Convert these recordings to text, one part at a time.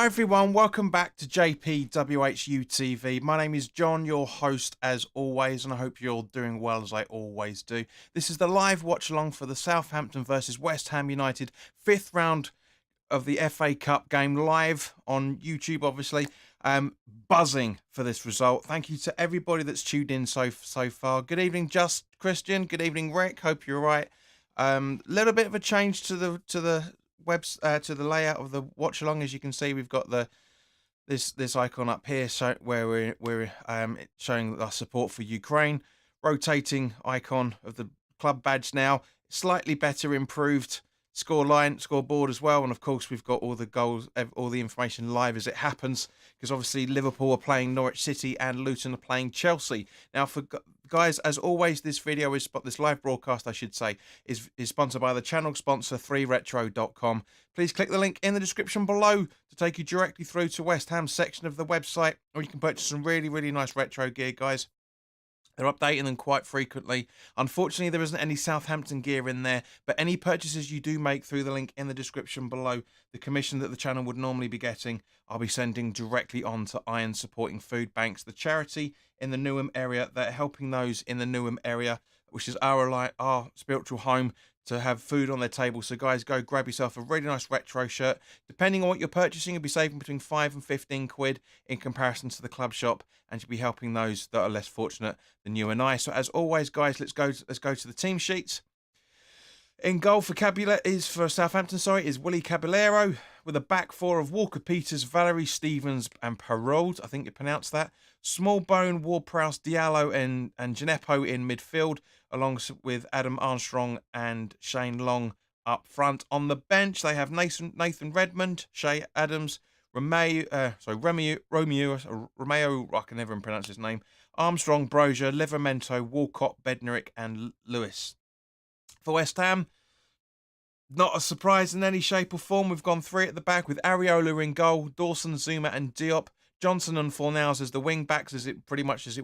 Hi everyone, welcome back to WHU TV. My name is John, your host as always, and I hope you're doing well as I always do. This is the live watch along for the Southampton versus West Ham United 5th round of the FA Cup game, live on YouTube obviously. Buzzing for this result. Thank you to everybody that's tuned in so far. Good evening, Just Christian. Good evening, Rick. Hope you're all right. Little bit of a change to the to the layout of the watch along. As you can see, we've got this icon up here, so where we're showing our support for Ukraine. Rotating icon of the club badge now, slightly better improved scoreboard as well, and of course we've got all the goals, all the information live as it happens, because obviously Liverpool are playing Norwich City and Luton are playing Chelsea. Now, for guys, as always, this live broadcast, I should say, is sponsored by the channel sponsor 3retro.com. Please click the link in the description below to take you directly through to West Ham's section of the website, where you can purchase some really nice retro gear, guys. They're updating them quite frequently. Unfortunately, there isn't any Southampton gear in there, but any purchases you do make through the link in the description below, the commission that the channel would normally be getting, I'll be sending directly on to Iron Supporting Food Banks, the charity in the Newham area. They're helping those in the Newham area, which is our spiritual home, to have food on their table. So guys, go grab yourself a really nice retro shirt. Depending on what you're purchasing, you'll be saving between 5 and 15 quid in comparison to the club shop, and you'll be helping those that are less fortunate than you and I. So as always, guys, let's go to the team sheets. In goal for Southampton, is Willy Caballero, with a back four of Walker Peters, Valerie Stevens and Paroled, I think you pronounce that. Smallbone, Ward-Prowse, Diallo and Gineppo in midfield, along with Adam Armstrong and Shane Long up front. On the bench, they have Nathan Redmond, Shay Adams, Romeo, I can never pronounce his name, Armstrong, Brozier, Livramento, Walcott, Bednarek and Lewis. For West Ham, not a surprise in any shape or form. We've gone three at the back with Areola in goal, Dawson, Zuma and Diop. Johnson and Fornals as the wing backs, as it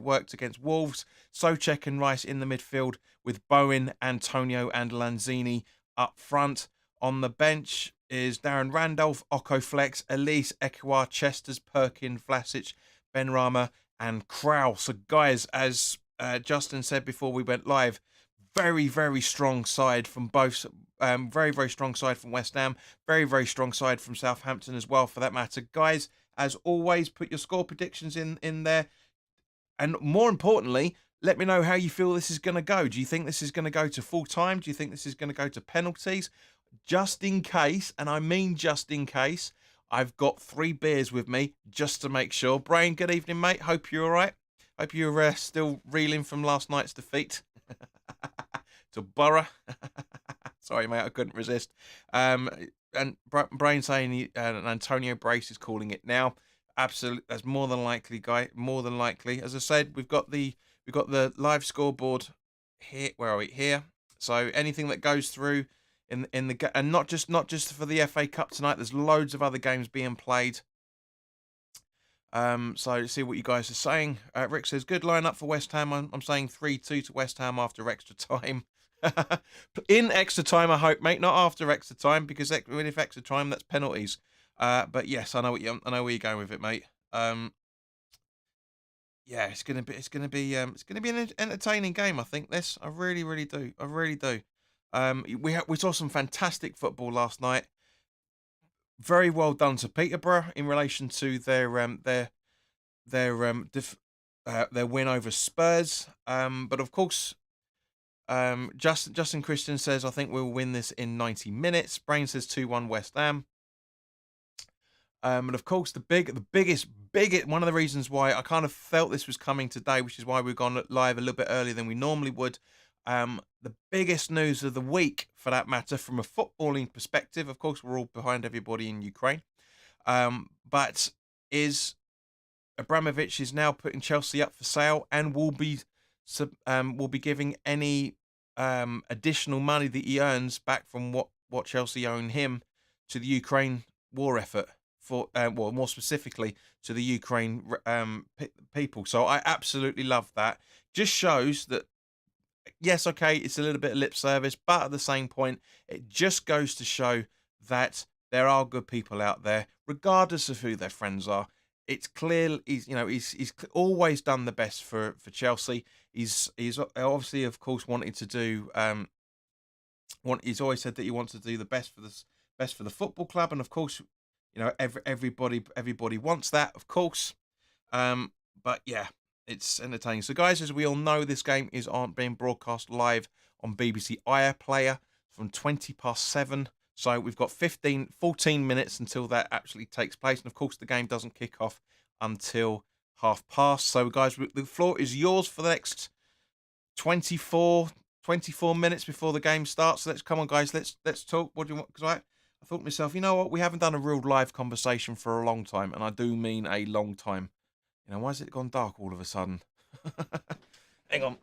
worked against Wolves. Soucek and Rice in the midfield, with Bowen, Antonio and Lanzini up front. On the bench is Darren Randolph, Oko Flex, Elise, Ekwar, Chesters, Perkin, Vlasic, Benrahma and Krau. So guys, as Justin said before we went live, very strong side from both. Very strong side from West Ham. Very strong side from Southampton as well, for that matter. Guys, as always, put your score predictions in there. And more importantly, let me know how you feel this is going to go. Do you think this is going to go to full time? Do you think this is going to go to penalties? Just in case, and I mean just in case, I've got 3 beers with me just to make sure. Brain, good evening, mate. Hope you're all right. Hope you're still reeling from last night's defeat to Borough. Sorry, mate, I couldn't resist. And Brain saying Antonio Brace is calling it now. Absolutely, that's more than likely, guy. More than likely. As I said, we've got the live scoreboard here. Where are we? Here. So anything that goes through in the and not just for the FA Cup tonight. There's loads of other games being played. So let's see what you guys are saying. Rick says good lineup for West Ham. I'm saying 3-2 to West Ham after extra time. In extra time, I hope, mate, not after extra time, because if extra time, that's penalties. But yes, I know where you're going with it, mate. Yeah, it's gonna be an entertaining game. I think this. I really do. We saw some fantastic football last night. Very well done to Peterborough in relation to their win over Spurs. But of course, Justin Christian says, I think we'll win this in 90 minutes. Brain says 2-1 West Ham. And of course, the biggest, one of the reasons why I kind of felt this was coming today, which is why we've gone live a little bit earlier than we normally would. The biggest news of the week, for that matter, from a footballing perspective, of course, we're all behind everybody in Ukraine, but is Abramovich is now putting Chelsea up for sale and will be giving any additional money that he earns back from what Chelsea own him to the Ukraine war effort, for well, more specifically to the Ukraine people. So I absolutely love that. Just shows that, yes, okay, it's a little bit of lip service, but at the same point, it just goes to show that there are good people out there, regardless of who their friends are. It's clear he's always done the best for Chelsea. He's obviously, of course, wanted to do he's always said that he wants to do the best for the football club, and of course, everybody wants that, of course. Um, but yeah, it's entertaining. So, guys, as we all know, this game is being broadcast live on BBC iPlayer from 7:20. So we've got 14 minutes until that actually takes place. And of course, the game doesn't kick off until 30:30. So, guys, the floor is yours for the next 24 minutes before the game starts. So let's come on, guys. Let's talk. What do you want? Because I thought to myself, you know what? We haven't done a real live conversation for a long time, and I do mean a long time. Why has it gone dark all of a sudden? Hang on.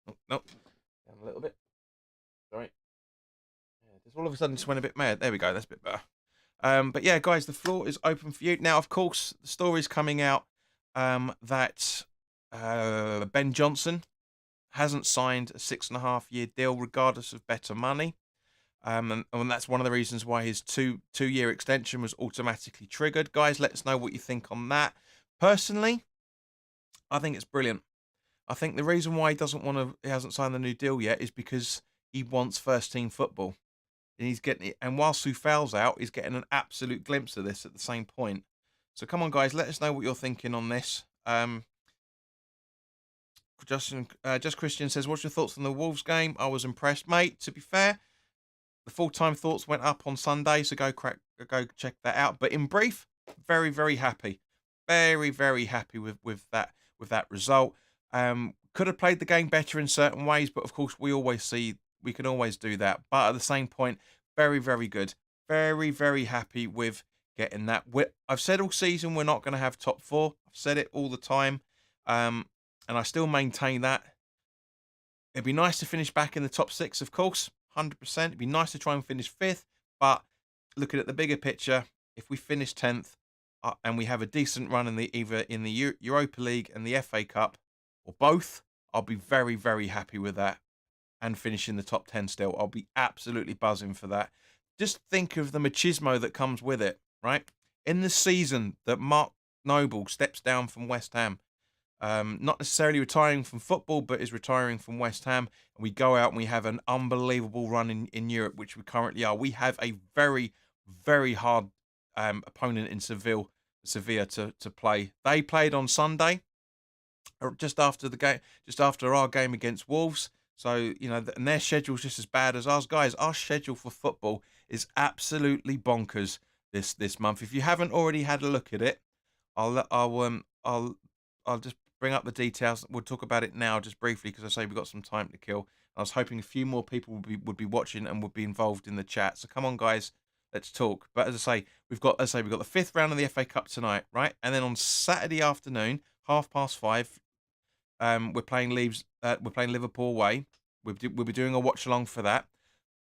Oh, nope. Down a little bit. Sorry. Yeah, just all of a sudden just went a bit mad. There we go. That's a bit better. But yeah, guys, the floor is open for you. Now, of course, the story's coming out that Ben Johnson hasn't signed a 6.5-year deal, regardless of better money. And that's one of the reasons why his two-year extension was automatically triggered. Guys, let us know what you think on that. Personally, I think it's brilliant. I think the reason why he hasn't signed the new deal yet is because he wants first-team football. And he's getting it. And while SOUWHU's out, he's getting an absolute glimpse of this at the same point. So come on, guys, let us know what you're thinking on this. Just Christian says, what's your thoughts on the Wolves game? I was impressed, mate. To be fair, the full-time thoughts went up on Sunday, so go check that out. But in brief, very, very happy. Very, very happy with that result. Could have played the game better in certain ways, but of course we can always do that. But at the same point, very, very good. Very, very happy with getting that. I've said all season we're not going to have top 4. I've said it all the time. And I still maintain that. It'd be nice to finish back in the top 6, of course, 100%. It'd be nice to try and finish 5th. But looking at the bigger picture, if we finish 10th and we have a decent run either in the Europa League and the FA Cup, or both, I'll be very, very happy with that. And finish in the top 10 still. I'll be absolutely buzzing for that. Just think of the machismo that comes with it, right? In the season that Mark Noble steps down from West Ham, not necessarily retiring from football, but is retiring from West Ham, and we go out and we have an unbelievable run in Europe, which we currently are. We have a very, very hard opponent in Sevilla to play. They played on Sunday, just after our game against Wolves. So, and their schedule's just as bad as ours. Guys, our schedule for football is absolutely bonkers this month. If you haven't already had a look at it, I'll just bring up the details. We'll talk about it now just briefly because I say we've got some time to kill. I was hoping a few more people would be watching and would be involved in the chat. So come on, guys, let's talk. But as I say, we've got the 5th round of the FA Cup tonight, right? And then on Saturday afternoon, 5:30, we're playing Liverpool away. We'll be doing a watch along for that.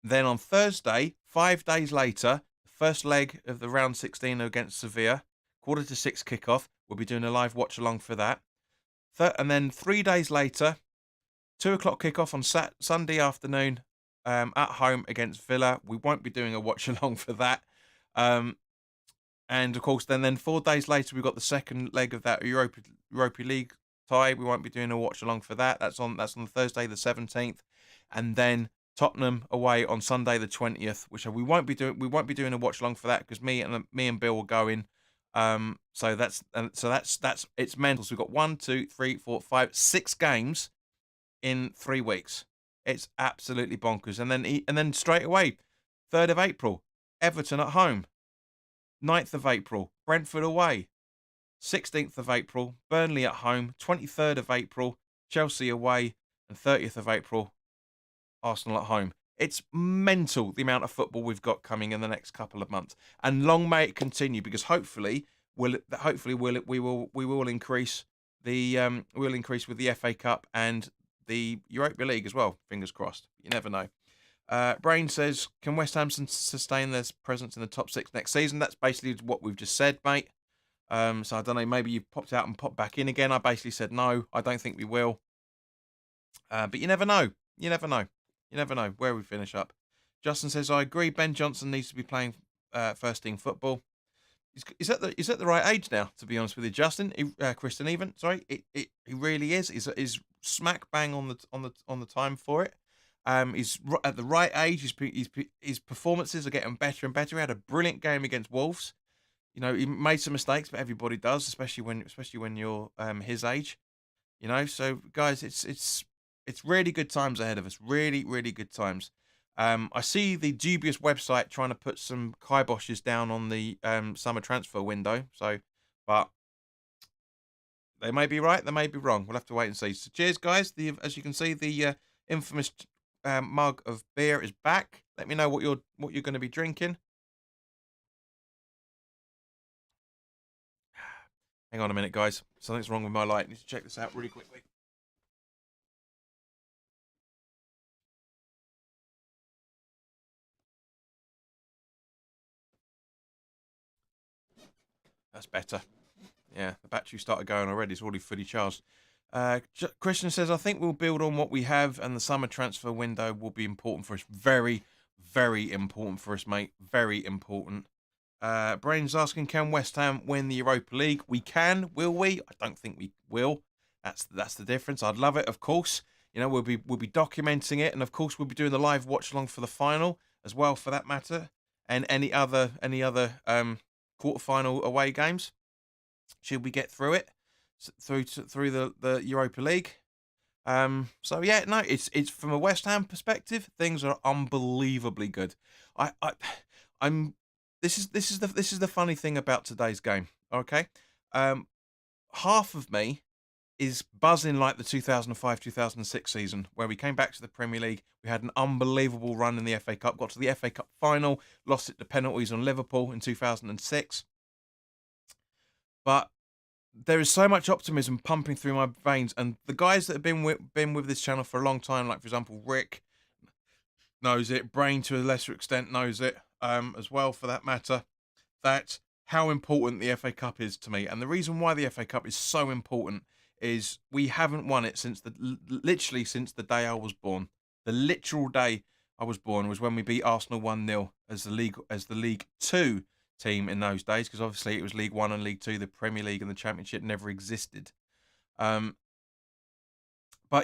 Then on Thursday, 5 days later, the first leg of the round 16 against Sevilla, 5:45 kickoff. We'll be doing a live watch along for that. And then 3 days later, 2:00 kickoff on Sunday afternoon at home against Villa. We won't be doing a watch along for that. And of course, then 4 days later, we've got the second leg of that Europa League tie. We won't be doing a watch along for that. That's on Thursday the 17th, and then Tottenham away on Sunday the 20th, which we won't be doing a watch along for that because me and Bill will go in. So that's it's mental. So we've got 1, 2, 3, 4, 5, 6 games in 3 weeks. It's absolutely bonkers. And then straight away, 3rd of April, Everton at home. 9th of April, Brentford away. 16th of April, Burnley at home. 23rd of April, Chelsea away. And 30th of April, Arsenal at home. It's mental the amount of football we've got coming in the next couple of months, and long may it continue because hopefully we will increase with the FA Cup and the Europa League as well. Fingers crossed. You never know. Brain says, can West Ham sustain their presence in the top 6 next season? That's basically what we've just said, mate. So I don't know. Maybe you've popped out and popped back in again. I basically said no. I don't think we will. But you never know. You never know. You never know where we finish up. Justin says, I agree. Ben Johnson needs to be playing first team football. He's at the right age now, to be honest with you, Justin. Kristen, even sorry, he really is. He's smack bang on the time for it. He's at the right age. His performances are getting better and better. He had a brilliant game against Wolves. You know, he made some mistakes, but everybody does, especially when you're his age. You know, so guys, it's really good times ahead of us. Really, really good times. I see the dubious website trying to put some kiboshes down on the summer transfer window. So, but they may be right, they may be wrong. We'll have to wait and see. So, cheers, guys. As you can see, the infamous mug of beer is back. Let me know what you're going to be drinking. Hang on a minute, guys. Something's wrong with my light. I need to check this out really quickly. That's better. Yeah, the battery started going already. It's already fully charged. Christian says, I think we'll build on what we have, and the summer transfer window will be important for us. Very, very important for us, mate. Very important. Brain's asking, can West Ham win the Europa League? We can. Will we? I don't think we will. That's the difference. I'd love it, of course. You know, we'll be documenting it, and of course we'll be doing the live watch along for the final as well, for that matter, and any other quarterfinal away games. Should we get through it, through the Europa League? So yeah, no, it's from a West Ham perspective, things are unbelievably good. I I'm this is the funny thing about today's game. Okay, half of me is buzzing like the 2005-2006 season, where we came back to the Premier League. We had an unbelievable run in the FA Cup, got to the FA Cup final, lost it to penalties on Liverpool in 2006. But there is so much optimism pumping through my veins, and the guys that have been with this channel for a long time, like for example Rick knows it, Brain to a lesser extent knows it, as well for that matter, that how important the FA Cup is to me. And the reason why the FA Cup is so important is we haven't won it since literally since the day I was born. The literal day I was born was when we beat Arsenal 1-0 as the League 2 team in those days, because obviously it was League 1 and League 2. The Premier League and the Championship never existed. But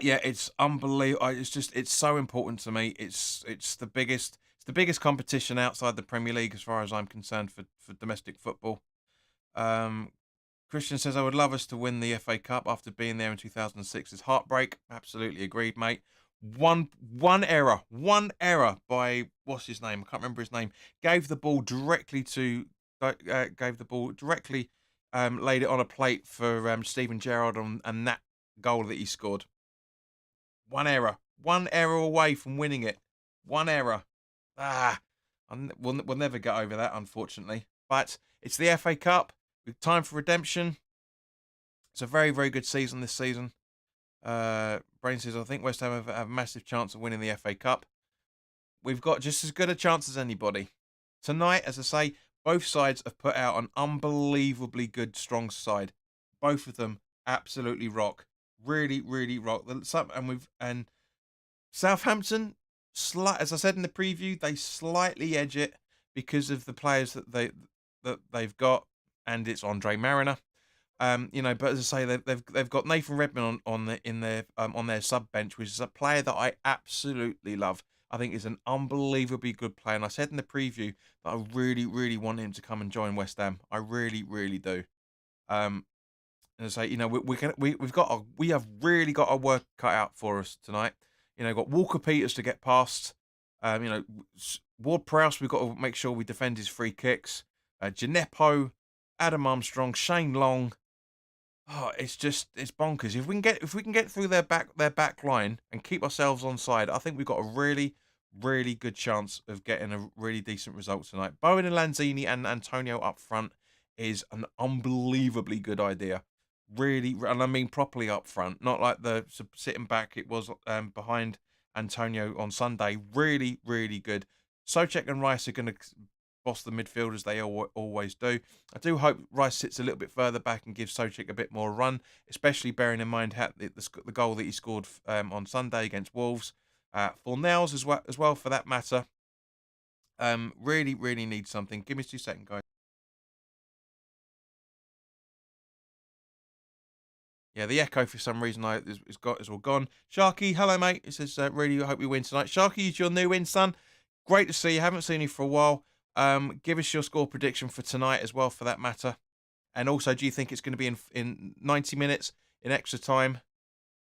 yeah, it's unbelievable. It's so important to me. It's the biggest competition outside the Premier League as far as I'm concerned for domestic football. Christian says, I would love us to win the FA Cup after being there in 2006. It's heartbreak. Absolutely agreed, mate. One error by, what's his name? I can't remember his name. Gave the ball directly, laid it on a plate for Steven Gerrard and that goal that he scored. One error away from winning it. One error. We'll never get over that, unfortunately. But it's the FA Cup. Time for redemption. It's a very, very good season this season. Brain says, I think West Ham have a massive chance of winning the FA Cup. We've got just as good a chance as anybody. Tonight, as I say, both sides have put out an unbelievably good, strong side. Both of them absolutely rock. Really, really rock. And Southampton, as I said in the preview, they slightly edge it because of the players that they've got, and it's Andre Mariner. But as I say, they've got Nathan Redmond on their sub bench, which is a player that I absolutely love. I think is an unbelievably good player, and I said in the preview that I really, really want him to come and join West Ham. I really, really do. As I say, we have really got our work cut out for us tonight. Got Walker Peters to get past. Ward Prowse, we've got to make sure we defend his free kicks. Gineppo, Adam Armstrong, Shane Long. Oh, it's bonkers. If we can get through their back line and keep ourselves on side, I think we've got a really, really good chance of getting a really decent result tonight. Bowen and Lanzini and Antonio up front is an unbelievably good idea. Really, and I mean properly up front, not like the sitting back it was behind Antonio on Sunday. Really, really good. Soucek and Rice are going to boss the midfielders, they always do. I do hope Rice sits a little bit further back and gives Soucek a bit more run, especially bearing in mind the goal that he scored on Sunday against Wolves. Fornells as well for that matter. Really, really need something. Give me 2 seconds, guys. Yeah, the echo for some reason is all gone. Sharky, hello mate. It says really hope we win tonight. Sharky, is your new win, son. Great to see you. Haven't seen you for a while. Give us your score prediction for tonight as well, for that matter. And also, do you think it's going to be in 90 minutes in extra time,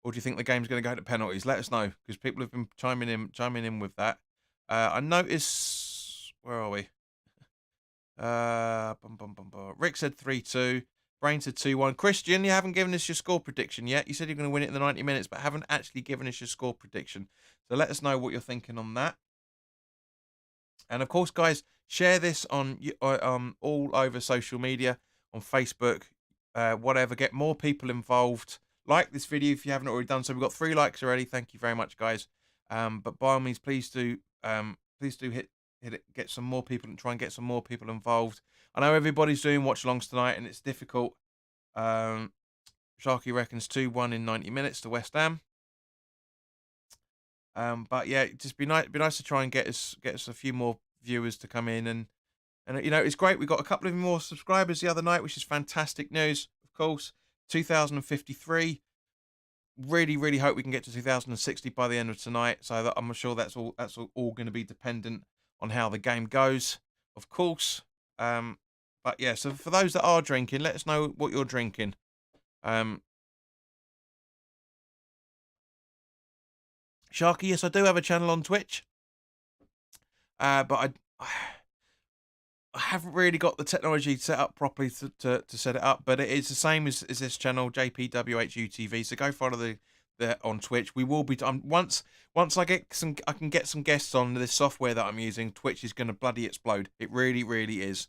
or do you think the game's going to go to penalties? Let us know, because people have been chiming in with that. I notice. Where are we? Rick said 3-2. Brain said 2-1. Christian, you haven't given us your score prediction yet. You said you're going to win it in the 90 minutes, but haven't actually given us your score prediction. So let us know what you're thinking on that. And of course, guys, share this on all over social media, on Facebook, whatever. Get more people involved. Like this video if you haven't already done so. We've got 3 likes already. Thank you very much, guys. But by all means, please do hit it. Get some more people and try and get some more people involved. I know everybody's doing watch-alongs tonight, and it's difficult. Sharky reckons 2-1 in 90 minutes to West Ham. But yeah, just be nice to try and get us a few more viewers to come in, and it's great. We got a couple of more subscribers the other night, which is fantastic news. Of course, 2053. Really, really hope we can get to 2060 by the end of tonight. So that I'm sure that's all going to be dependent on how the game goes, of course. But yeah, so for those that are drinking, let us know what you're drinking. Sharky, yes, I do have a channel on Twitch. But I haven't really got the technology set up properly to set it up. But it is the same as this channel, JPWHU TV. So go follow the on Twitch. We will be once I can get some guests on this software that I'm using. Twitch is going to bloody explode. It really, really is.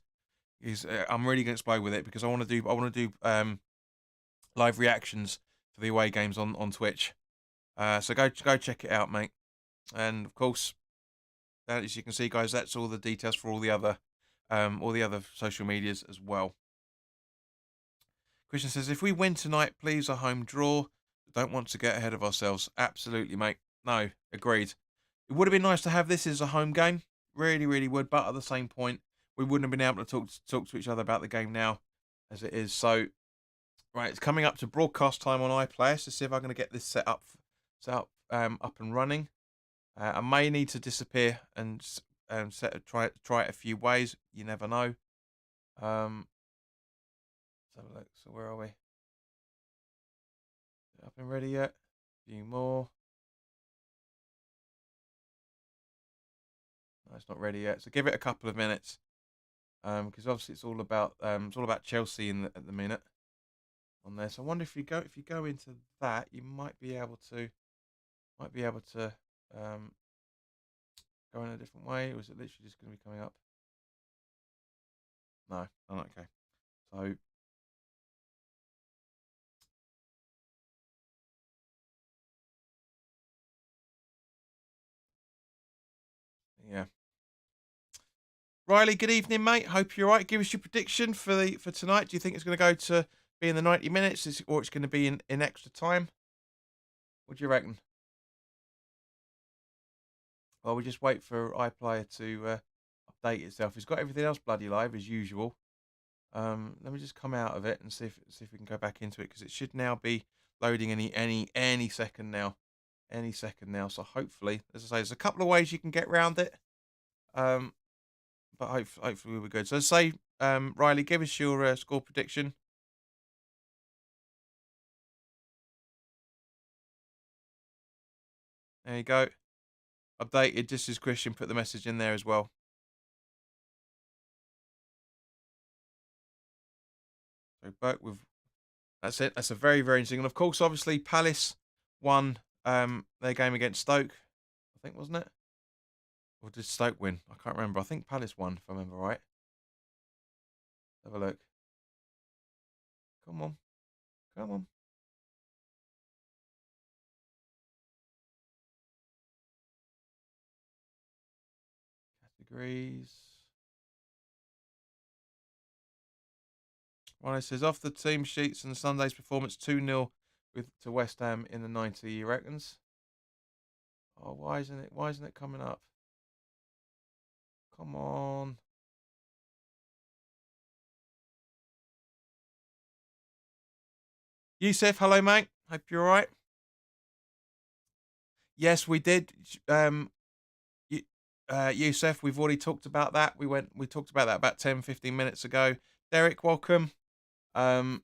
I'm really going to explode with it, because I want to do live reactions to the away games on Twitch. So go check it out, mate. And of course, as you can see, guys, that's all the details for all the other social medias as well. Christian says, if we win tonight, please a home draw. Don't want to get ahead of ourselves. Absolutely, mate. No, agreed. It would have been nice to have this as a home game. Really, really would. But at the same point, we wouldn't have been able to talk to each other about the game now as it is. So, right, it's coming up to broadcast time on iPlayer. So see if I'm going to get this set up up and running. I may need to disappear and try it a few ways. You never know. Let's have a look. So where are we? Up and ready yet? A few more. No, it's not ready yet. So give it a couple of minutes. Because obviously it's all about Chelsea at the minute on there. So I wonder if you go into that, you might be able to go in a different way, or is it literally just going to be coming up? No. Oh, okay. So yeah. Riley, good evening, mate. Hope you're right. Give us your prediction for tonight. Do you think it's going to go to be in the 90 minutes, or it's going to be in extra time? What do you reckon? Well, we just wait for iPlayer to update itself. It's got everything else bloody live as usual. Let me just come out of it and see if we can go back into it, because it should now be loading any second now. Any second now. So hopefully, as I say, there's a couple of ways you can get around it. But hopefully we'll be good. So say, Riley, give us your score prediction. There you go. Updated, just as Christian put the message in there as well. So back with that's it. That's a very, very interesting. And of course, obviously, Palace won their game against Stoke, I think, wasn't it? Or did Stoke win? I can't remember. I think Palace won, if I remember right. Have a look. Come on. Come on. Categories. Well, it says off the team sheets and Sunday's performance 2-0 to West Ham in the 90, you reckons? Oh, why isn't it? Why isn't it coming up? Come on. Yusuf, hello, mate. Hope you're all right. Yes, we did. Yusuf, we've already talked about that. We talked about that about 10, 15 minutes ago. Derek, welcome. Um,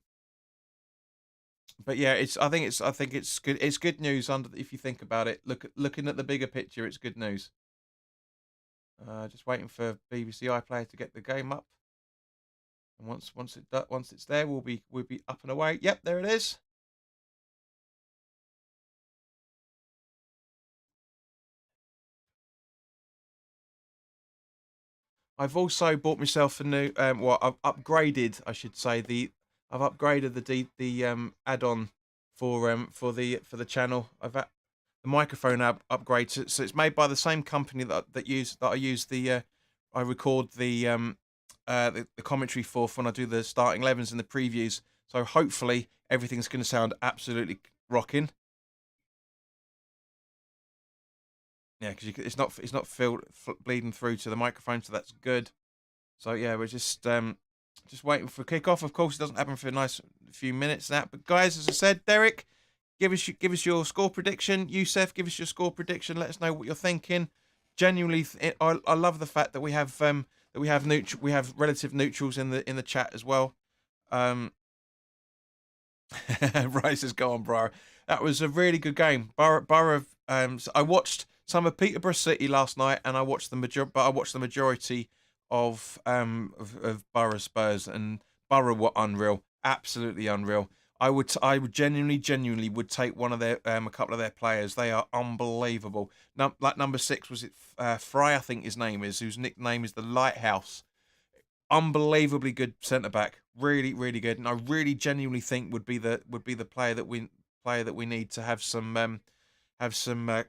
but yeah, I think it's good. It's good news if you think about it. Looking at the bigger picture, it's good news. Just waiting for BBC iPlayer to get the game up. And once it's there, we'll be up and away. Yep, there it is. I've also bought myself a new. I've upgraded, I should say. I've upgraded the add-on for the channel. The microphone upgrade. So it's made by the same company that I use I record the commentary for when I do the starting 11s and the previews. So hopefully everything's going to sound absolutely rocking. Yeah, because it's not bleeding through to the microphone, so that's good. So yeah, we're just waiting for kickoff. Of course, it doesn't happen for a nice few minutes. But guys, as I said, Derek, give us your score prediction. Youssef, give us your score prediction. Let us know what you're thinking. Genuinely, I love the fact that we have relative neutrals in the chat as well. Rice has gone, bro. That was a really good game. So I watched some of Peterborough City last night, and I watched the majority of Borough Spurs, and Borough were unreal, absolutely unreal. I would genuinely would take one of their a couple of their players. They are unbelievable. Like number 6, was it Fry? I think his name is, whose nickname is the Lighthouse. Unbelievably good centre back, really good, and I really genuinely think would be the player that we need to have some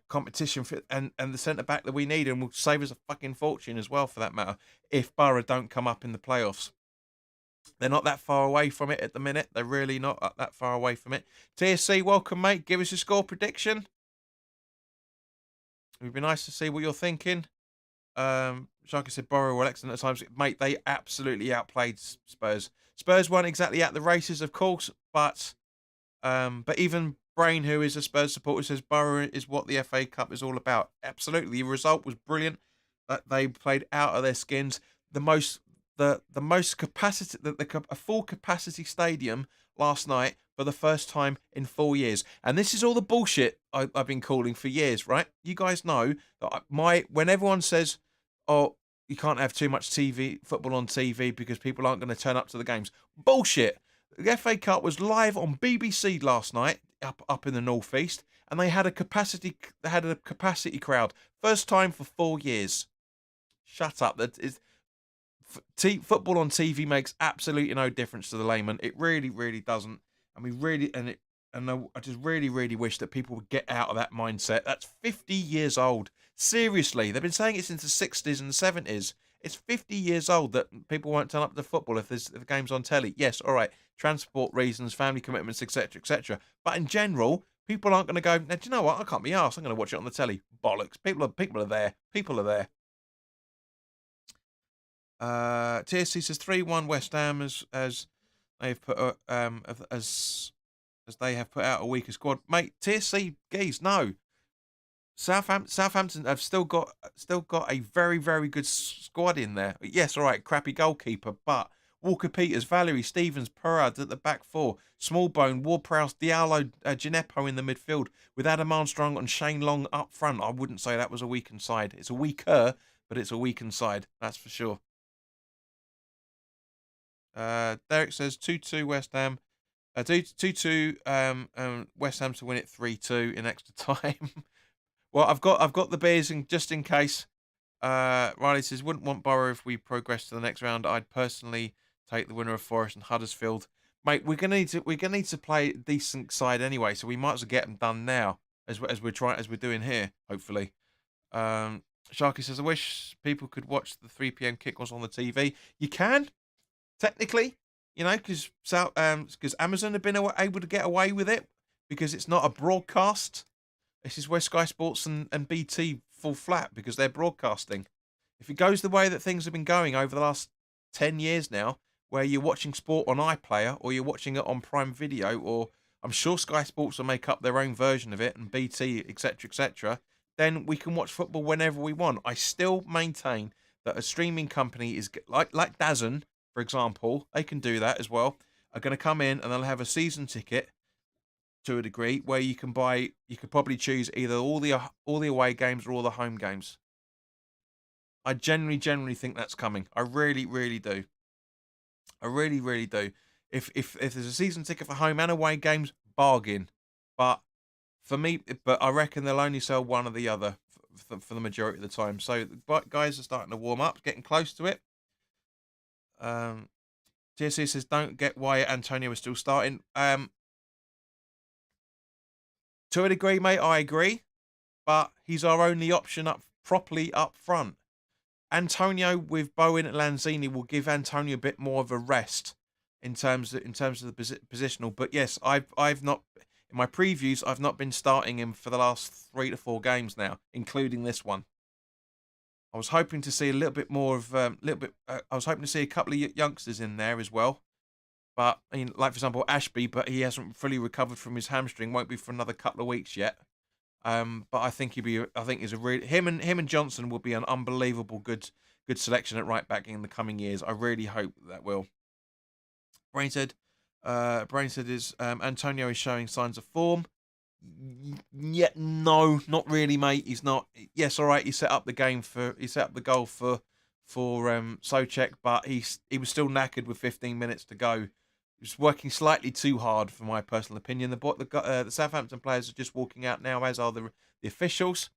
competition for, and the centre back that we need, and will save us a fucking fortune as well, for that matter, if Borough don't come up in the playoffs. They're not that far away from it at the minute. They're really not that far away from it. TSC, welcome, mate. Give us your score prediction. It would be nice to see what you're thinking. Sharky said Borough were excellent at times. Mate, they absolutely outplayed Spurs. Spurs weren't exactly at the races, of course, but even Brain, who is a Spurs supporter, says Borough is what the FA Cup is all about. Absolutely, the result was brilliant. They played out of their skins. The most capacity, a full capacity stadium last night for the first time in 4 years. And this is all the bullshit I've been calling for years, right? You guys know that when everyone says, "Oh, you can't have too much football on TV because people aren't going to turn up to the games," bullshit. The FA Cup was live on BBC last night up in the northeast, and they had a capacity crowd, first time for 4 years. Shut up. That is football on TV makes absolutely no difference to the layman. It really doesn't. And I just really wish that people would get out of that mindset. That's 50 years old. Seriously, they've been saying it since the 60s and the 70s. It's 50 years old that people won't turn up to football if the game's on telly. Yes, all right, transport reasons, family commitments, etc., etc. But in general, people aren't going to go, "Now, do you know what? I can't be arsed. I'm going to watch it on the telly." Bollocks. People are there. People are there. TSC says 3-1 West Ham as they've put as they have put out a weaker squad. Mate, TSC geez, no. Southampton have still got a very good squad in there. Yes, all right, crappy goalkeeper, but Walker Peters, Valerie, Stevens, Perard at the back four, Smallbone, Ward-Prowse, Diallo, Gineppo in the midfield, with Adam Armstrong and Shane Long up front. I wouldn't say that was a weakened side. It's a weaker, but it's a weakened side, that's for sure. Derek says 2-2 West Ham. 2-2 West Ham to win it 3-2 in extra time. Well, I've got the beers in just in case. Riley says wouldn't want Borough if we progress to the next round. I'd personally take the winner of Forest and Huddersfield. Mate, we're gonna need to play a decent side anyway, so we might as well get them done now as we're doing here. Hopefully. Sharky says I wish people could watch the 3 p.m. kickoffs on the TV. You can. Technically, because Amazon have been able to get away with it because it's not a broadcast. This is where Sky Sports and BT fall flat because they're broadcasting. If it goes the way that things have been going over the last 10 years now, where you're watching sport on iPlayer or you're watching it on Prime Video, or I'm sure Sky Sports will make up their own version of it, and BT, etc., then we can watch football whenever we want. I still maintain that a streaming company is like DAZN, for example, they can do that as well, are going to come in and they'll have a season ticket to a degree where you can buy, you could probably choose either all the away games or all the home games. I generally think that's coming. I really do. I really do. If there's a season ticket for home and away games, bargain. But for me, but I reckon they'll only sell one or the other for the majority of the time. So guys are starting to warm up, getting close to it. TSC says, don't get why Antonio is still starting. To a degree, mate, I agree. But he's our only option properly up front. Antonio with Bowen and Lanzini will give Antonio a bit more of a rest in terms of the positional. But yes, I've not, in my previews, I've not been starting him for the last 3 to 4 games now, including this one. I was hoping to see a little bit more of I was hoping to see a couple of youngsters in there as well. But I mean, like for example, Ashby, but he hasn't fully recovered from his hamstring. Won't be for another couple of weeks yet. But I think he's a really, him and Johnson will be an unbelievable good selection at right back in the coming years. I really hope that will. Brain said is Antonio is showing signs of form. Yet no, not really, mate. He's not. Yes, all right. He set up the goal for Soucek, but he was still knackered with 15 minutes to go. He was working slightly too hard, for my personal opinion. The Southampton players are just walking out now, as are the officials.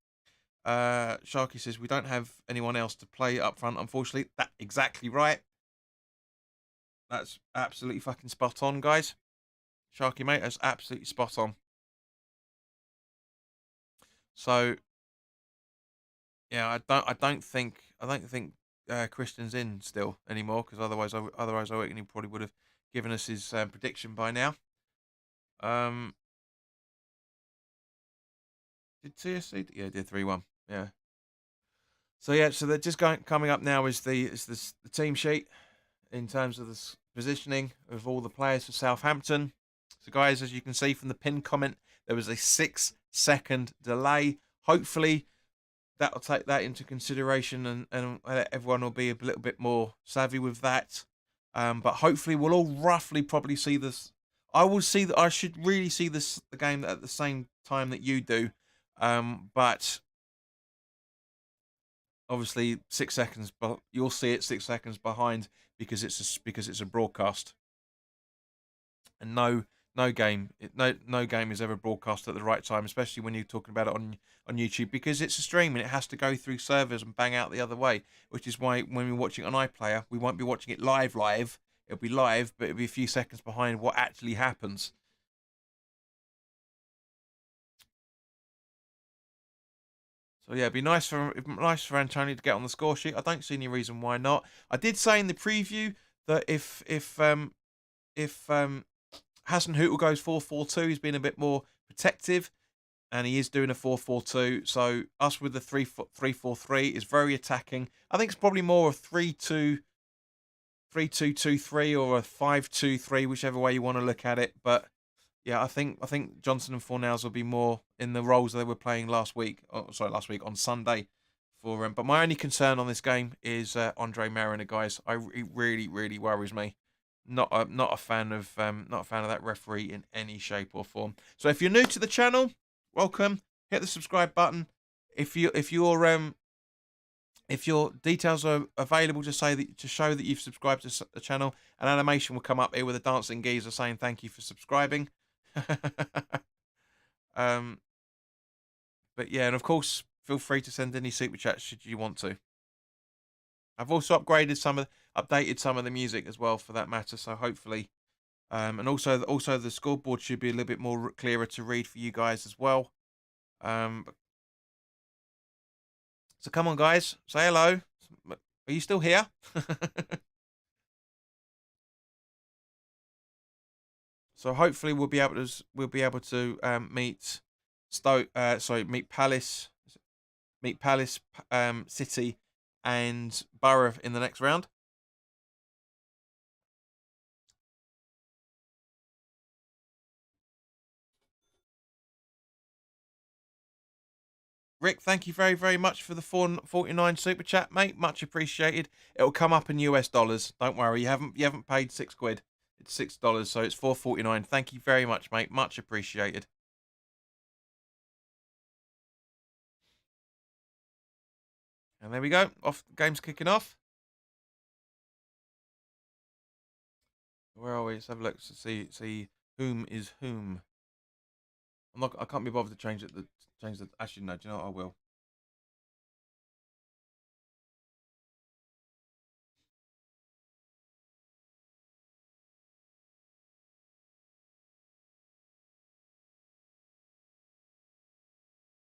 Sharky says we don't have anyone else to play up front, unfortunately. That's exactly right. That's absolutely fucking spot on, guys. Sharky, mate, that's absolutely spot on. So, yeah, I don't think Christian's in still anymore, because otherwise I reckon he probably would have given us his prediction by now. Did TSC? Yeah, did 3-1. Yeah. So yeah, so they're just coming up now is the team sheet in terms of the positioning of all the players for Southampton. So guys, as you can see from the pinned comment, there was a 6-second delay. Hopefully that'll take that into consideration, and everyone will be a little bit more savvy with that. But hopefully we'll all roughly probably see this. I should really see the game at the same time that you do. But obviously 6 seconds, but you'll see it 6 seconds behind because it's a broadcast. And no game is ever broadcast at the right time, especially when you're talking about it on YouTube, because it's a stream and it has to go through servers and bang out the other way, which is why when we're watching it on iPlayer, we won't be watching it live. It'll be live, but it'll be a few seconds behind what actually happens. So yeah, it'd be nice for Antonio to get on the score sheet. I don't see any reason why not. I did say in the preview that if SOUWHU goes 4-4-2, he's been a bit more protective, and he is doing a 4-4-2. So us with the 3-4-3 is very attacking. I think it's probably more a 3-2-3 or a 5-2-3, whichever way you want to look at it. But yeah, I think Johnson and Fornals will be more in the roles they were playing last week on Sunday. But my only concern on this game is Andre Mariner, guys. It really worries me. Not a fan of that referee in any shape or form. So if you're new to the channel, welcome. Hit the subscribe button. If your details are available, to show that you've subscribed to the channel, an animation will come up here with a dancing geezer saying thank you for subscribing. But yeah, and of course, feel free to send any super chats should you want to. I've also updated some of the music as well, for that matter. So hopefully, and also the scoreboard should be a little bit more clearer to read for you guys as well. So come on, guys, say hello. Are you still here? So hopefully we'll be able to meet Meet Palace, City, and Borough in the next round. Rick, thank you very, very much for the 4.49 super chat, mate. Much appreciated. It'll come up in US dollars. Don't worry, you haven't paid £6. It's $6, so it's 4.49. Thank you very much, mate. Much appreciated. And there we go. Off the game's kicking off. Where are we? Let's have a look to see whom is whom. I can't be bothered to change it. Actually, no. Do you know what? I will.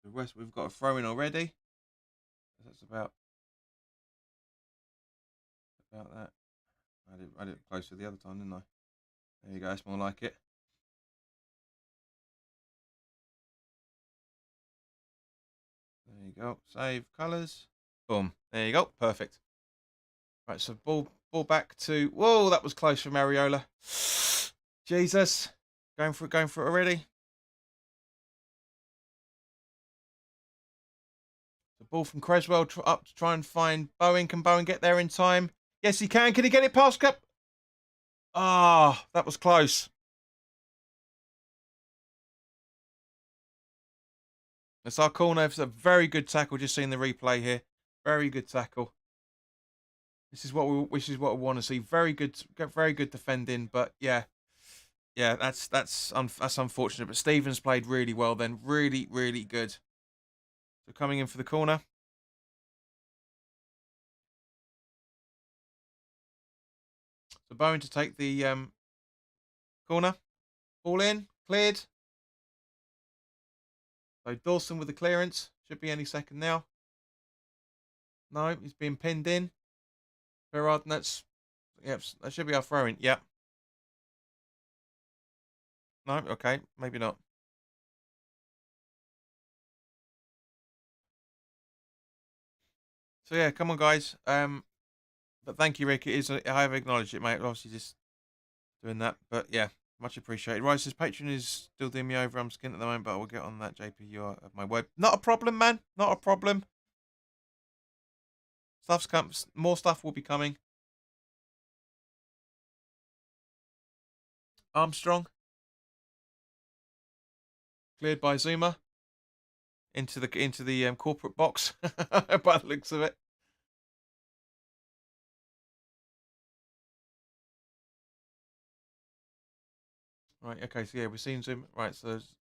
The rest we've got a throw in already. That's about that. I did it closer the other time, didn't I? There you go. That's more like it. There you go. Save colours. Boom. There you go. Perfect. Right. So ball back to. Whoa, that was close for Mariola. Jesus, going for it already. The ball from Creswell up to try and find Bowen. Can Bowen get there in time? Yes, he can. Can he get it past Cup? Ah, that was close. It's our corner. It's a very good tackle. Just seeing the replay here. Very good tackle. This is what we want to see. Very good defending. But yeah, that's unfortunate. But Stevens played really well then. Really, really good. So coming in for the corner. So Bowen to take the corner. Ball in. Cleared. So Dawson with the clearance. Should be any second now. No, he's being pinned in. Gerard, that should be our throw-in. Yep. No, okay, maybe not. So yeah, come on, guys. But thank you, Rick. I have acknowledged it, mate. Obviously, just doing that. But yeah, much appreciated. Rice's Patreon is still doing me over. I'm skint at the moment, but we'll get on that. JP, you are of my web. Not a problem, man. Not a problem. More stuff will be coming. Armstrong cleared by Zuma into the corporate box by the looks of it. Right, okay, so yeah, we've seen Zuma. Right, so there's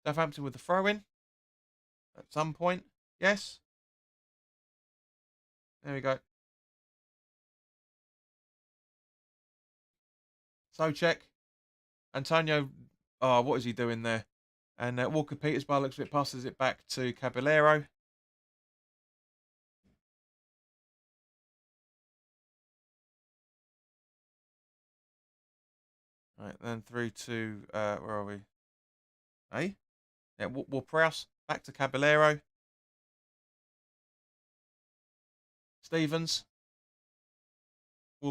Southampton with the throw-in at some point. Yes. There we go. Soucek. Antonio. Oh, what is he doing there? And Walker Peters, by the looks of it, passes it back to Caballero. Right, then through to, where are we? Hey? Yeah, Prowse. Back to Caballero. Stevens.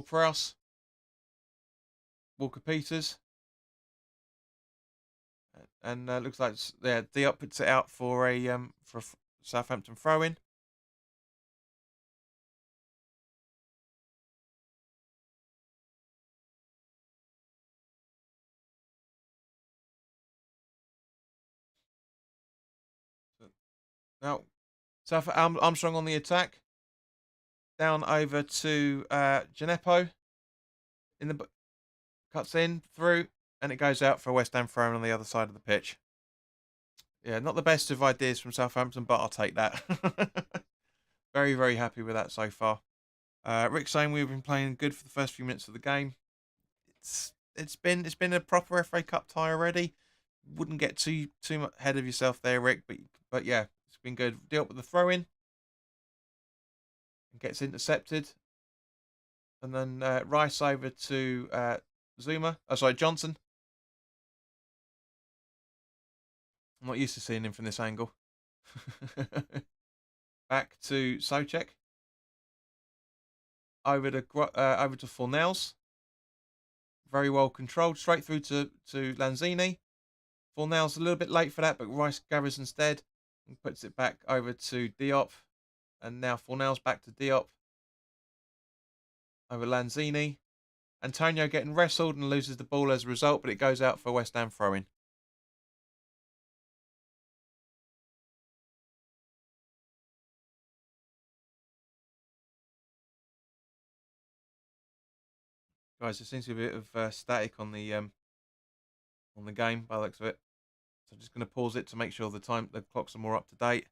Prowse. Walker Peters. And looks like Diop puts it out for a Southampton throw-in. Now, Armstrong on the attack. Down over to Gineppo. Cuts in, through, and it goes out for a West Ham throw on the other side of the pitch. Yeah, not the best of ideas from Southampton, but I'll take that. Very, very happy with that so far. Rick saying we've been playing good for the first few minutes of the game. It's been a proper FA Cup tie already. Wouldn't get too much ahead of yourself there, Rick. But yeah, it's been good. Dealt with the throw in. Gets intercepted, and then Rice over to Zuma. Oh, sorry, Johnson. I'm not used to seeing him from this angle. Back to Soucek. Over to Fornells. Very well controlled. Straight through to Lanzini. Fornells a little bit late for that, but Rice gathers instead and puts it back over to Diop. And now Fornells back to Diop. Over Lanzini. Antonio getting wrestled and loses the ball as a result, but it goes out for West Ham throw-in. Guys, there seems to be a bit of static on the game by the looks of it. So I'm just going to pause it to make sure the clocks are more up to date.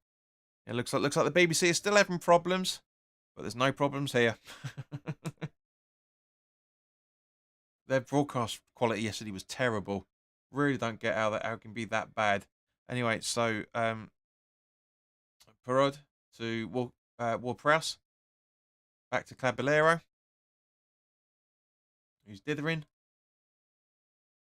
It looks like the BBC is still having problems, but there's no problems here. Their broadcast quality yesterday was terrible. Really don't get how it can be that bad. Anyway, so Perod to Ward-Prowse. Back to Caballero. Who's dithering.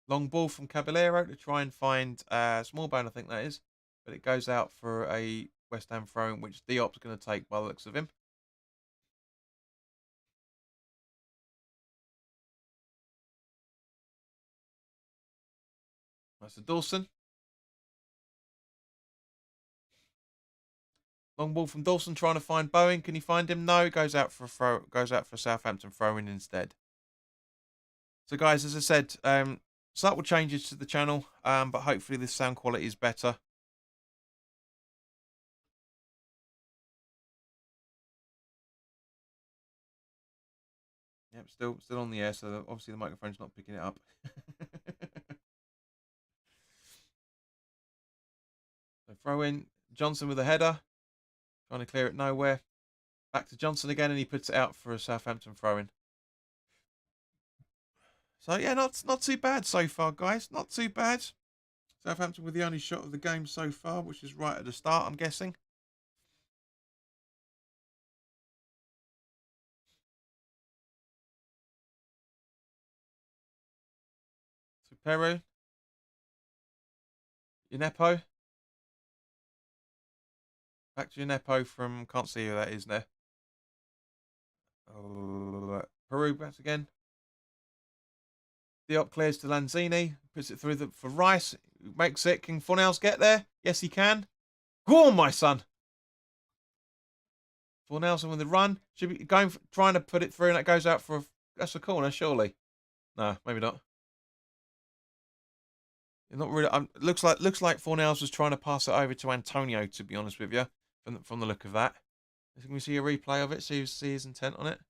Long ball from Caballero to try and find Smallbone, I think that is. But it goes out for a West Ham throw-in, which Diop's going to take by the looks of him. That's to Dawson. Long ball from Dawson trying to find Bowen. Can he find him? No, goes out for a Southampton throw-in instead. So guys, as I said, subtle changes to the channel, but hopefully the sound quality is better. Yep, still on the air, so obviously the microphone's not picking it up. So throw in Johnson with a header, trying to clear it nowhere. Back to Johnson again, and he puts it out for a Southampton throw-in. So yeah, not too bad so far, guys. Not too bad. Southampton with the only shot of the game so far, which is right at the start, I'm guessing. So Peru. Unepo. Back to Unepo from, can't see who that is there. Peru back again. Diop clears to Lanzini. Puts it through for Rice. Makes it. Can Fornells get there? Yes, he can. Go on, my son. Fornells with the run. Should be trying to put it through, and that goes out for that's a corner, surely. No, maybe not. Not really. Looks like Fornells was trying to pass it over to Antonio. To be honest with you, from the look of that, can we see a replay of it? See his intent on it.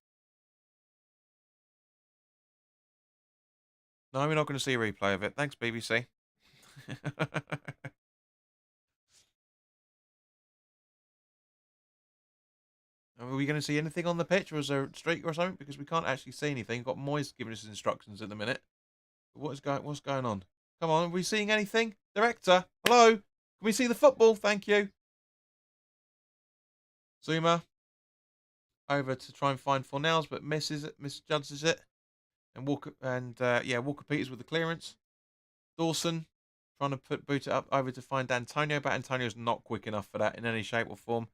No, we're not going to see a replay of it. Thanks, BBC. Are we going to see anything on the pitch, or is there a streak or something? Because we can't actually see anything. We've got Moyes giving us instructions at the minute. What's going on? Come on, are we seeing anything? Director, hello? Can we see the football? Thank you. Zouma over to try and find Fornells, but misjudges it. And Walker Peters with the clearance. Dawson trying to boot it up over to find Antonio, but Antonio's not quick enough for that in any shape or form.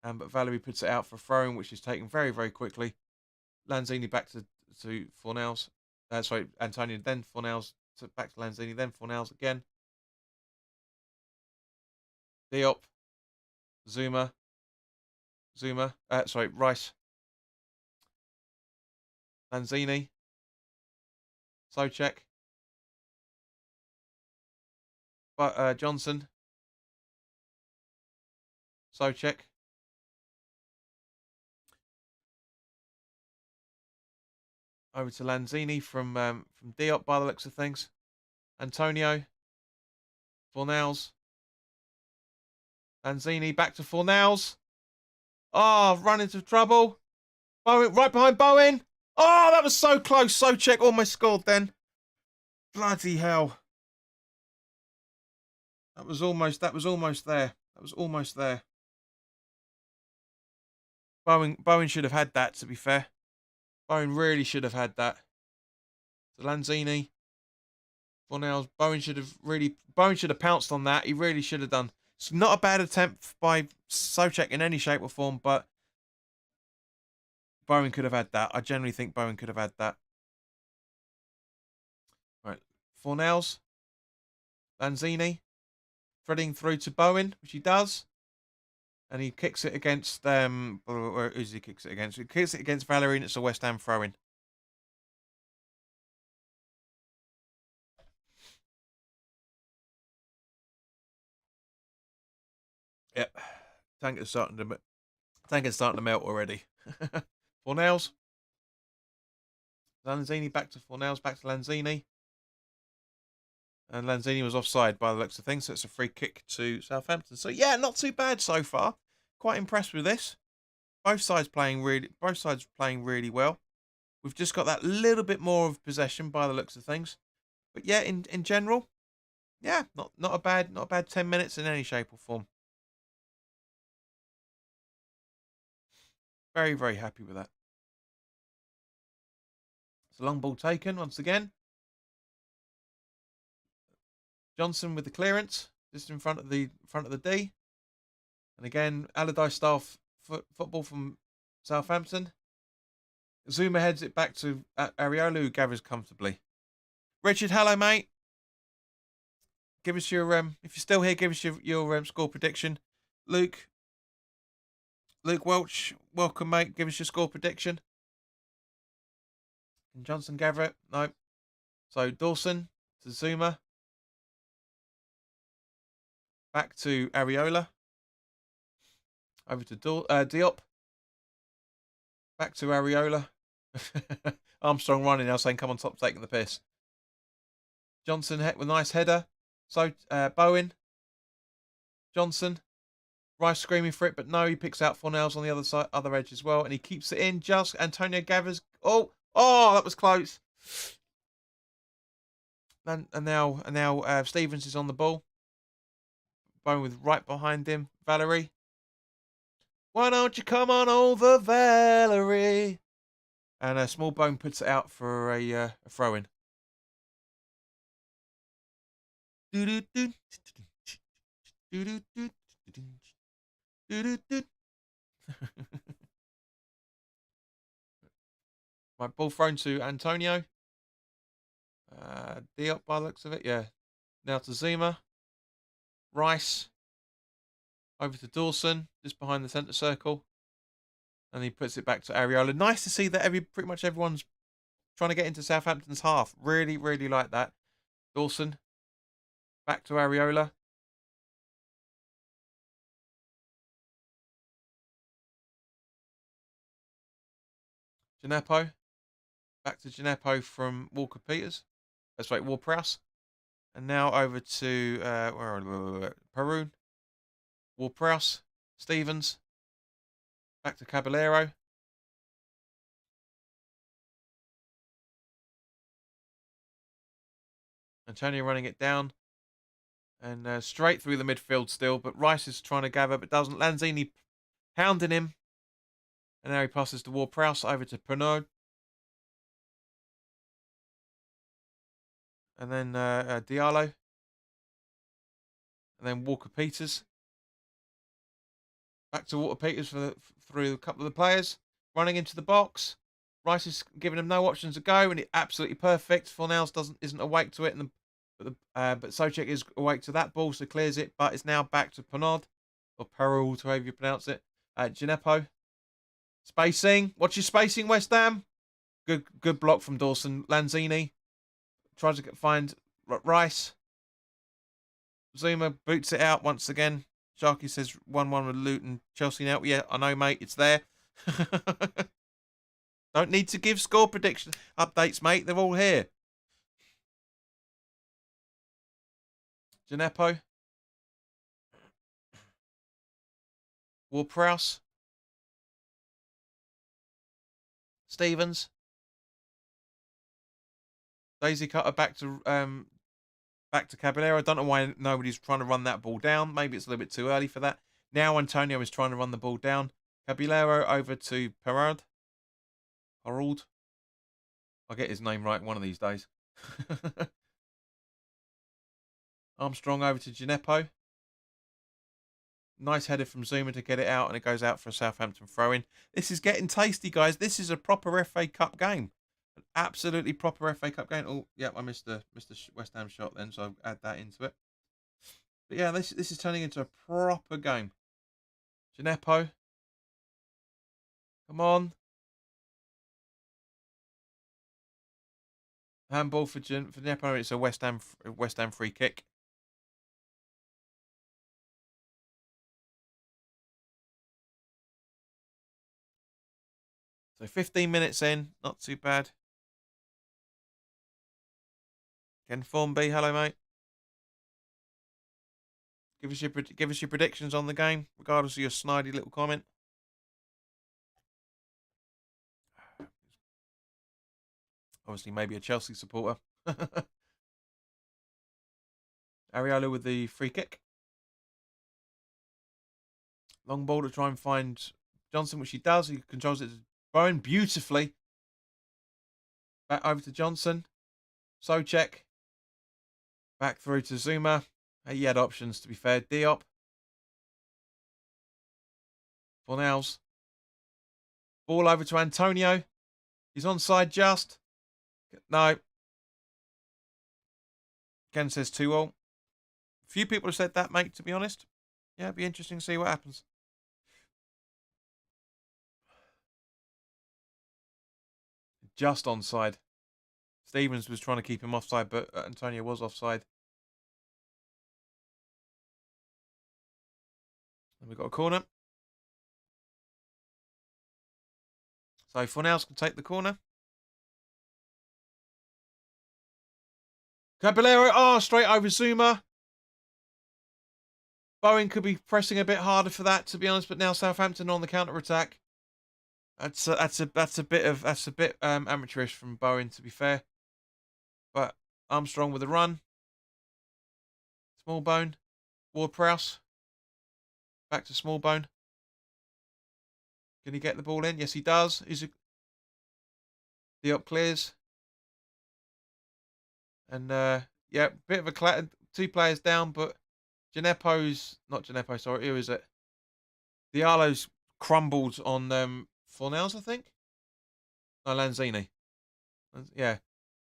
But Valerie puts it out for throwing, which is taken very, very quickly. Lanzini back to Fornells. Antonio, then Fornells, back to Lanzini, then Fornells again. Diop. Rice. Lanzini. Soucek. Johnson. Soucek. Over to Lanzini from Diop by the looks of things. Antonio. Fornells. Lanzini back to Fornells. Oh, run into trouble. Bowen, right behind Bowen. Oh, that was so close. Soucek almost scored then. Bloody hell. That was almost there. That was almost there. Bowen should have had that, to be fair. Bowen really should have had that. So Lanzini. Fornals, Bowen should have pounced on that. He really should have done. It's not a bad attempt by Soucek in any shape or form, but Bowen could have had that. I generally think Bowen could have had that. Right, Fornals, Lanzini, threading through to Bowen, which he does. And he kicks it against, who does he kicks it against? He kicks it against Valerie, and it's a West Ham throw-in. Yep. Tank is starting to melt already. Fornals. Lanzini back to Fornals, back to Lanzini. And Lanzini was offside by the looks of things, so it's a free kick to Southampton. So yeah, not too bad so far. Quite impressed with this. Both sides playing really well. We've just got that little bit more of possession by the looks of things. But yeah, in general, yeah, not a bad 10 minutes in any shape or form. Very, very happy with that. It's a long ball taken once again. Johnson with the clearance, just in front of the D. And again, Allardyce style football from Southampton. Zuma heads it back to Areola, who gathers comfortably. Richard, hello, mate. Give us your if you're still here, give us your score prediction. Luke Welch, welcome, mate. Give us your score prediction. Can Johnson gather it? No. So Dawson to Zuma. Back to Areola. Over to Diop. Back to Areola. Armstrong running now, saying, come on top, taking the piss. Johnson with a nice header. So Bowen. Johnson. Rice screaming for it, but no, he picks out Fornals on the other edge as well, and he keeps it in. Just Antonio gathers. Oh, that was close. And now Stevens is on the ball. Bowen with right behind him. Valerie. Why don't you come on over, Valerie? And Small Bone puts it out for a throw-in. Right, ball thrown to Antonio. Diop by the looks of it, yeah. Now to Zuma. Rice. Over to Dawson, just behind the centre circle. And he puts it back to Areola. Nice to see that pretty much everyone's trying to get into Southampton's half. Really, really like that. Dawson. Back to Areola. Gineppo. Back to Gineppo from Walker Peters. That's right, Ward-Prowse. And now over to Perun. Ward-Prowse. Stevens. Back to Caballero. Antonio running it down. And straight through the midfield still. But Rice is trying to gather, but doesn't. Lanzini hounding him. And now he passes to Ward-Prowse over to Pernod. And then Diallo. And then Walker Peters. Back to Walker Peters through a couple of the players. Running into the box. Rice is giving him no options to go, and it's absolutely perfect. Fornals isn't awake to it, but Soucek is awake to that ball, so clears it. But it's now back to Pernod, or Perrault, however you pronounce it. Gineppo. Spacing. What's your spacing, West Ham? Good block from Dawson. Lanzini tries to find Rice. Zuma boots it out once again. Sharky says 1-1 with Luton. Chelsea now. Yeah, I know, mate. It's there. Don't need to give score prediction updates, mate. They're all here. Gineppo. Ward-Prowse. Stevens. Daisy cutter back to Caballero. I don't know why nobody's trying to run that ball down. Maybe it's a little bit too early for that. Now Antonio is trying to run the ball down. Caballero over to Harold. I'll get his name right one of these days. Armstrong over to Gineppo. Nice header from Zuma to get it out, and it goes out for a Southampton throw-in. This is getting tasty, guys. This is a proper FA Cup game. An absolutely proper FA Cup game. Oh, yeah, I missed the West Ham shot then, so I'll add that into it. But yeah, this is turning into a proper game. Gineppo. Come on. Handball for Gineppo. It's a West Ham free kick. So 15 minutes in, not too bad. Ken Formby, hello mate. Give us your predictions on the game, regardless of your snidey little comment. Obviously, maybe a Chelsea supporter. Ariola with the free kick. Long ball to try and find Johnson, which he does. He controls it to Bowen beautifully. Back over to Johnson. Soucek. Back through to Zuma. He had options, to be fair. Diop. Fornals. Ball over to Antonio. He's onside just. No. Ken says 2-all. A few people have said that, mate, to be honest. Yeah, it'd be interesting to see what happens. Just onside. Stevens was trying to keep him offside, but Antonio was offside. And we've got a corner. So Fornals can take the corner. Caballero, straight over Zuma. Bowen could be pressing a bit harder for that, to be honest, but now Southampton on the counter attack. That's a bit amateurish from Bowen, to be fair. But Armstrong with a run. Smallbone. Ward-Prowse. Back to Smallbone. Can he get the ball in? Yes, he does. The up clears. And, yeah, bit of a 2 players down, but Gineppo's... Not Gineppo, sorry. Who is it? Diallo's crumbled on Fornals, I think? No, Lanzini. Yeah.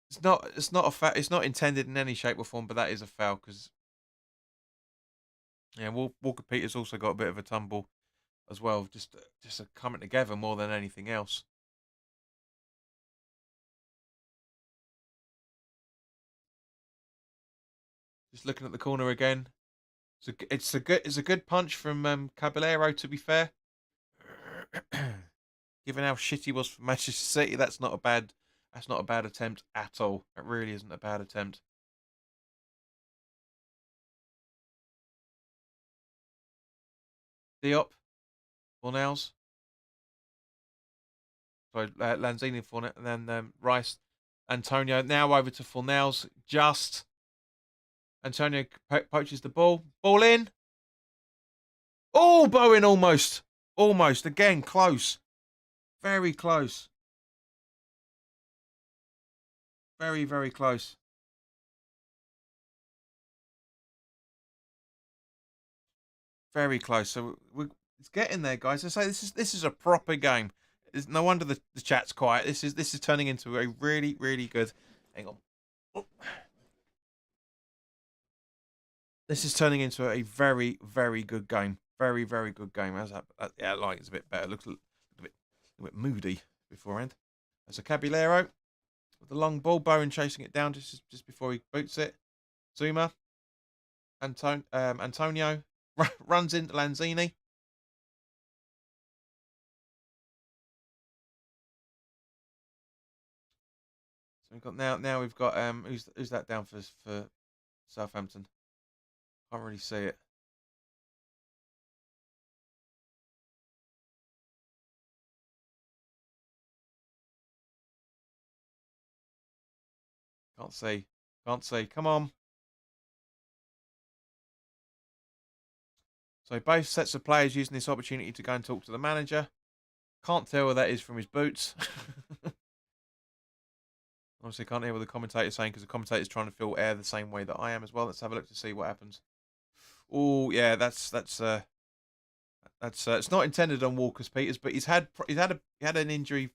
It's not a foul. It's not intended in any shape or form, but that is a foul because... Yeah, Walker Peters also got a bit of a tumble as well, just coming together more than anything else. Just looking at the corner again. It's a good punch from Caballero, to be fair. Given how shit he was for Manchester City, that's not a bad attempt at all. It really isn't a bad attempt. Diop, Fornals. Sorry, Lanzini, Fornals, and then Rice, Antonio. Now over to Fornals. Just Antonio poaches the ball. Ball in. Oh, Bowen almost. Almost. Again, close. Very close. Very, very close. Very close. So it's getting there, guys. I say this is a proper game. It's no wonder the chat's quiet. This is turning into a really, really good... Hang on. Oh. This is turning into a very, very good game. Very, very good game. Yeah, I like it's a bit better. Looks a bit moody beforehand. That's a Caballero with the long ball. Bowen chasing it down just before he boots it. Zuma. Antonio runs into Lanzini. So we've got now we've got who's that down for Southampton? Can't really see it. Can't see. Can't see. Come on. So both sets of players using this opportunity to go and talk to the manager. Can't tell where that is from his boots. Obviously, can't hear what the commentator's saying because the commentator's trying to fill air the same way that I am as well. Let's have a look to see what happens. Oh, yeah, that's it's not intended on Walker's Peters, but he had an injury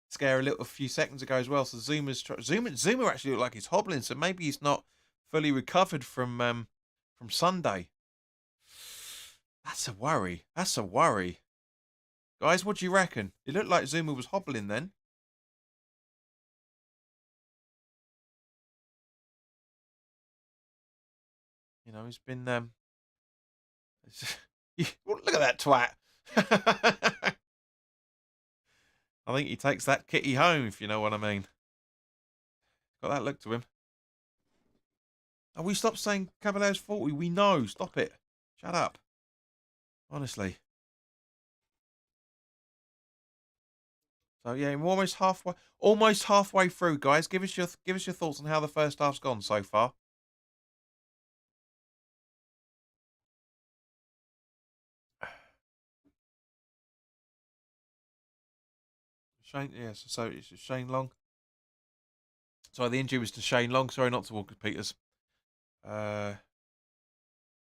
scare a few seconds ago as well. So Zuma actually looked like he's hobbling, so maybe he's not fully recovered from Sunday. That's a worry. That's a worry. Guys, what do you reckon? It looked like Zuma was hobbling then. You know, he's been look at that twat. I think he takes that kitty home, if you know what I mean. Got that look to him. Oh, we stopped saying Caballero's 40. We know. Stop it. Shut up. Honestly. So yeah, we're almost halfway through, guys. Give us your thoughts on how the first half's gone so far. Shane, yes. So it's Shane Long. Sorry, the injury was to Shane Long. Sorry, not to Walker Peters. Well,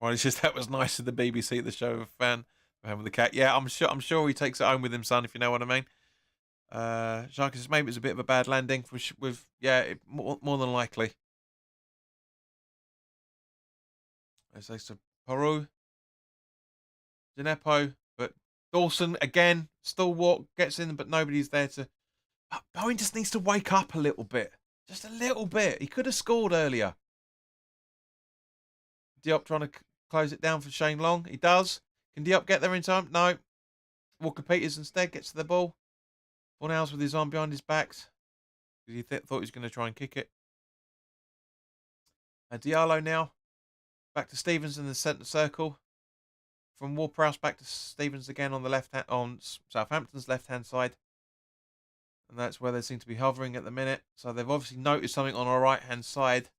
it's just that was nice of the BBC at the show of a fan with the cat. Yeah, I'm sure he takes it home with him, son. If you know what I mean. Sharky says maybe it's a bit of a bad landing more than likely. I say to Peru, Gineppo, but Dawson again, stalwart gets in, but nobody's there to. Bowen just needs to wake up a little bit, just a little bit. He could have scored earlier. Diop trying to close it down for Shane Long. He does. Can Diop get there in time? No. Walker Peters instead gets to the ball. Fornals with his arm behind his back because he thought he was going to try and kick it. Diallo now. Back to Stevens in the centre circle. From Ward-Prowse back to Stevens again on the left hand, on Southampton's left hand side. And that's where they seem to be hovering at the minute. So they've obviously noticed something on our right hand side.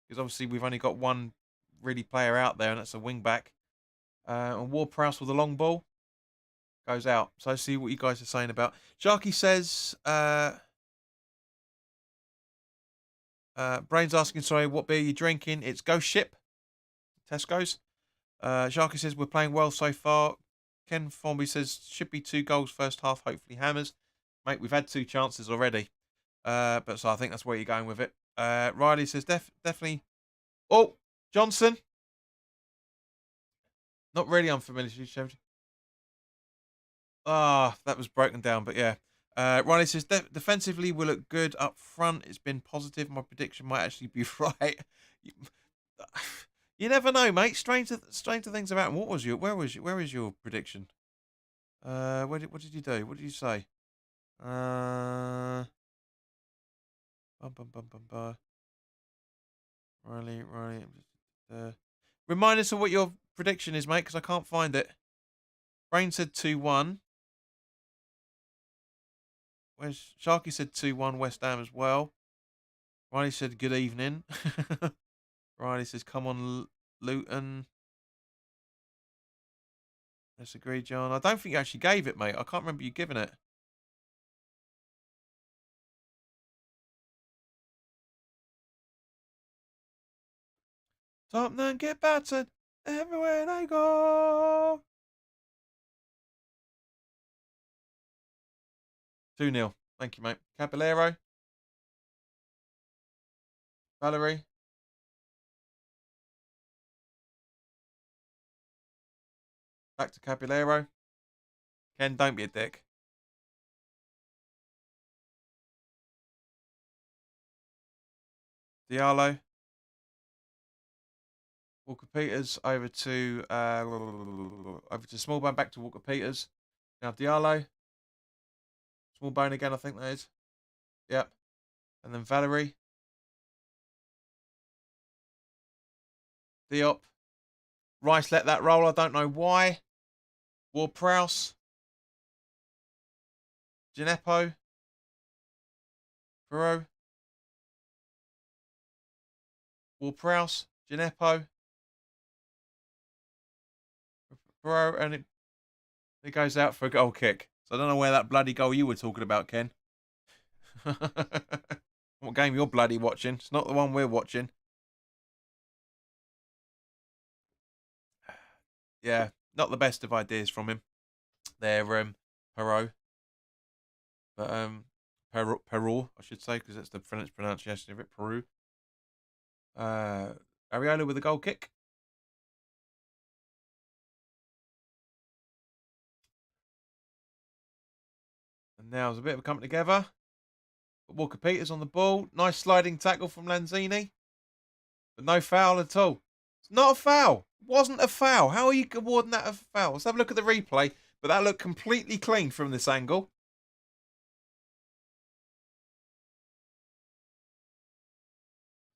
Because obviously we've only got one really player out there, and that's a wing back. And Ward-Prowse with a long ball. Goes out. So see what you guys are saying about. Sharky says, Brain's asking, sorry, what beer are you drinking? It's Ghost Ship. Tesco's. Sharky says, we're playing well so far. Ken Formby says, should be 2 goals first half, hopefully hammers. Mate, we've had 2 chances already. But so I think that's where you're going with it. Riley says, definitely. Oh, Johnson. Not really unfamiliar. That was broken down, but yeah. Riley says, defensively we look good up front. It's been positive. My prediction might actually be right. You never know, mate. Stranger things have happened. Where was your prediction? What did you do? What did you say? Riley. Remind us of what your prediction is, mate, because I can't find it. Brain said 2-1. Where's Sharky said 2-1 West Ham as well. Riley said good evening. Riley says come on Luton. Let's agree, John. I don't think you actually gave it, mate. I can't remember you giving it. Tottenham get battered everywhere they go. 2-0. Thank you, mate. Caballero. Valerie. Back to Caballero. Ken, don't be a dick. Diallo. Walker Peters over to Smallbone, back to Walker Peters. Now Diallo. Smallbone again, I think that is. Yep. And then Valerie. Diop. Rice let that roll. I don't know why. Ward-Prowse. Gineppo. Perot. Ward-Prowse. Gineppo. Perot. And it goes out for a goal kick. So I don't know where that bloody goal you were talking about, Ken. What game you're bloody watching? It's not the one we're watching. Yeah, not the best of ideas from him. They're Perot, but Perot, I should say, because that's the French pronunciation of it. Peru. Areola with a goal kick. And now there's a bit of a coming together. Walker Peters on the ball. Nice sliding tackle from Lanzini. But no foul at all. It's not a foul. It wasn't a foul. How are you awarding that a foul? Let's have a look at the replay. But that looked completely clean from this angle.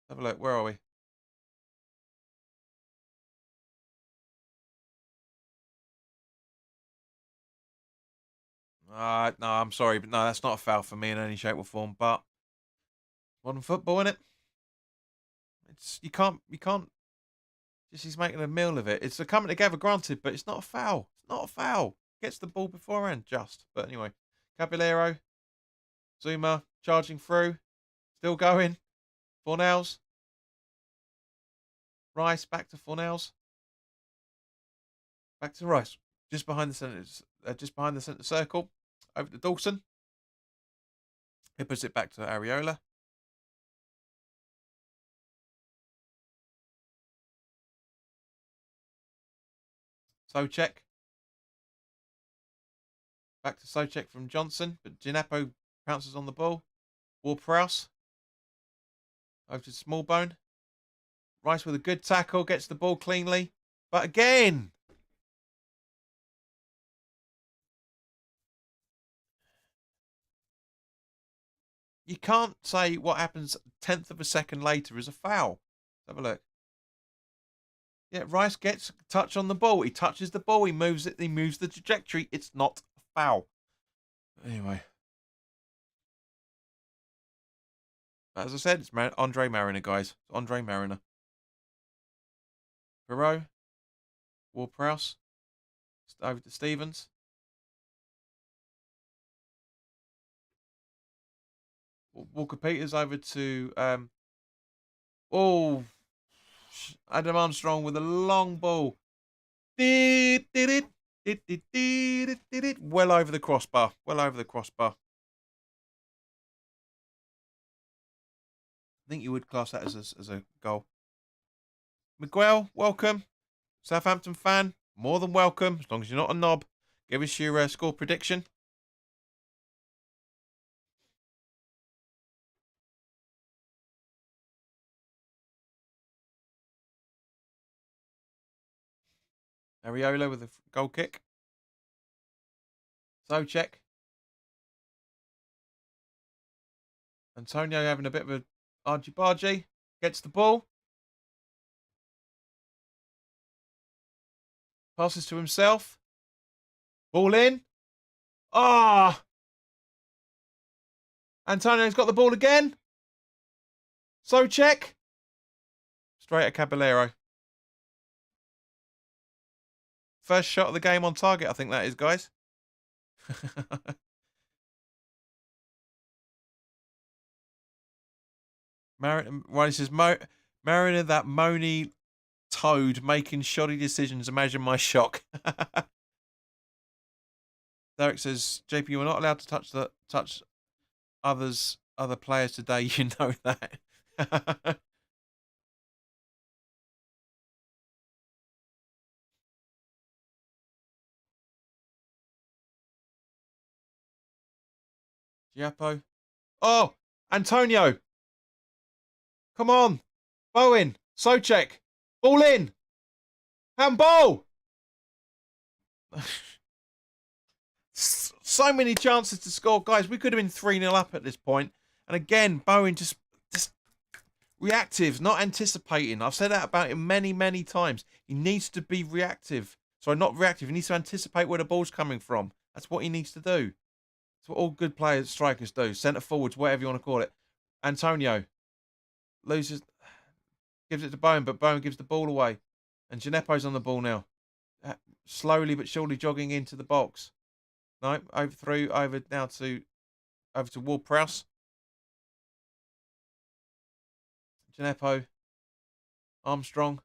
Have a look. Where are we? No, I'm sorry, but no, that's not a foul for me in any shape or form. But modern football, innit? It's you can't. Just he's making a meal of it. It's a coming together, granted, but it's not a foul. It's not a foul. Gets the ball beforehand, just. But anyway, Caballero, Zuma charging through, still going. Fornells, Rice back to Fornells, back to Rice, just behind the centre circle, over to Dawson. He puts it back to Areola. Soucek. Back to Soucek from Johnson, but Gineppo pounces on the ball. Ward-Prowse. Over to Smallbone. Rice with a good tackle, gets the ball cleanly. But again, you can't say what happens 1/10 of a second later is a foul. Let's have a look. Yeah, Rice gets a touch on the ball. He touches the ball. He moves it. He moves the trajectory. It's not a foul. Anyway. As I said, it's Andre Mariner, guys. It's Andre Mariner. Perot. Ward-Prowse. Over to Stevens. Walker Peters over to Adam Armstrong with a long ball. Did it. Well over the crossbar. Well over the crossbar. I think you would class that as a goal. Miguel, welcome. Southampton fan, more than welcome. As long as you're not a knob. Give us your score prediction. Areola with a goal kick. Soucek. Antonio having a bit of a argy-bargy. Gets the ball. Passes to himself. Ball in. Ah! Antonio's got the ball again. Soucek. Straight at Caballero. First shot of the game on target, I think that is, guys. He says, Mariner, that moany toad making shoddy decisions. Imagine my shock. Derek says, JP, you were not allowed to touch other players today. You know that. Giappo. Oh, Antonio. Come on. Bowen. Soucek. Ball in. Handball. So many chances to score. Guys, we could have been 3-0 up at this point. And again, Bowen just reactive, not anticipating. I've said that about him many, many times. He needs to be reactive. Sorry, not reactive. He needs to anticipate where the ball's coming from. That's what he needs to do. That's what all good players, strikers do. Centre forwards, whatever you want to call it. Antonio loses, gives it to Bowen, but Bowen gives the ball away. And Gineppo's on the ball now. Slowly but surely jogging into the box. No, over now to Ward-Prowse. Gineppo. Armstrong.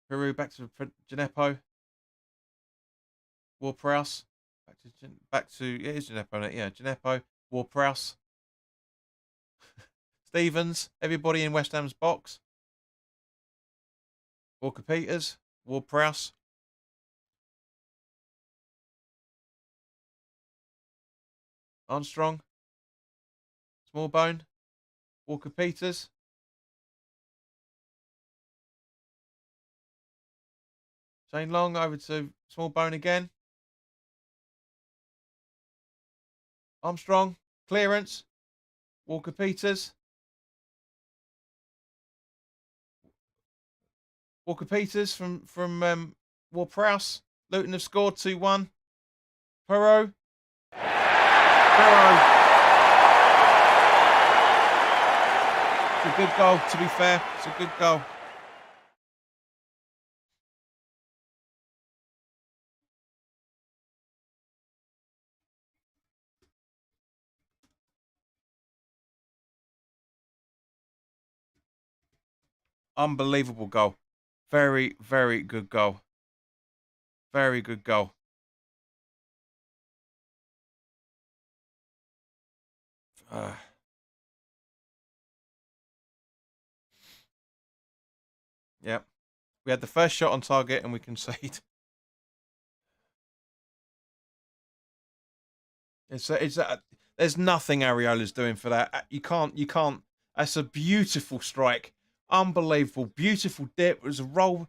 Peru back to Gineppo. Ward-Prowse. Yeah, it's Gineppo. Yeah, Gineppo. Ward-Prowse. Stevens. Everybody in West Ham's box. Walker-Peters. Ward-Prowse. Armstrong. Smallbone. Walker-Peters. Shane Long over to Smallbone again. Armstrong. Clearance. Walker-Peters. Walker-Peters from Ward-Prowse. Luton have scored 2-1. Perot. Perot. It's a good goal, to be fair. It's a good goal. Unbelievable goal. Very, very good goal. Very good goal. Yeah. We had the first shot on target and we concede. There's nothing Areola's doing for that. You can't. That's a beautiful strike. Unbelievable. Beautiful dip. There's a roll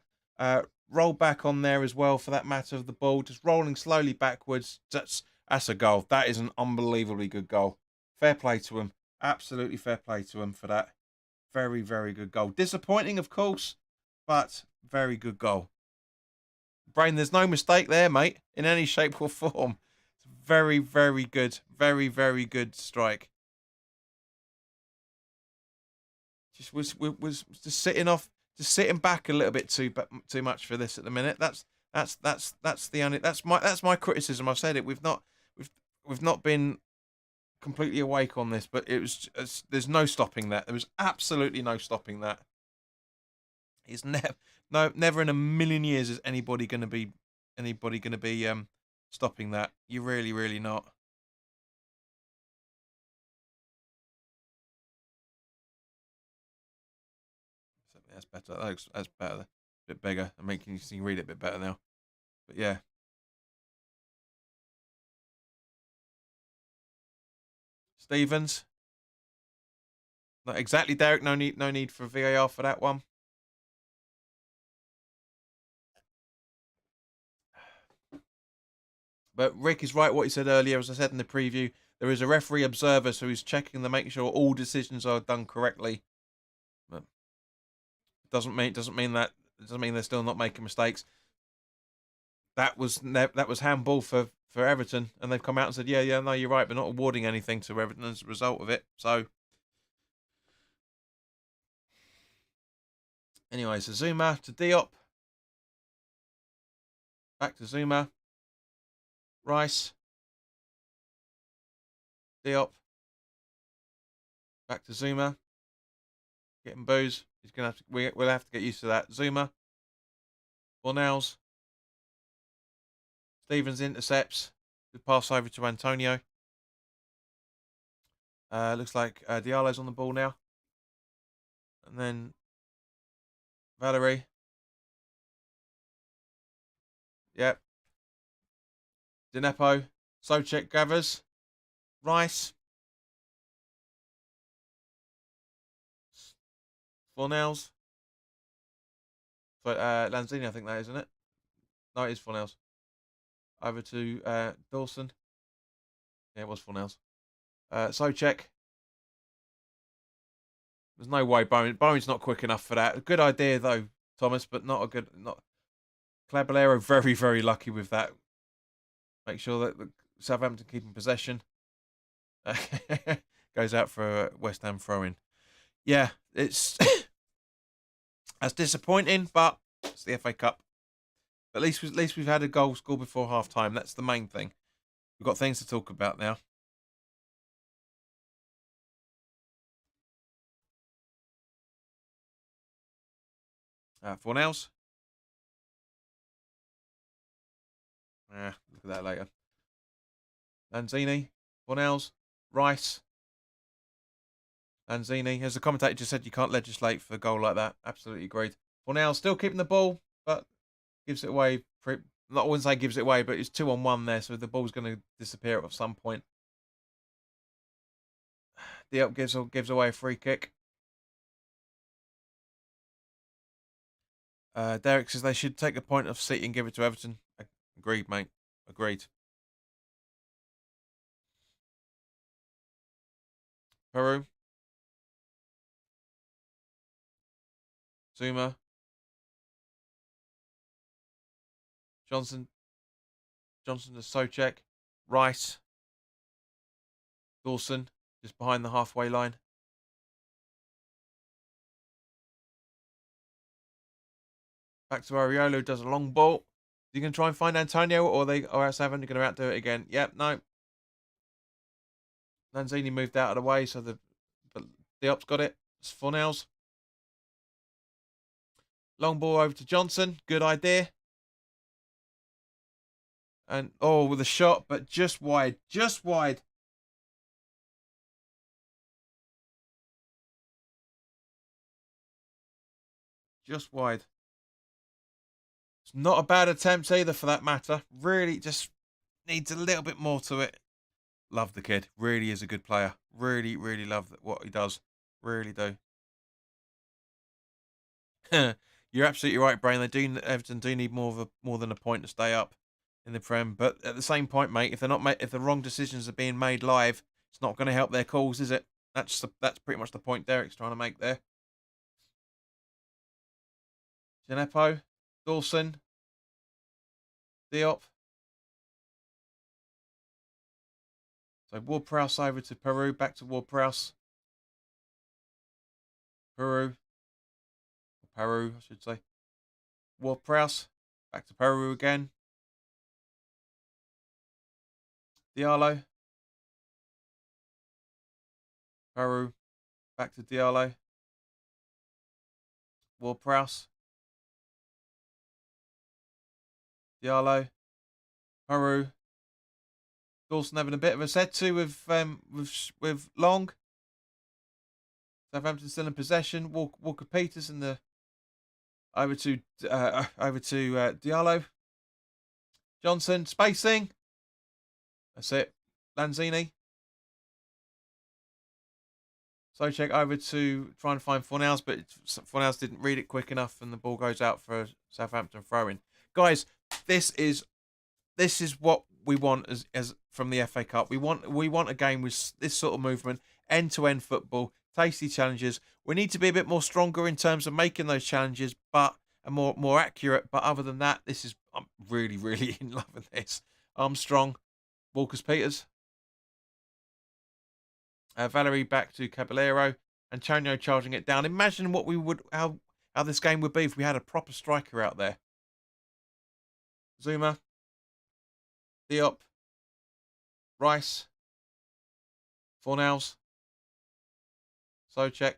back on there as well, for that matter, of the ball. Just rolling slowly backwards. That's a goal. That is an unbelievably good goal. Fair play to him. Absolutely fair play to him for that. Very, very good goal. Disappointing, of course, but very good goal. Brain, there's no mistake there, mate, in any shape or form. Very, very good. Very, very good strike. Just was just sitting back a little bit too much for this at the minute. That's my criticism. I've said it. We've not been completely awake on this, but there's no stopping that. There was absolutely no stopping that. It's never in a million years is anybody going to be stopping that. You're really, really not. That's better. That's better. A bit bigger. I'm making you can read it a bit better now. But yeah. Stevens. Not exactly, Derek. No need for VAR for that one. But Rick is right what he said earlier. As I said in the preview, there is a referee observer, so he's checking to make sure all decisions are done correctly. But doesn't mean they're still not making mistakes. That was handball for Everton, and they've come out and said, yeah, no, you're right, but not awarding anything to Everton as a result of it. So, anyway, so Zouma to Diop, back to Zouma, Rice, Diop, back to Zouma, getting boos. He's gonna we'll have to get used to that. Zouma, Fornals, Stevens intercepts. Good pass over to Antonio. Looks like Diallo's on the ball now. And then Valerie. Yep. Gineppo. Soucek gathers. Rice. Fornals. So, Lanzini, I think that is, isn't it? No, it is Fornals. Over to Dawson. Yeah, it was Fornals. Soucek. There's no way Bowen's not quick enough for that. A good idea though, Thomas, but not. Caballero very, very lucky with that. Make sure that the Southampton keeping possession. Goes out for a West Ham throw-in. Yeah, it's that's disappointing, but it's the FA Cup. At least we've had a goal scored before half time. That's the main thing. We've got things to talk about now. Fornells. Look at that later. Lanzini. Fornells. Rice. Lanzini. As the commentator just said, you can't legislate for a goal like that. Absolutely agreed. Fornells still keeping the ball, but gives it away. Not I wouldn't say gives it away, but it's 2-on-1 there, so the ball's going to disappear at some point. Diop gives away a free kick. Derek says they should take the point of City and give it to Everton. Agreed, mate. Agreed. Peru. Zuma. Johnson to Soucek. Rice. Dawson. Just behind the halfway line. Back to Ariolo. Does a long ball. You can try and find Antonio, or Southampton going to outdo it again. Yep, no. Lanzini moved out of the way, so the Diop's got it. It's Fornells. Long ball over to Johnson. Good idea. And, with a shot, but just wide. Just wide. Just wide. It's not a bad attempt either, for that matter. Really just needs a little bit more to it. Love the kid. Really is a good player. Really, really love what he does. Really do. You're absolutely right, Brain. Everton do need more than a point to stay up in the Prem. But at the same point, mate, if the wrong decisions are being made live, it's not going to help their cause, is it? That's pretty much the point Derek's trying to make there. Gineppo, Dawson, Diop. So Ward-Prowse over to Peru, back to Ward-Prowse. Peru, I should say. Ward-Prowse, back to Peru again. Diallo. Peru, back to Diallo. Ward-Prowse. Diallo. Peru. Dawson having a bit of a set to with Long. Southampton still in possession. Walker Peters in the over to Diallo. Johnson spacing. That's it. Lanzini. Soucek over to try and find Fornells, but Fornells didn't read it quick enough, and the ball goes out for a Southampton throw-in. Guys, this is what we want as from the FA Cup. We want a game with this sort of movement, end-to-end football, tasty challenges. We need to be a bit more stronger in terms of making those challenges, but more accurate. But other than that, I'm really, really in love with this. Armstrong, Walker-Peters. Valerie back to Caballero. Antonio charging it down. Imagine how this game would be if we had a proper striker out there. Zuma. Diop. Rice. Fornells. Soucek.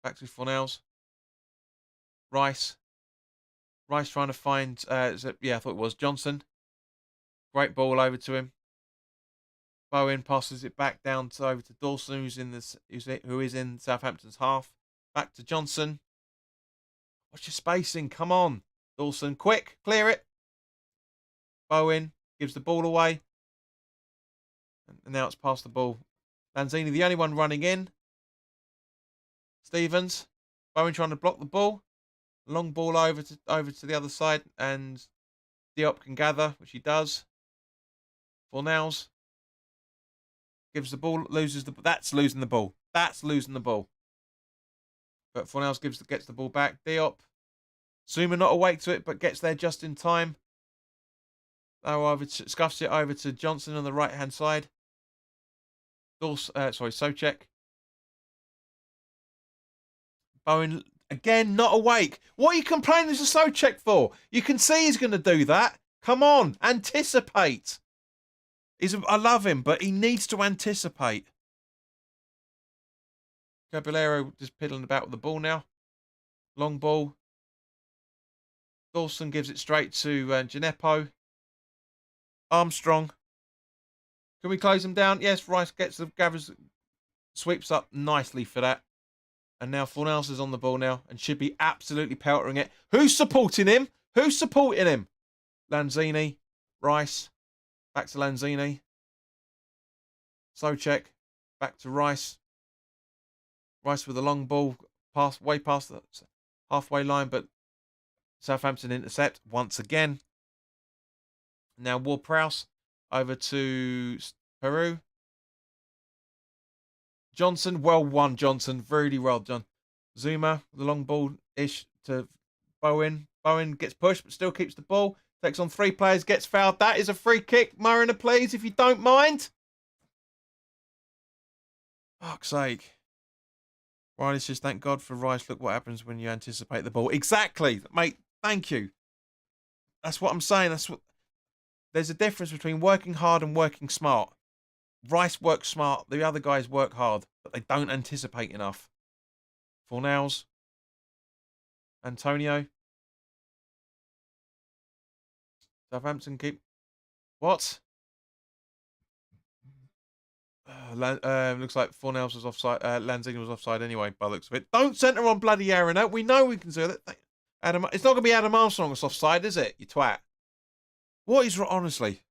Back to Fornells. Rice. Rice trying to find, I thought it was Johnson. Great ball over to him. Bowen passes it back down over to Dawson, who is in Southampton's half. Back to Johnson. What's your spacing? Come on, Dawson, quick, clear it. Bowen gives the ball away, and now it's past the ball. Lanzini, the only one running in. Stevens, Bowen trying to block the ball. Long ball over to the other side, and Diop can gather, which he does. Fornells. Gives the ball, that's losing the ball. That's losing the ball. But Fornells gets the ball back. Diop. Zuma not awake to it, but gets there just in time. Now scuffs it over to Johnson on the right-hand side. Soucek. Bowen, again, not awake. What are you complaining to Soucek for? You can see he's going to do that. Come on, anticipate. I love him, but he needs to anticipate. Caballero just piddling about with the ball now. Long ball. Dawson gives it straight to Gineppo. Armstrong. Can we close them down? Yes, Rice gets the gathers, sweeps up nicely for that. And now Fornals is on the ball now and should be absolutely peltering it. Who's supporting him? Who's supporting him? Lanzini. Rice. Back to Lanzini. Soucek. Back to Rice. Rice with a long ball. Way past the halfway line, but Southampton intercept once again. Now Ward-Prowse over to Peru. Johnson, well won, Johnson. Really well done. Zuma, the long ball-ish to Bowen. Bowen gets pushed, but still keeps the ball. Takes on 3 players, gets fouled. That is a free kick. Mariner, please, if you don't mind. Fuck's sake. Riley says, thank God for Rice. Look what happens when you anticipate the ball. Exactly, mate. Thank you. That's what I'm saying. There's a difference between working hard and working smart. Rice works smart. The other guys work hard, but they don't anticipate enough. Fornals. Antonio. Southampton keep... What? Looks like Fornals was offside. Lanzini was offside anyway, by the looks of it. Don't centre on bloody Aaron. We know we can do that. Adam, it's not going to be Adam Armstrong that's offside, is it? You twat. What is... Honestly...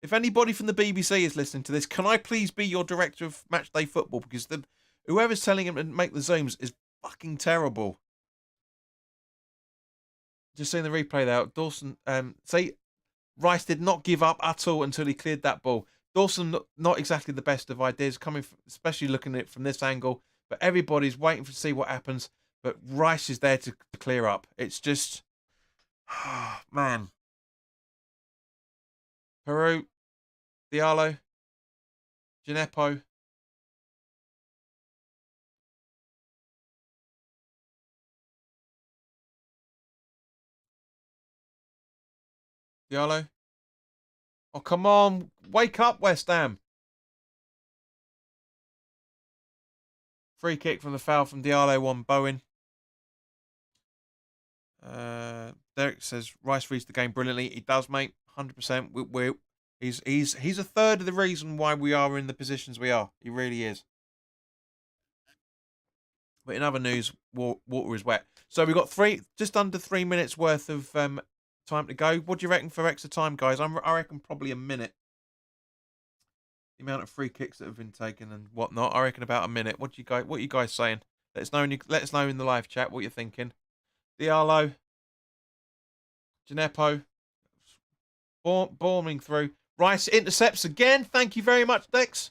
If anybody from the BBC is listening to this, can I please be your director of matchday football? Because whoever's telling him to make the zooms is fucking terrible. Just seeing the replay there. Dawson, Rice did not give up at all until he cleared that ball. Dawson, not exactly the best of ideas, especially looking at it from this angle. But everybody's waiting to see what happens. But Rice is there to clear up. It's just... man. Peru. Diallo. Gineppo. Diallo. Oh, come on. Wake up, West Ham. Free kick from the foul from Diallo on Bowen. Derek says Rice reads the game brilliantly. He does, mate. 100%. He's a third of the reason why we are in the positions we are. He really is. But in other news, water is wet. So we've got just under 3 minutes worth of time to go. What do you reckon for extra time, guys? I reckon probably a minute. The amount of free kicks that have been taken and whatnot, I reckon about a minute. What are you guys saying? Let us know in the live chat what you're thinking. Diallo, Gineppo, bombing through. Rice intercepts again. Thank you very much, Dex.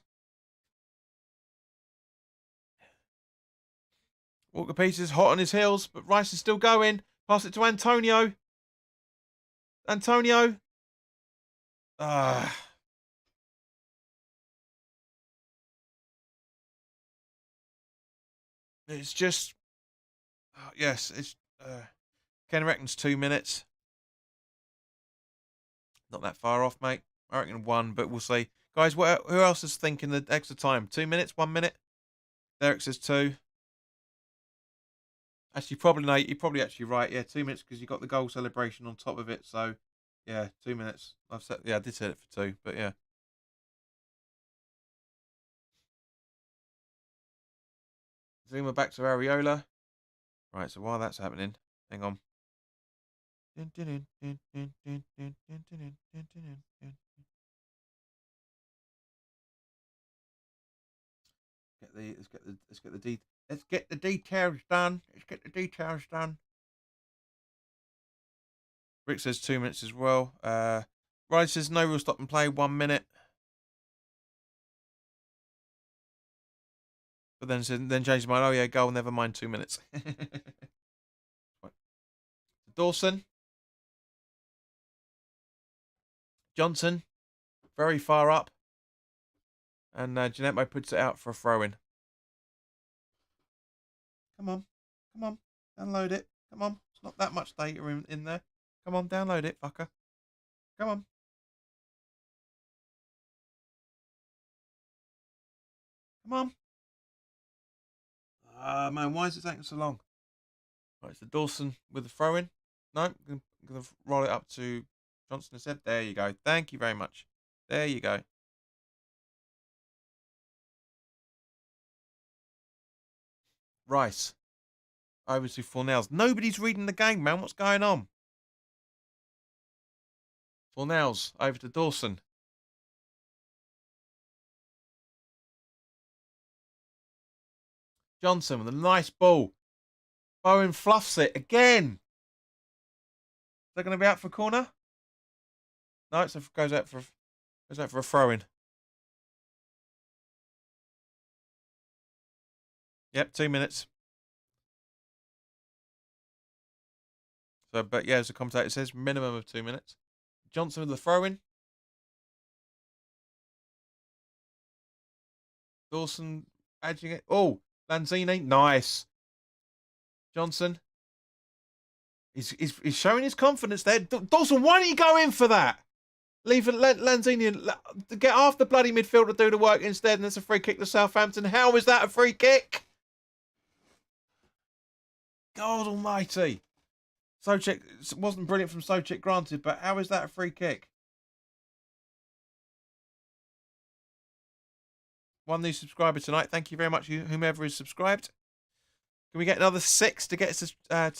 Walker Peters hot on his heels, but Rice is still going. Pass it to Antonio. Antonio. It's just... yes, it's... Ken reckons 2 minutes. Not that far off, mate. I reckon 1, but we'll see. Guys, who else is thinking the extra time? 2 minutes? 1 minute? Derek says 2. Actually, probably, no, you're probably actually right. Yeah, 2 minutes because you got the goal celebration on top of it. So, yeah, 2 minutes. I did set it for 2, but yeah. Zuma back to Areola. Right, so while that's happening, hang on. Let's get the details done. Rick says 2 minutes as well. Riley says no, we'll stop and play 1 minute. But then changed his mind. Oh yeah, goal, never mind 2 minutes. Dawson. Johnson. Very far up. And Gineppo puts it out for a throw-in. Come on. Download it. Come on. It's not that much data in there. Come on, download it, fucker. Come on. Come on. Man, why is it taking so long? Right, so Dawson with the throw in. No, I'm going to roll it up to Johnson instead. There you go. Thank you very much. There you go. Rice. Over to Fornells. Nobody's reading the game, man. What's going on? Fornells. Over to Dawson. Johnson with a nice ball. Bowen fluffs it again. Is that going to be out for a corner? No, it goes out for a throw-in. Yep, 2 minutes. So, but yeah, as the commentator says, minimum of 2 minutes. Johnson with the throw-in. Dawson edging it. Oh, Lanzini, nice. Johnson. He's showing his confidence there. Dawson, why don't you go in for that? Leave Lanzini get half the bloody midfield to do the work instead, and it's a free kick to Southampton. How is that a free kick? God almighty. Soucek, it wasn't brilliant from Soucek, granted, but how is that a free kick? One new subscriber tonight. Thank you very much, whomever is subscribed. Can we get another 6 to get us to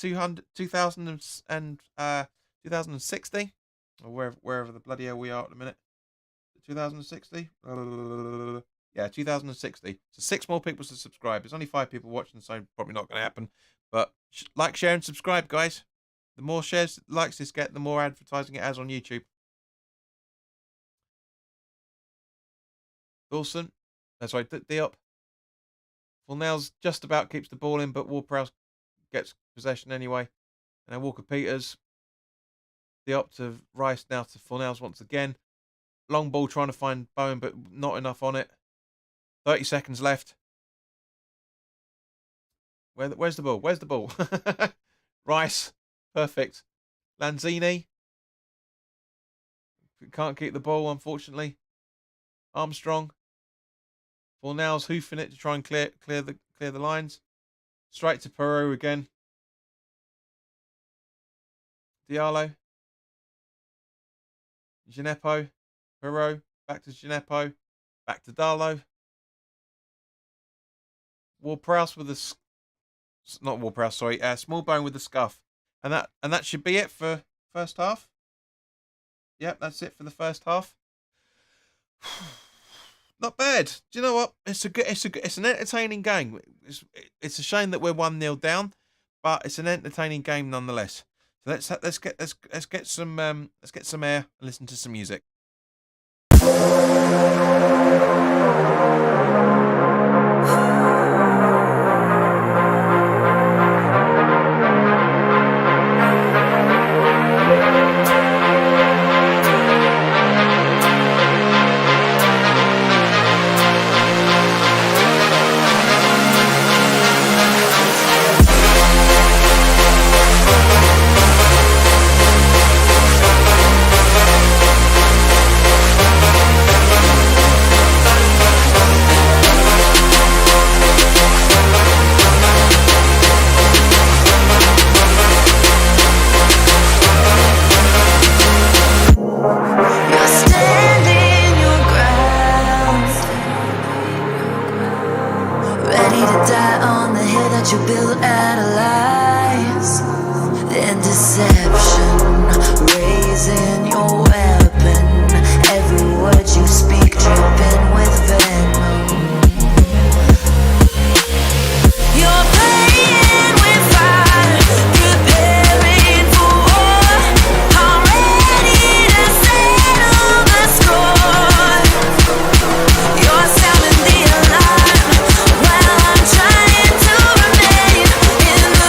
2060? Or wherever the bloody hell we are at the minute. 2060? Yeah, 2060. So 6 more people to subscribe. There's only 5 people watching, so probably not going to happen. But like, share, and subscribe, guys. The more shares, likes this get, the more advertising it has on YouTube. Dawson. That's right, Diop. Fornells just about keeps the ball in, but Ward-Prowse gets possession anyway. And then Walker-Peters. Diop to Rice, now to Fornells once again. Long ball trying to find Bowen, but not enough on it. 30 seconds left. Where's the ball? Where's the ball? Rice. Perfect. Lanzini. Can't keep the ball, unfortunately. Armstrong. Fornells hoofing it to try and clear the lines. Straight to Peru again. Diallo. Gineppo. Peru. Back to Gineppo. Back to Darlow. Ward-Prowse with the... Not Ward-Prowse, sorry. Smallbone with the scuff. And that should be it for first half. Yep, that's it for the first half. Not bad. Do you know what? It's an entertaining game. It's a shame that we're 1-0 down, but it's an entertaining game nonetheless. So let's get some air and listen to some music. You build out of lies and deception, raising your weapon. Every word you speak dripping with venom. You're playing with fire, preparing for war. I'm ready to settle the score. You're sounding the alarm while I'm trying to remain in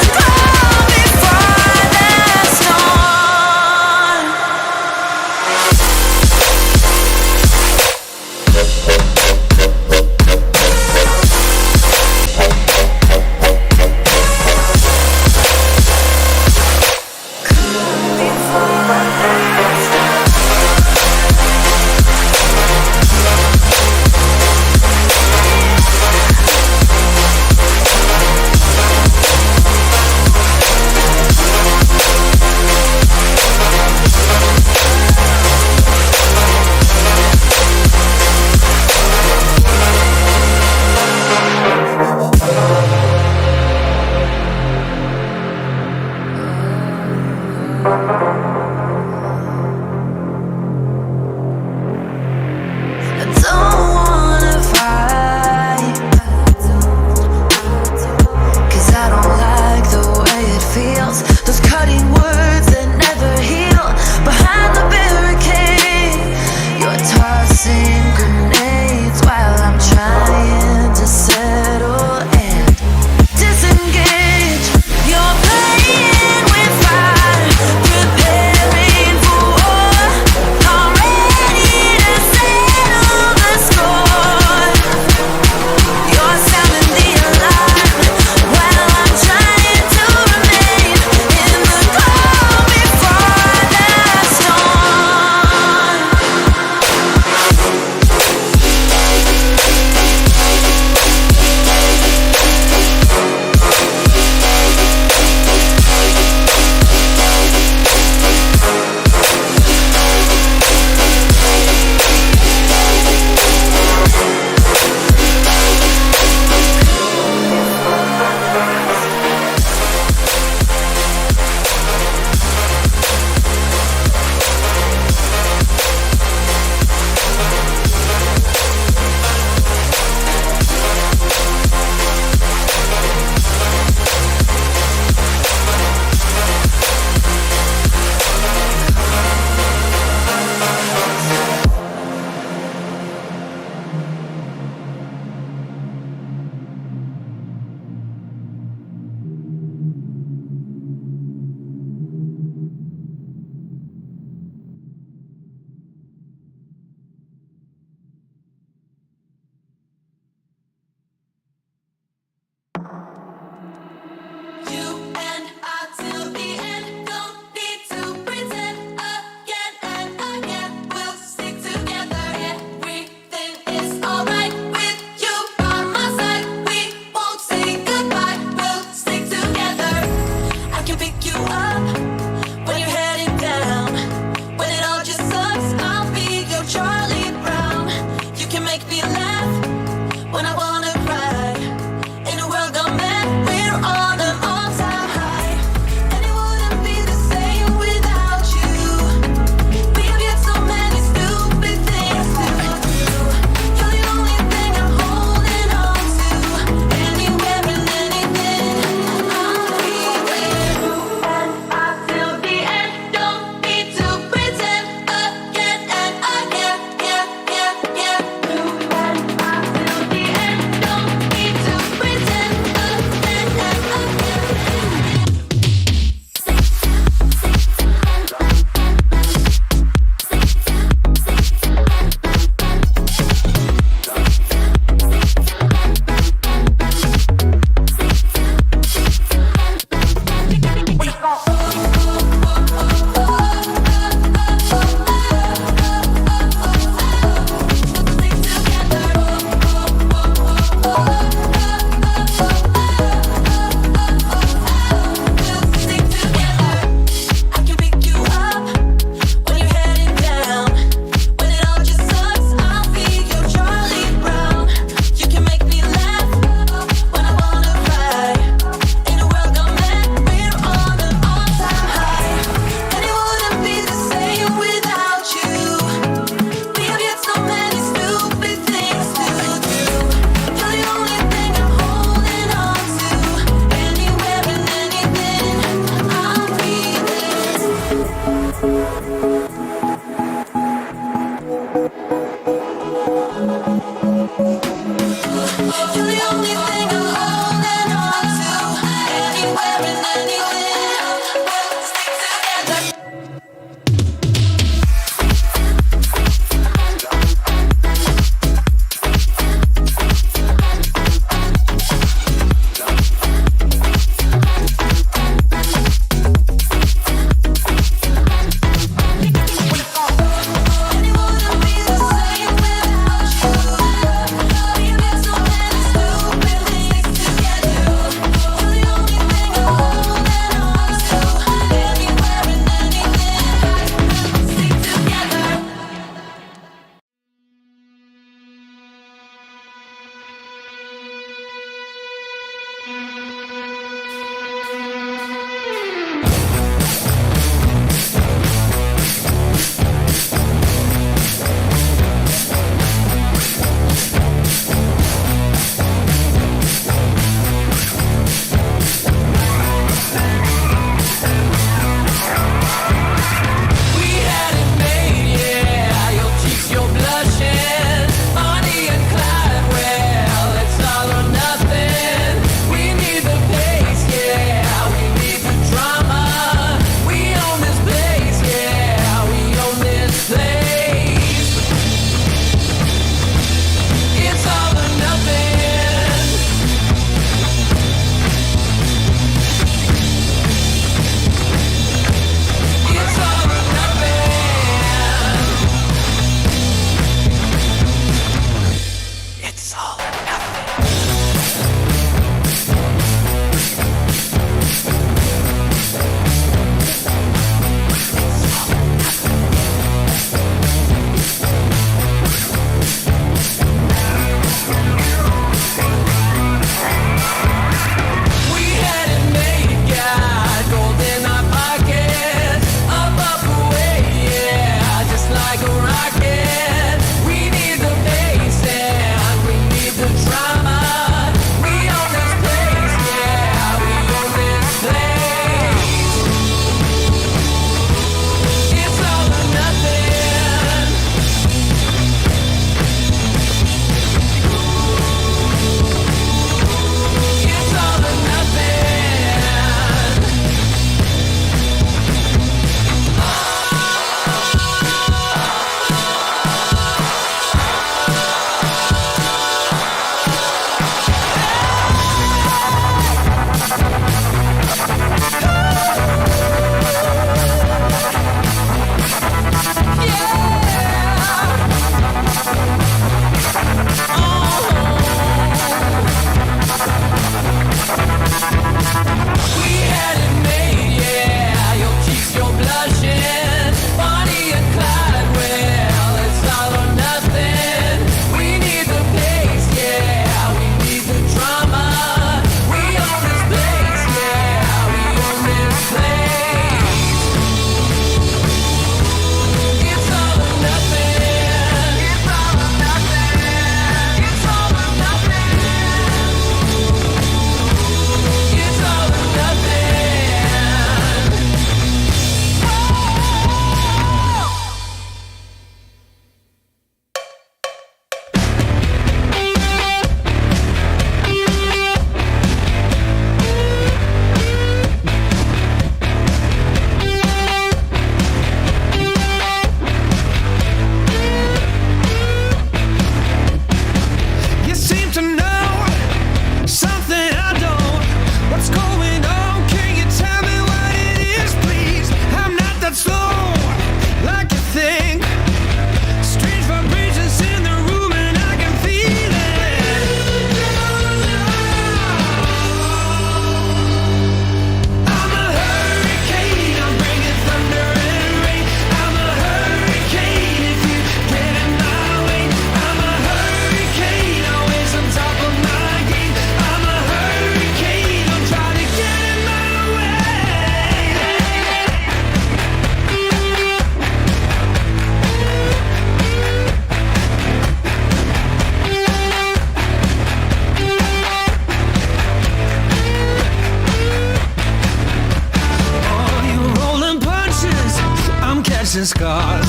and scars.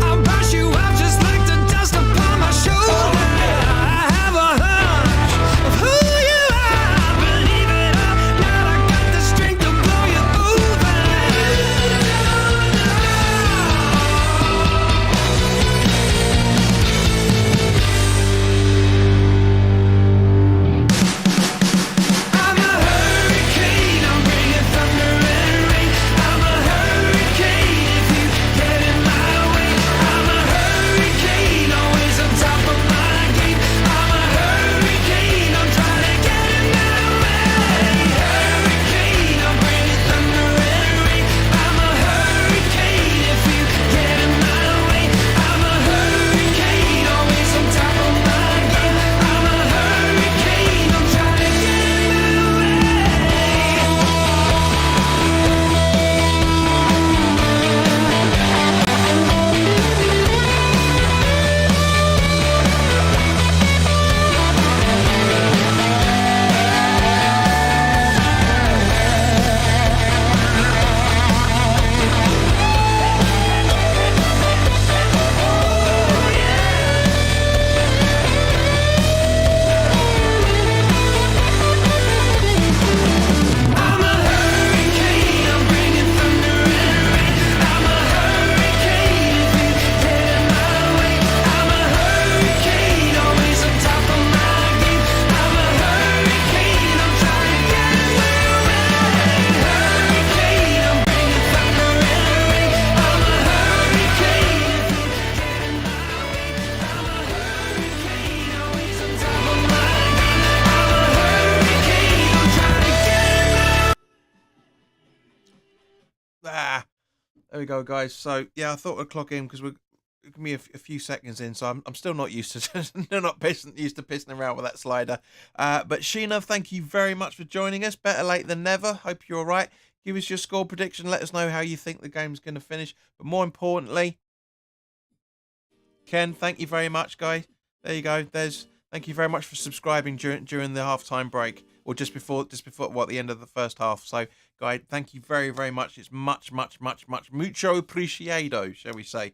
I'll brush you off just like the dust upon my shoulder. I have a hunch of who you are. Believe it or not, I got the strength to blow you over. I'm a hurricane, I'm bringing thunder and rain. I'm a hurricane if you get in my There we go, guys. So yeah, I thought we'd clock in because we're give me a few seconds in, so I'm still not used to used to pissing around with that slider. But Sheena, thank you very much for joining us. Better late than never. Hope you're all right. Give us your score prediction. Let us know how you think the game's going to finish. But more importantly, Ken, thank you very much, guy. There you go. Thank you very much for subscribing during the halftime break, or just before the end of the first half. So, guy, thank you very, very much. It's much mucho appreciado, shall we say?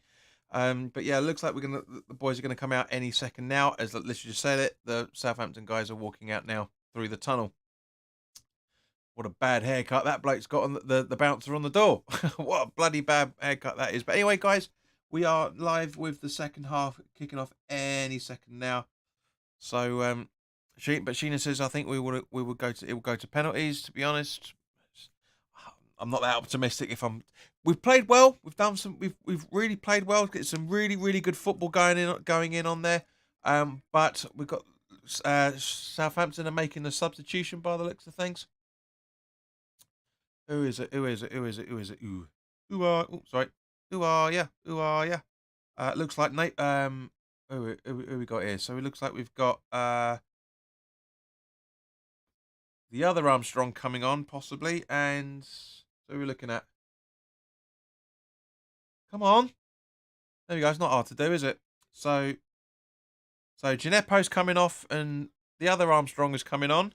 But yeah, it looks like the boys are gonna come out any second now. As let's just said it, the Southampton guys are walking out now through the tunnel. What a bad haircut that bloke's got on the bouncer on the door. What a bloody bad haircut that is. But anyway, guys, we are live with the second half kicking off any second now. So, Sheena says I think it will go to penalties. To be honest, I'm not that optimistic. We've played well. We've really played well. Get some really good football going in on there. But we've got Southampton are making a substitution by the looks of things. Who is it? Ooh. Sorry. Who are ya? Looks like Nate. Who we got here? So it looks like we've got the other Armstrong coming on possibly, and so we're looking at. Come on, there we go. It's not hard to do, is it? So Gineppo's coming off, and the other Armstrong is coming on.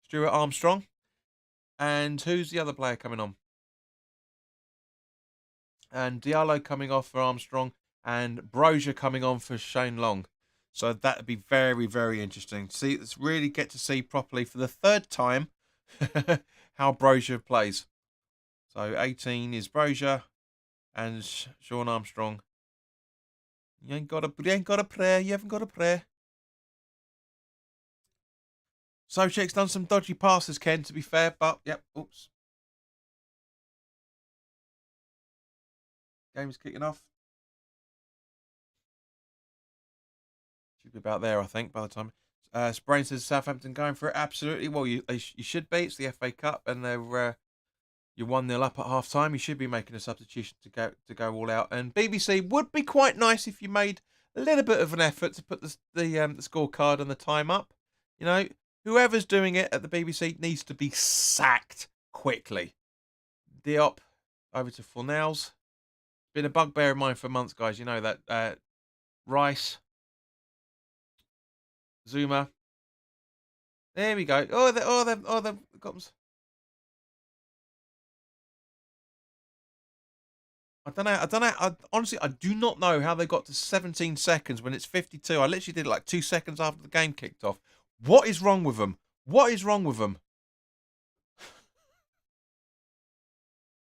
Stuart Armstrong. And who's the other player coming on? And Diallo coming off for Armstrong, and Brozier coming on for Shane Long. So that'd be very, very interesting. Let's really get to see properly for the third time how Brozier plays. So 18 is Brozier and Sean Armstrong. You ain't got a prayer. You haven't got a prayer. Soucek's done some dodgy passes, Ken, to be fair, but yep, oops. Game's kicking off. Should be about there, I think, by the time. Sprain says Southampton going for it. Absolutely. Well, you should be. It's the FA Cup, and you're 1-0 up at half time. You should be making a substitution to go all out. And BBC would be quite nice if you made a little bit of an effort to put the scorecard and the time up. You know, whoever's doing it at the BBC needs to be sacked quickly. Diop over to Fornals. Been a bugbear of mine for months, guys. You know that. Rice. Zuma. There we go. The comes. I don't know. Honestly, I do not know how they got to 17 seconds when it's 52. I literally did it like 2 seconds after the game kicked off. What is wrong with them? What is wrong with them?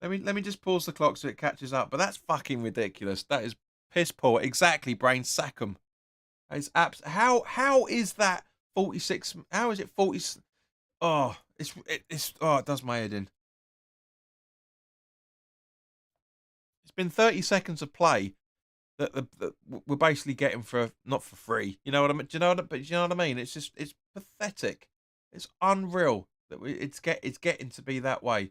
Let me just pause the clock so it catches up. But that's fucking ridiculous. That is piss poor. Exactly, brain, sack 'em. It's how is that 46? How is it 40? Oh, it does my head in. It's been 30 seconds of play that we're basically getting not for free. You know what I mean? Do you know what I mean? It's pathetic. It's unreal that it's getting to be that way.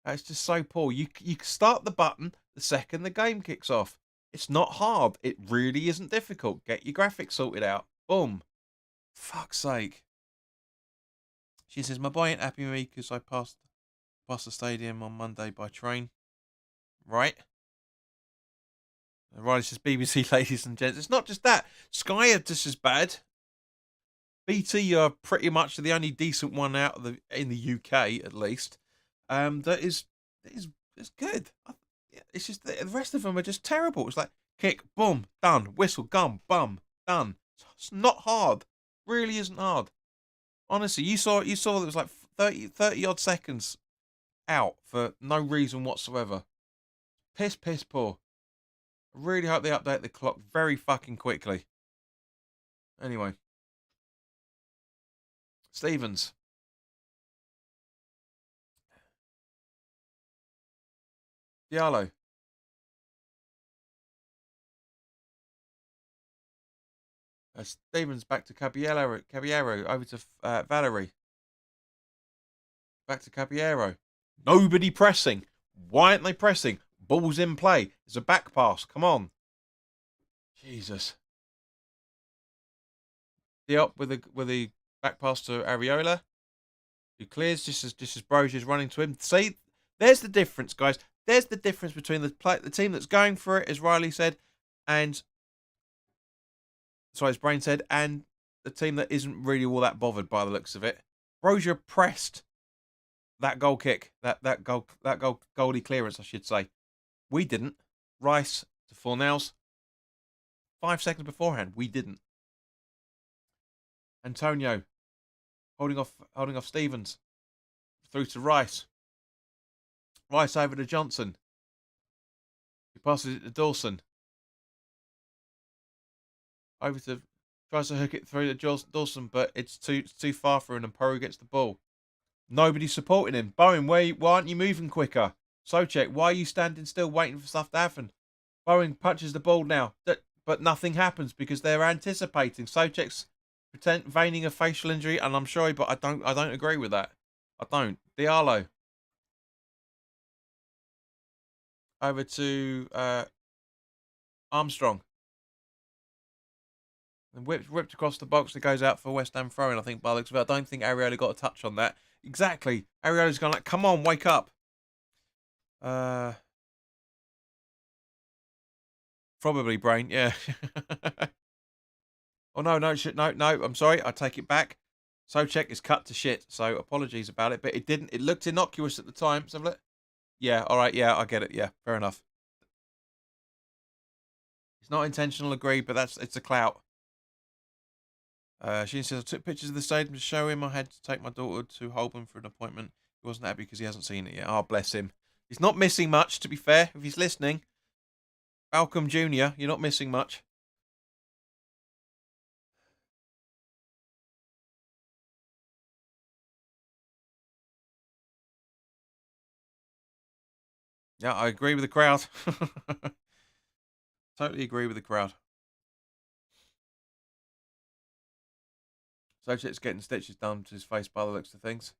It's just so poor. You start the button the second the game kicks off. It's not hard. It really isn't difficult. Get your graphics sorted out. Boom. Fuck's sake. She says, my boy ain't happy with me because I passed the stadium on Monday by train. Right. Right, it's just BBC, ladies and gents. It's not just that. Sky are just as bad. BT are pretty much the only decent one in the UK, at least. That is good. It's just the rest of them are just terrible. It's like kick, boom, done. Whistle, gum, bum, done. It's not hard. Really isn't hard. Honestly, you saw there was like 30 odd seconds out for no reason whatsoever. Piss poor. I really hope they update the clock very fucking quickly. Anyway. Stevens. Diallo. Stevens back to Caballero over to Valerie. Back to Caballero. Nobody pressing. Why aren't they pressing? Ball's in play. It's a back pass. Come on. Jesus. Diop with the back pass to Areola, who clears just as Brosier's running to him. See, there's the difference, guys. There's the difference between the team that's going for it, as Riley said, and sorry, as Brain said, and the team that isn't really all that bothered by the looks of it. Brosier pressed that goal kick, that goalie clearance, I should say. We didn't. Rice to Fornells. 5 seconds beforehand, we didn't. Antonio holding off Stevens through to Rice. Rice over to Johnson. He passes it to Dawson. Over to tries to hook it through to Dawson, but it's too far for him, and Peru gets the ball. Nobody's supporting him. Bowen, why aren't you moving quicker? Soucek, why are you standing still waiting for stuff to happen? Bowen punches the ball now, but nothing happens because they're anticipating. Soucek's feigning a facial injury, and I'm sorry, but I don't agree with that. I don't. Diallo. Over to Armstrong. And whipped across the box that goes out for West Ham throwing, I think, by the looks of it. I don't think Areola got a touch on that. Exactly. Areola's gone like, come on, wake up. Probably Brain, yeah. Oh, no, I'm sorry. I take it back. Soucek is cut to shit, so apologies about it. But it didn't. It looked innocuous at the time. So yeah, all right, yeah, I get it. Yeah, fair enough. It's not intentional, agree, but it's a clout. She says, I took pictures of the stadium to show him. I had to take my daughter to Holborn for an appointment. He wasn't happy because he hasn't seen it yet. Oh, bless him. He's not missing much, to be fair, if he's listening. Malcolm Jr., you're not missing much. Yeah, I agree with the crowd. Totally agree with the crowd. Soucek's getting stitches done to his face by the looks of things.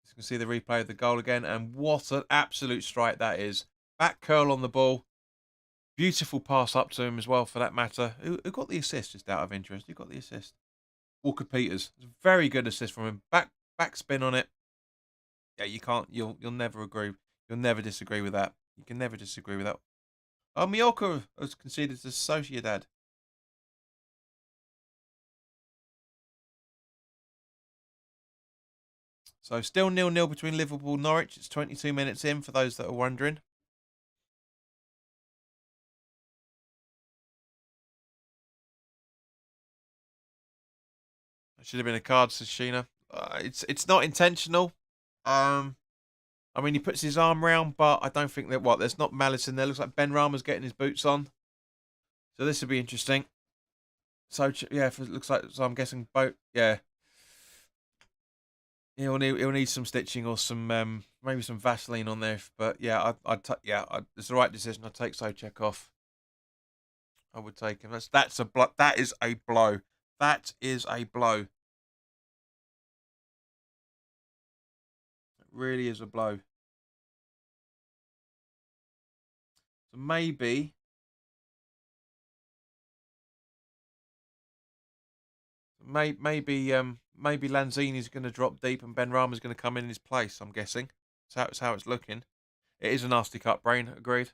You can see the replay of the goal again, and what an absolute strike that is. Back curl on the ball. Beautiful pass up to him as well, for that matter. Who got the assist, just out of interest? Who got the assist? Walker Peters. Very good assist from him. Back spin on it. Yeah, you can't. You'll never agree. You'll never disagree with that. You can never disagree with that. Oh, Mallorca has conceded to Sociedad. So still 0-0 between Liverpool and Norwich. It's 22 minutes in, for those that are wondering. It should have been a card, says Sheena. It's not intentional. I mean, he puts his arm round, but I don't think that there's not malice in there. Looks like Ben Rama's getting his boots on. So this will be interesting. So yeah, it looks like, so I'm guessing both. Yeah, he'll need some stitching or some maybe some Vaseline on there. But yeah, it's the right decision. I'd take Soucek off. I would take him. That's a blow. That is a blow. That is a blow. It really is a blow. So maybe Lanzini's going to drop deep and Ben Rama's going to come in his place, I'm guessing. That's how it's looking. It is a nasty cut, Brain. Agreed.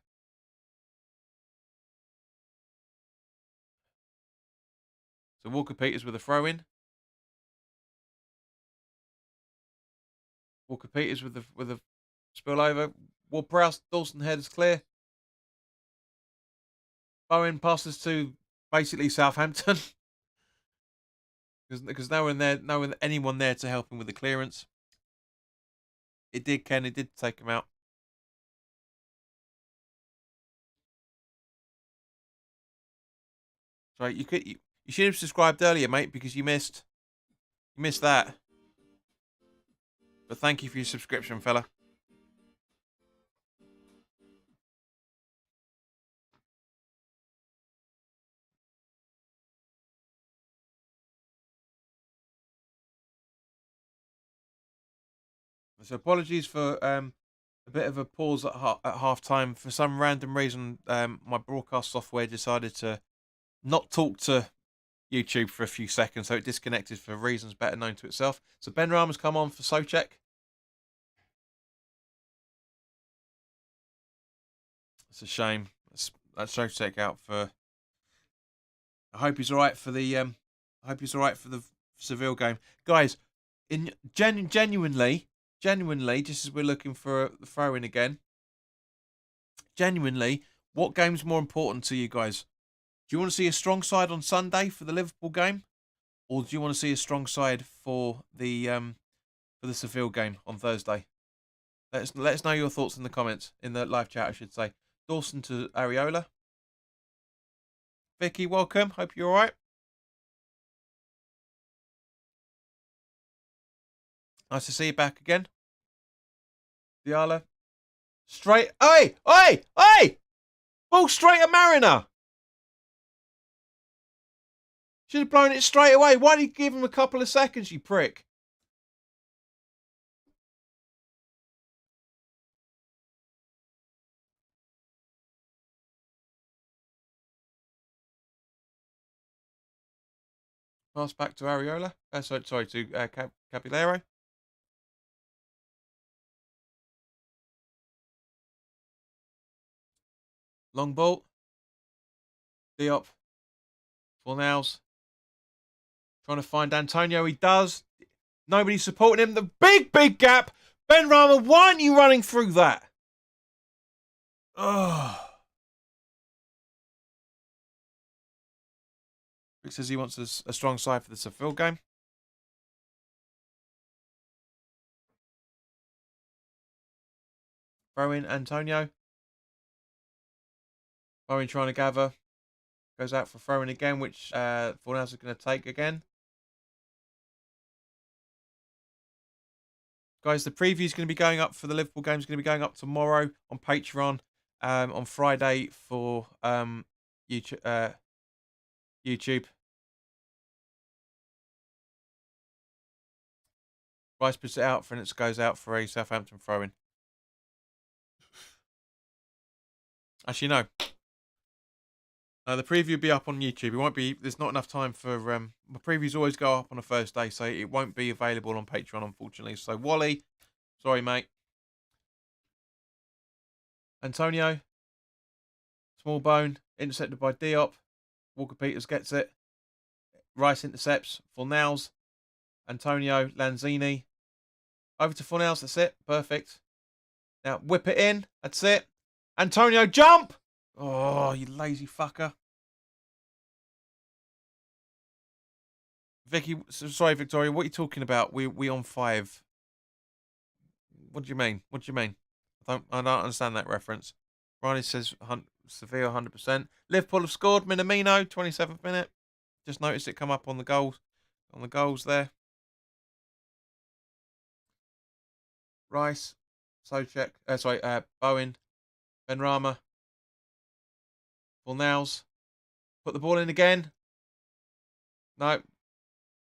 So Walker Peters with a throw in. Walker Peters with a spill over. Ward-Prowse, Dawson head is clear. Bowen passes to basically Southampton. Because no one anyone there to help him with the clearance. It did take him out. Sorry, you should have subscribed earlier, mate, because you missed that. But thank you for your subscription, fella. So apologies for A bit of a pause at half time. For some random reason, my broadcast software decided to not talk to YouTube for a few seconds, so it disconnected for reasons better known to itself. So Ben Rama's come on for Sochek. It's a shame. That's Sochek out for. I hope he's all right for the. I hope he's all right for the Seville game, guys. Genuinely, just as we're looking for the throw in again. Genuinely, what game's more important to you guys? Do you want to see a strong side on Sunday for the Liverpool game, or do you want to see a strong side for the Seville game on Thursday? Let us know your thoughts in the comments, in the live chat, I should say. Dawson to Areola. Vicky, welcome. Hope you're all right. Nice to see you back again. Diala. Straight. Hey! Hey! Hey! Ball straight at Mariner. Should have blown it straight away. Why did you give him a couple of seconds, you prick? Pass back to Areola. Sorry, to Caballero. Long ball. Diop. Fornals. Trying to find Antonio. He does. Nobody's supporting him. The big gap. Ben Rama, why aren't you running through that? Oh. Rick says he wants a strong side for the Seville game. Throw in Antonio. Bowen trying to gather. Goes out for throwing again, which Fornals is going to take again. Guys, the preview is going to be going up for the Liverpool game. Is going to be going up tomorrow on Patreon. On Friday for YouTube. Rice puts it out for, and it goes out for a Southampton throw-in. Actually, no. The preview will be up on YouTube. It won't be. There's not enough time for. My previews always go up on a Thursday, so it won't be available on Patreon, unfortunately. So Wally, sorry, mate. Antonio, small bone, intercepted by Diop. Walker Peters gets it. Rice intercepts. Fornals, Antonio, Lanzini. Over to Fornals. That's it. Perfect. Now whip it in. That's it. Antonio, jump! Oh, you lazy fucker. Vicky, sorry, Victoria, what are you talking about? We on 5. What do you mean? What do you mean? I don't understand that reference. Riley says Sevilla 100%. Liverpool have scored. Minamino, 27th minute. Just noticed it come up on the goals. On the goals there. Rice, Sochek, Bowen, Benrahma, Fornals. Put the ball in again. No.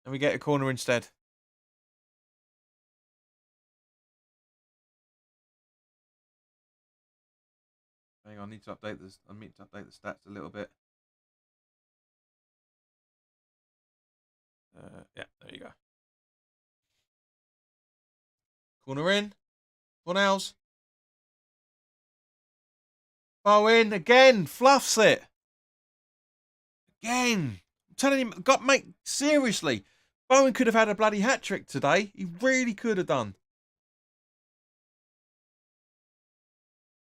And we get a corner instead. Hang on, I need to update this. I need to update the stats a little bit. Yeah, there you go. Corner in. Fornals. Bowen again. Fluffs it. Again. I'm telling him, mate, seriously. Bowen could have had a bloody hat-trick today. He really could have done.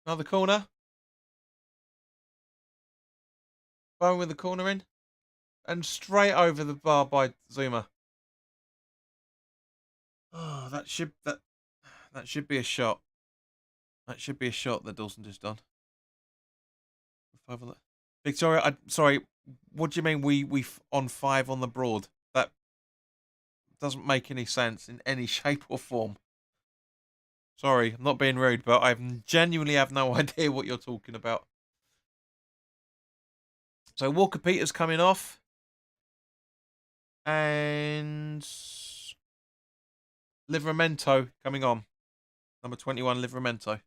Another corner. Bowen with the corner in. And straight over the bar by Zuma. Oh, that should be a shot. That should be a shot that Dawson just done. Victoria, sorry. What do you mean we on 5 on the broad? That doesn't make any sense in any shape or form. Sorry, I'm not being rude, but I genuinely have no idea what you're talking about. So Walker Peters coming off. And Livramento coming on. Number 21, Livramento.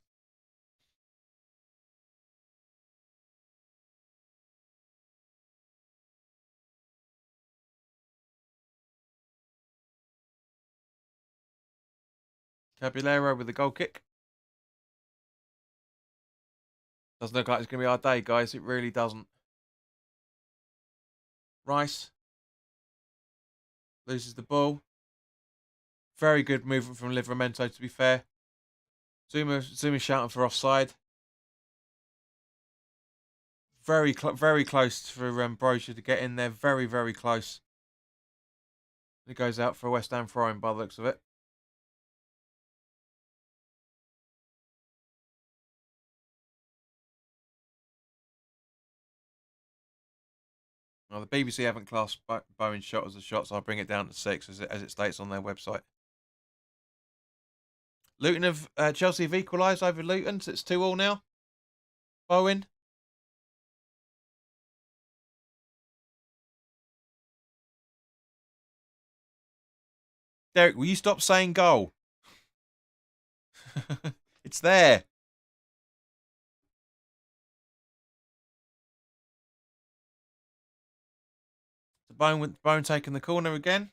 Caballero with the goal kick. Doesn't look like it's going to be our day, guys. It really doesn't. Rice loses the ball. Very good movement from Livramento, to be fair. Zuma shouting for offside. Very close for Brocha to get in there. Very, very close. It goes out for a West Ham throw-in by the looks of it. Well, the BBC haven't classed Bowen's shot as a shot, so I'll bring it down to 6 as it states on their website. Chelsea have equalised over Luton, so it's 2-2 now. Bowen. Derek, will you stop saying goal? It's there. Bowen taking the corner again.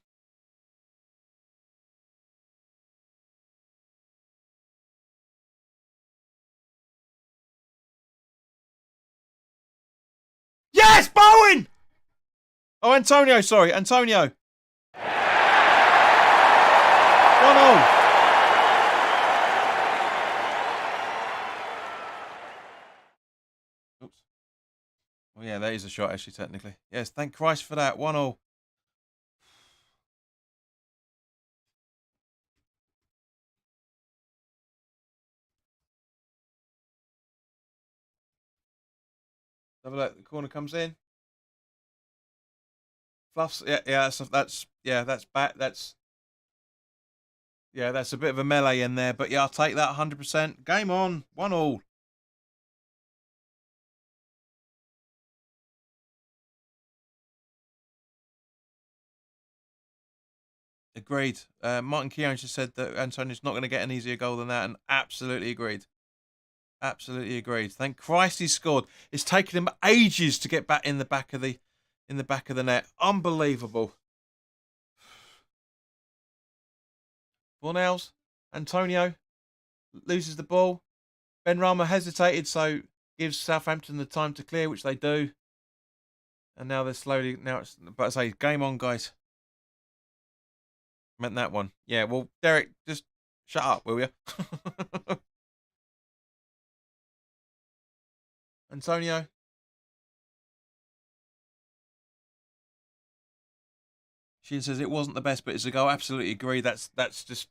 Yes, Bowen! Oh, Antonio, sorry. Antonio. 1-0. Oops. Oh, yeah, that is a shot, actually, technically. Yes, thank Christ for that. 1-0. Have a look. The corner comes in. Fluffs. Yeah. That's back. That's a bit of a melee in there, but yeah, I'll take that 100%. Game on. 1-1. Agreed. Martin Keown just said that Antonio's not going to get an easier goal than that, and absolutely agreed. Absolutely agreed. Thank Christ he scored. It's taken him ages to get back in the back of the net. Unbelievable. Fornals. Antonio loses the ball. Benrahma hesitated, so gives Southampton the time to clear, which they do. And now they're slowly but I say game on, guys. Meant that one. Yeah, well, Derek, just shut up, will you? Antonio. She says it wasn't the best, but it's a goal. Absolutely agree. That's just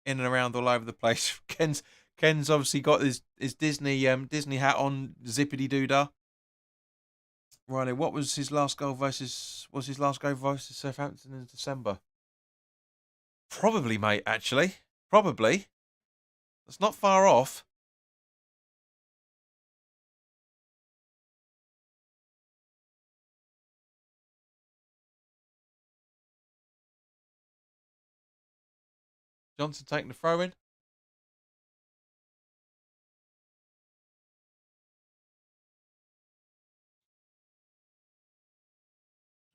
in and around all over the place. Ken's obviously got his Disney hat on, zippity doodah. Righto, what was his last goal versus Southampton in December? Probably, mate, actually. Probably. That's not far off. Johnson taking the throw in.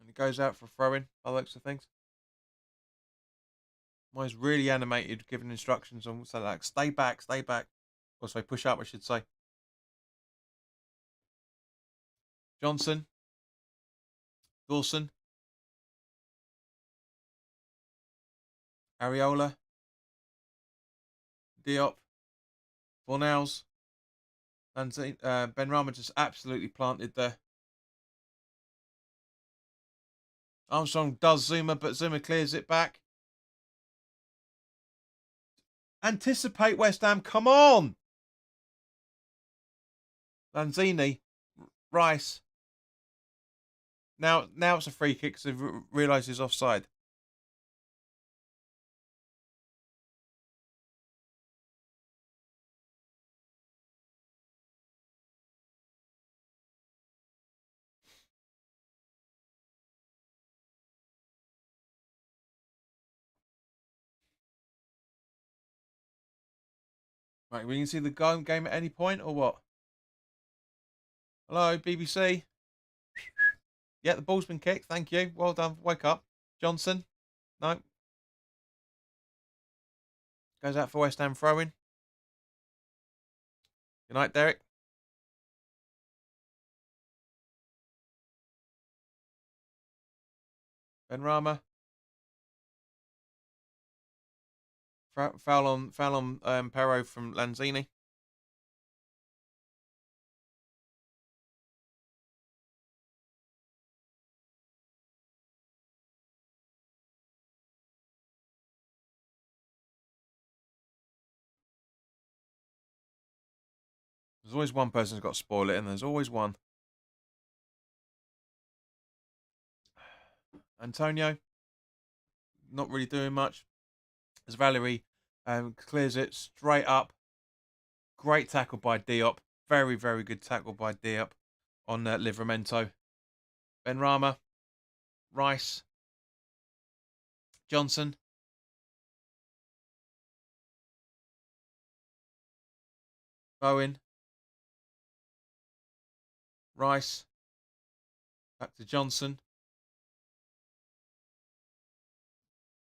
And it goes out for a throw in by the looks of things. Mine's really animated, giving instructions on so like stay back. Or so push up, I should say. Johnson. Dawson. Areola. Diop. Fornals. And Benrahma just absolutely planted there. Armstrong does Zuma, but Zuma clears it back. Anticipate, West Ham. Come on. Lanzini. Rice. Now it's a free kick because they've realised he's offside. Right, we can see the game at any point or what? Hello, BBC. Yeah, the ball's been kicked. Thank you. Well done. Wake up. Johnson. No. Goes out for West Ham throwing. Good night, Derek. Benrahma. Foul on Perro from Lanzini. There's always one person who's got to spoil it, and there's always one. Antonio, not really doing much. As Valerie clears it straight up. Great tackle by Diop. Very, very good tackle by Diop on Livramento. Benrahma, Rice, Johnson. Bowen. Rice. Back to Johnson.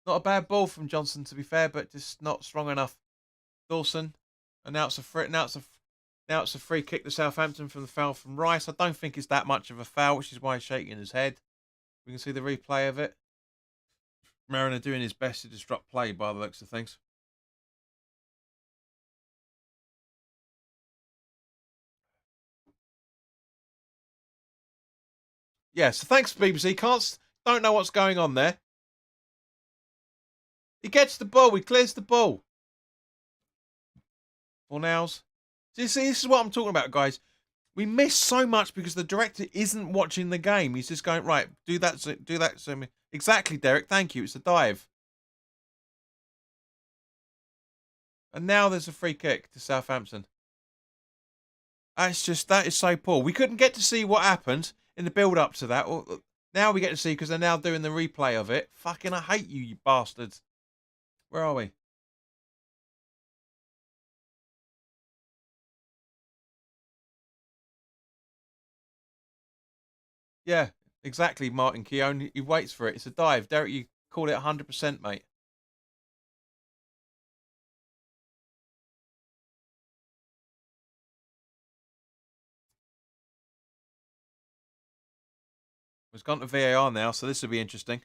Not a bad ball from Johnson, to be fair, but just not strong enough. Dawson. And now it's a free kick to Southampton from the foul from Rice. I don't think it's that much of a foul, which is why he's shaking his head. We can see the replay of it. Mariner doing his best to disrupt play by the looks of things. Yeah, so thanks, BBC. Don't know what's going on there. He gets the ball. He clears the ball. Fornals. See, this is what I'm talking about, guys. We miss so much because the director isn't watching the game. He's just going, right, do that. So exactly, Derek. Thank you. It's a dive. And now there's a free kick to Southampton. That is so poor. We couldn't get to see what happened in the build up to that. Now we get to see because they're now doing the replay of it. Fucking, I hate you, you bastards. Where are we? Yeah, exactly, Martin Keown. He waits for it. It's a dive. Derek, you called it 100%, mate. It's gone to VAR now, so this will be interesting.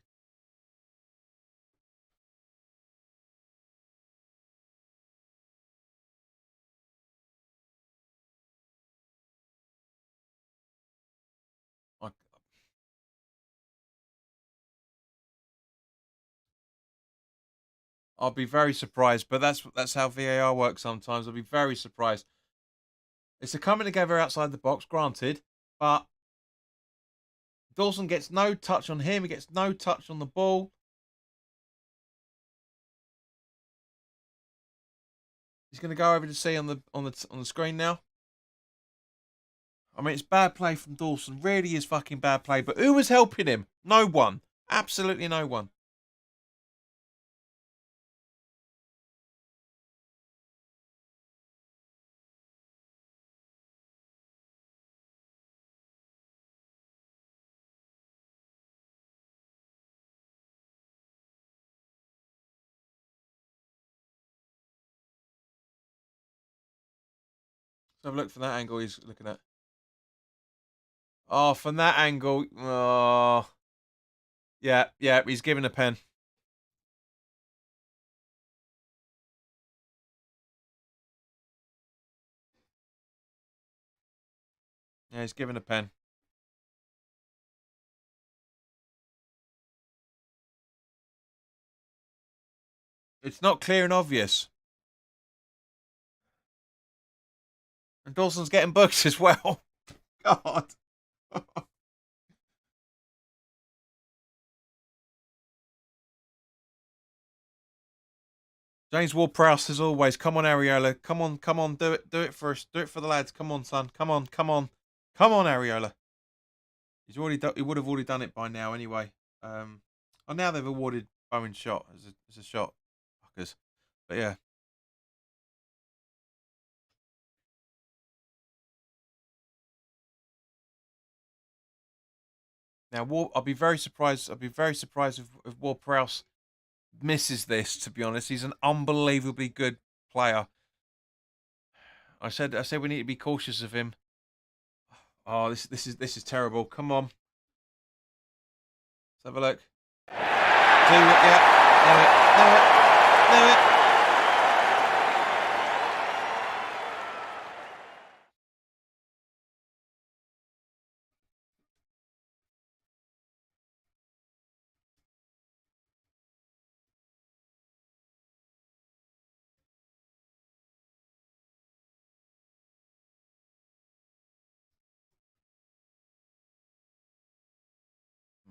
I'll be very surprised, but that's how VAR works sometimes. I'll be very surprised. It's a coming together outside the box, granted, but Dawson gets no touch on him. He gets no touch on the ball. He's going to go over to see on the screen now. I mean, it's bad play from Dawson. Really is fucking bad play. But who was helping him? No one. Absolutely no one. Let's have a look from that angle he's looking at. Oh, from that angle. Oh. Yeah, he's giving a pen. Yeah, he's giving a pen. It's not clear and obvious. And Dawson's getting booked as well. God. James Ward-Prowse, as always. Come on, Areola. Come on. Do it for us. Do it for the lads. Come on, son. Come on. Areola. He would have already done it by now, anyway. Now they've awarded Bowen's shot as a shot, fuckers. But yeah. Now, I'll be very surprised. I'll be very surprised if Ward-Prowse misses this, to be honest. He's an unbelievably good player. I said we need to be cautious of him. Oh, this is terrible. Come on. Let's have a look. Do it, yeah. Know it.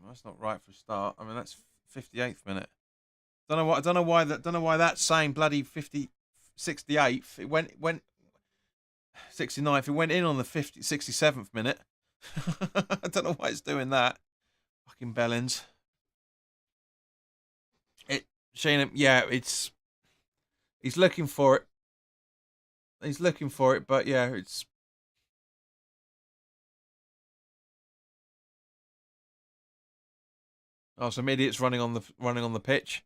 That's not right for a start. I mean, that's 58th minute. I don't know why that same bloody 68th. It went 69th. It went in on the 67th minute. I don't know why it's doing that. Fucking Bellins. Shane, yeah, he's looking for it. He's looking for it, but yeah, it's. Oh, some idiots running on the pitch.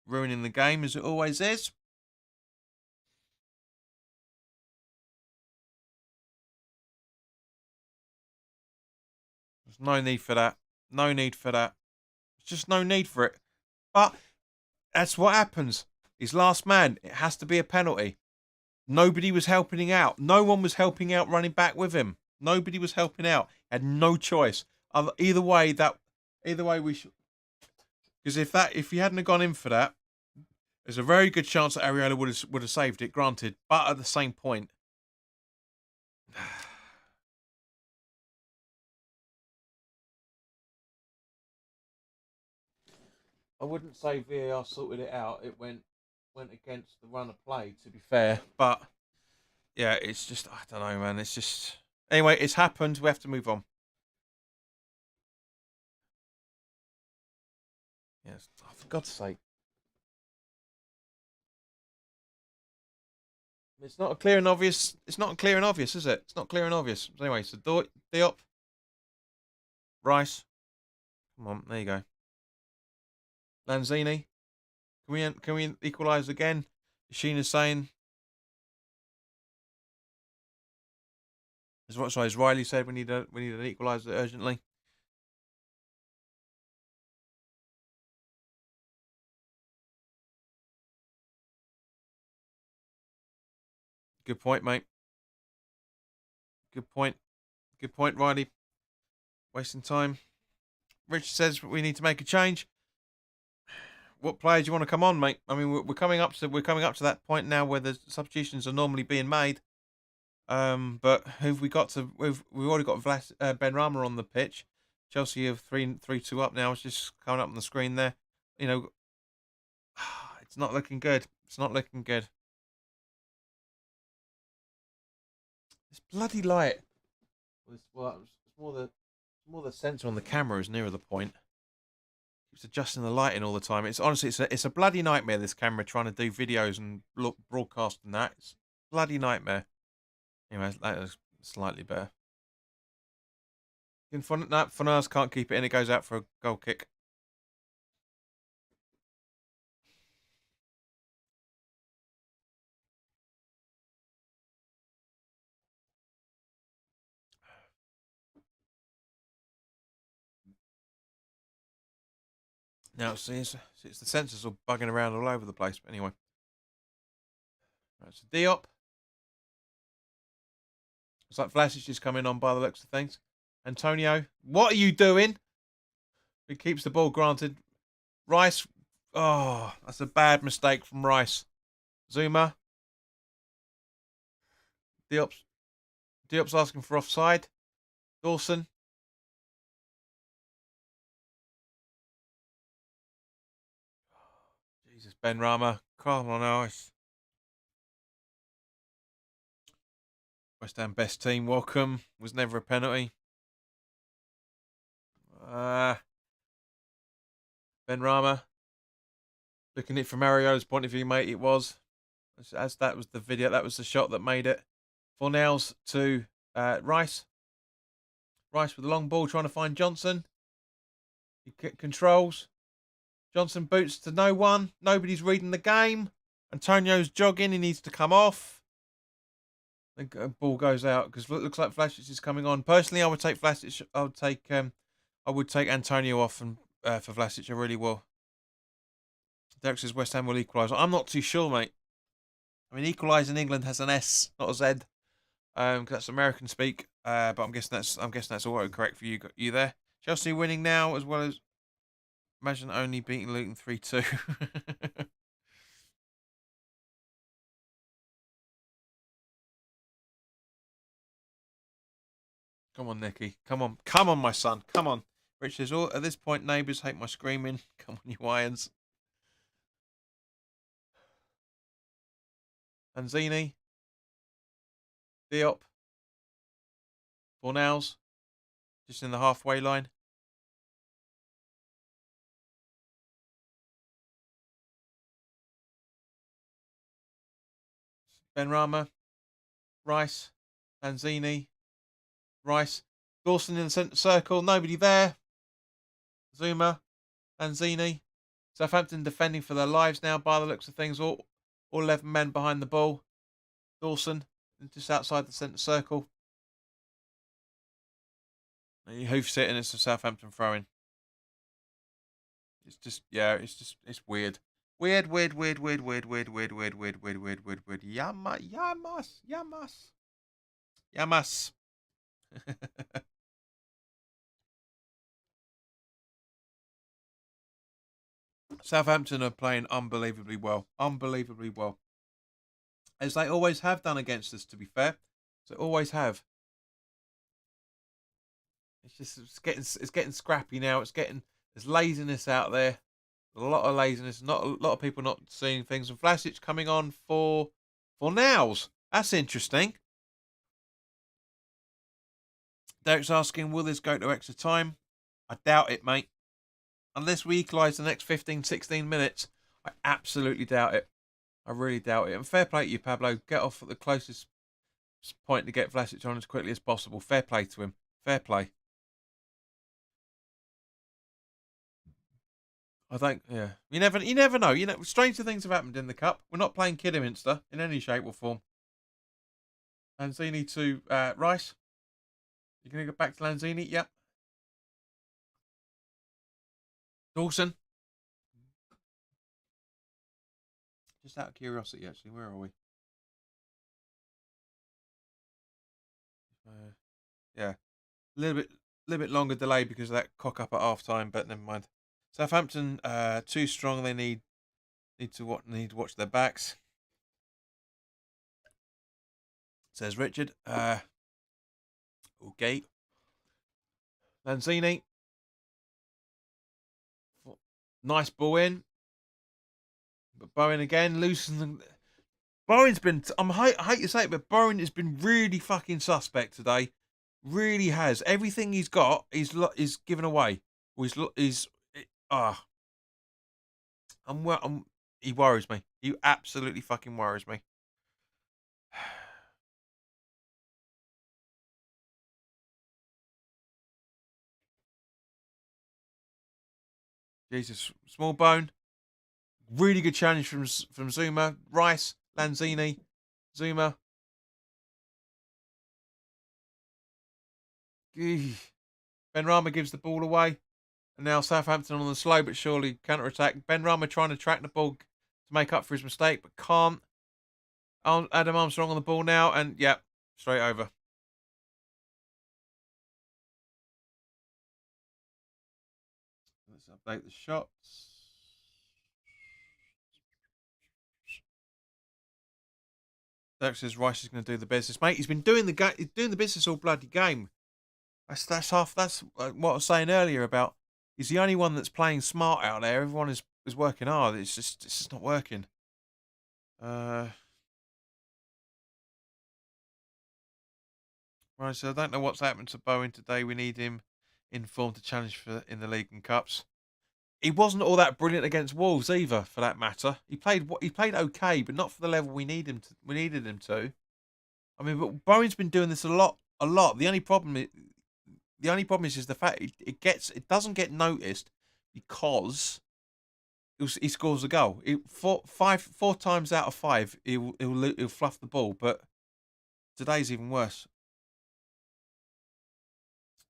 Ruining the game as it always is. There's no need for that. No need for that. There's just no need for it. But that's what happens. He's last man. It has to be a penalty. Nobody was helping out. No one was helping out running back with him. Nobody was helping out. Had no choice. Either way we should. Because if he hadn't have gone in for that, there's a very good chance that Areola would have saved it. Granted, but at the same point, I wouldn't say VAR sorted it out. It went against the run of play, to be fair. But yeah, it's just, I don't know, man. It's just, anyway, it's happened. We have to move on. Yes, oh, for God's sake. It's not clear and obvious. It's not clear and obvious, is it? It's not clear and obvious. Anyway, so Diop, Rice. Come on, there you go. Lanzini. Can we equalise again? Sheena's saying. As Riley said, we need an equaliser urgently. Good point, mate. Good point, Riley. Wasting time. Richard says we need to make a change. What player do you want to come on, mate? I mean, we're coming up to that point now where the substitutions are normally being made. But who've we got to? We've already got Ben Rama on the pitch. Chelsea have 3-2 up now. It's just coming up on the screen there. You know, it's not looking good. It's not looking good. This bloody light. It's more the sensor on the camera is nearer the point. It's adjusting the lighting all the time. It's honestly, it's a bloody nightmare. This camera trying to do videos and broadcast and that. It's a bloody nightmare. Anyway, that is slightly better. Fornals can't keep it in. It goes out for a goal kick. Now, see, it's the sensors all bugging around all over the place. But anyway. Right, so Diop. It's like Vlasic is coming on by the looks of things. Antonio, what are you doing? He keeps the ball granted. Rice. Oh, that's a bad mistake from Rice. Zuma. Diop's asking for offside. Dawson. Jesus, Ben Rama. Come on, Ice. West Ham best team. Welcome. Was never a penalty. Ben Rama. Looking at it from Mario's point of view, mate, it was. As that was the video, that was the shot that made it. Fornals to Rice. Rice with the long ball trying to find Johnson. He controls. Johnson boots to no one. Nobody's reading the game. Antonio's jogging. He needs to come off. The ball goes out because it looks like Vlasic is coming on. Personally, I would take Vlasic. I would take Antonio off and for Vlasic. I really will. Derek says West Ham will equalise. I'm not too sure, mate. I mean, equalise in England has an S, not a Z. Cause that's American speak. But I'm guessing that's all correct for you there. Chelsea winning now, as well as imagine only beating Luton 3-2. Come on, Nicky. Come on, my son. Come on. Rich says, "Oh, at this point, neighbours hate my screaming. Come on, you irons." Lanzini, Diop, Fornals, just in the halfway line. Benrahma, Rice, Lanzini, Rice, Dawson in the centre circle, nobody there. Zuma, Lanzini, Southampton defending for their lives now by the looks of things. All 11 men behind the ball. Dawson just outside the centre circle. And he hoofs it and it's a Southampton throw-in. It's just, yeah, it's weird. Weird. Yamas. Southampton are playing unbelievably well. As they always have done against us, to be fair. So always have. It's getting scrappy now. There's laziness out there. A lot of laziness. Not a lot of people not seeing things. And Vlasic coming on for Nows. That's interesting. Derek's asking, will this go to extra time? I doubt it, mate. Unless we equalise the next 15, 16 minutes, I absolutely doubt it. I really doubt it. And fair play to you, Pablo. Get off at the closest point to get Vlasic on as quickly as possible. Fair play to him. Fair play. I think, yeah. You never know. Stranger things have happened in the cup. We're not playing Kidderminster in any shape or form. Lanzini to Rice. You're going to go back to Lanzini? Yep. Dawson. Just out of curiosity, actually, where are we? Yeah, a little bit longer delay because of that cock up at half time, but never mind. Southampton too strong. They need to watch their backs. Says Richard. Okay. Lanzini. Nice ball in. But Bowen again, loosening. Bowen's been, I hate to say it, but Bowen has been really fucking suspect today. Really has. Everything he's got, he's given away. He worries me. He absolutely fucking worries me. Jesus, small bone. Really good challenge from Zuma. Rice, Lanzini, Zuma. Benrahma gives the ball away. And now Southampton on the slow but surely counter-attack. Benrahma trying to track the ball to make up for his mistake, but can't. Adam Armstrong on the ball now, and yep, straight over. Let's update the shots. Derek says Rice is going to do the business, mate. He's been doing the business all bloody game. That's what I was saying earlier about. He's the only one that's playing smart out there. Everyone is working hard. It's just not working. Right, so I don't know what's happened to Bowen today. We need him in form to challenge in the league and cups. He wasn't all that brilliant against Wolves either, for that matter. He played okay, but not for the level we needed him to. I mean, but Bowen's been doing this a lot. The only problem the only problem is the fact it doesn't get noticed because he scores a goal. Four times out of five, he'll fluff the ball, but today's even worse.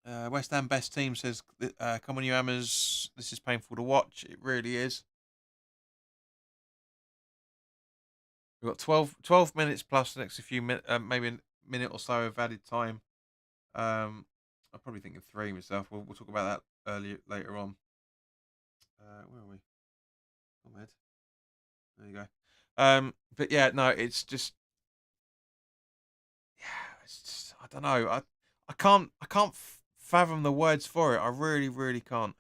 West Ham best team says, "Come on, you Hammers! This is painful to watch. It really is." We've got 12 minutes plus the next few minutes, maybe a minute or so of added time. I'm probably thinking 3 myself. We'll talk about that later on. Where are we? Oh, Ed. There you go. But yeah, no, it's just, I don't know. I can't fathom the words for it. I really, really can't.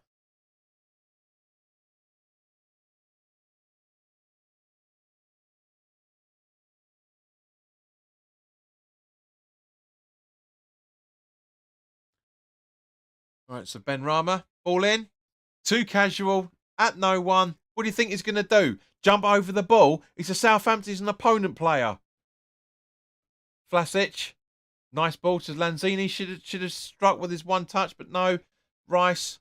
All right, so Ben Rama, all in, too casual, at no one. What do you think he's going to do? Jump over the ball? He's a Southampton, he's an opponent player. Vlasic, nice ball to Lanzini. Should have struck with his one touch, but no. Rice,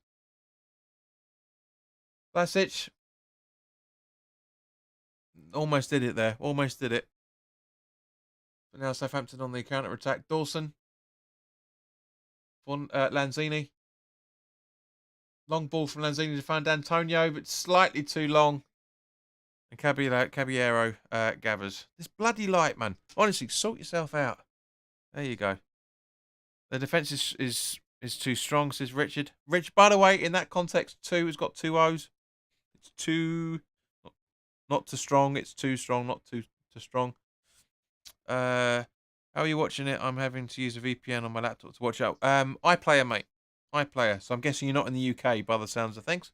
Vlasic, almost did it there. Almost did it. But now Southampton on the counter attack. Dawson, Lanzini. Long ball from Lanzini to find Antonio, but slightly too long. And Caballero gathers. This bloody light, man. Honestly, sort yourself out. There you go. The defence is too strong, says Richard. Rich, by the way, in that context, 2 has got 2 O's. It's too, not too strong. It's too strong, not too strong. How are you watching it? I'm having to use a VPN on my laptop to watch out. iPlayer, mate. iPlayer. So I'm guessing you're not in the UK by the sounds of things.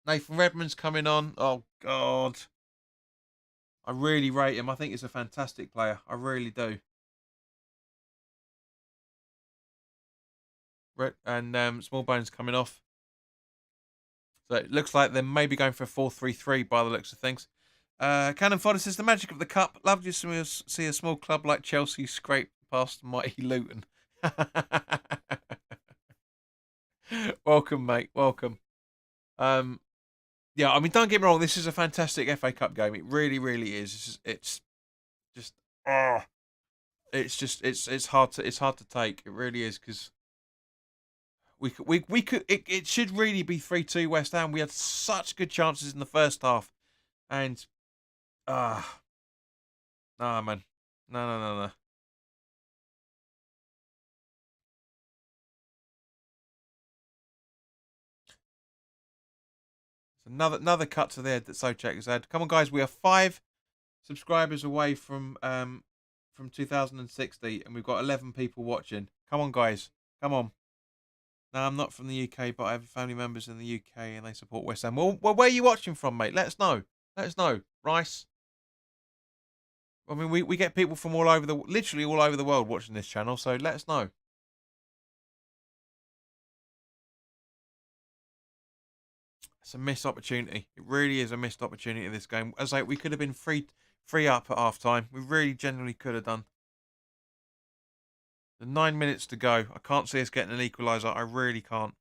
Nathan Redmond's coming on. Oh, God. I really rate him. I think he's a fantastic player. I really do. And Smallbone's coming off. So it looks like they're maybe going for a 4-3-3 by the looks of things. Cannon Fodder says, the magic of the cup. Love to see a small club like Chelsea scrape past mighty Luton. Welcome, mate. Welcome. Yeah, I mean, don't get me wrong. This is a fantastic FA Cup game. It really, really is. It's just, it's hard to take. It really is, because we could. It should really be 3-2 West Ham. We had such good chances in the first half, and nah, man, no. Another cut to the head that Sochek has had. Come on, guys, we are 5 subscribers away from 2060, and we've got 11 people watching. Come on, guys, come on. No, I'm not from the UK, but I have family members in the UK, and they support West Ham. Well, where are you watching from, mate? Let us know. Let us know. Rice. I mean, we get people from literally all over the world watching this channel, so let us know. It's a missed opportunity. It really is a missed opportunity, this game. As we could have been free up at half time. We really genuinely could have done. The 9 minutes to go. I can't see us getting an equaliser. I really can't.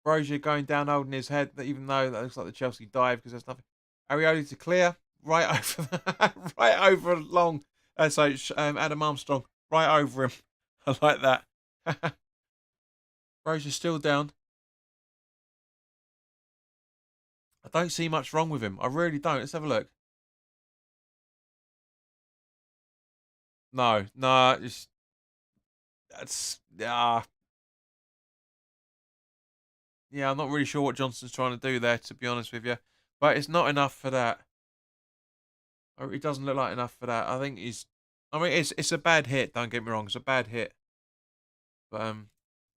Brozier going down, holding his head, even though that looks like the Chelsea dive, because there's nothing. Arioli to clear. Right over right over long. Adam Armstrong. Right over him. I like that. Brozier's still down. I don't see much wrong with him. I really don't. Let's have a look. No, that's yeah, I'm not really sure what Johnson's trying to do there, to be honest with you. But it's not enough for that. It doesn't look like enough for that. I think I mean, it's a bad hit. Don't get me wrong. It's a bad hit. But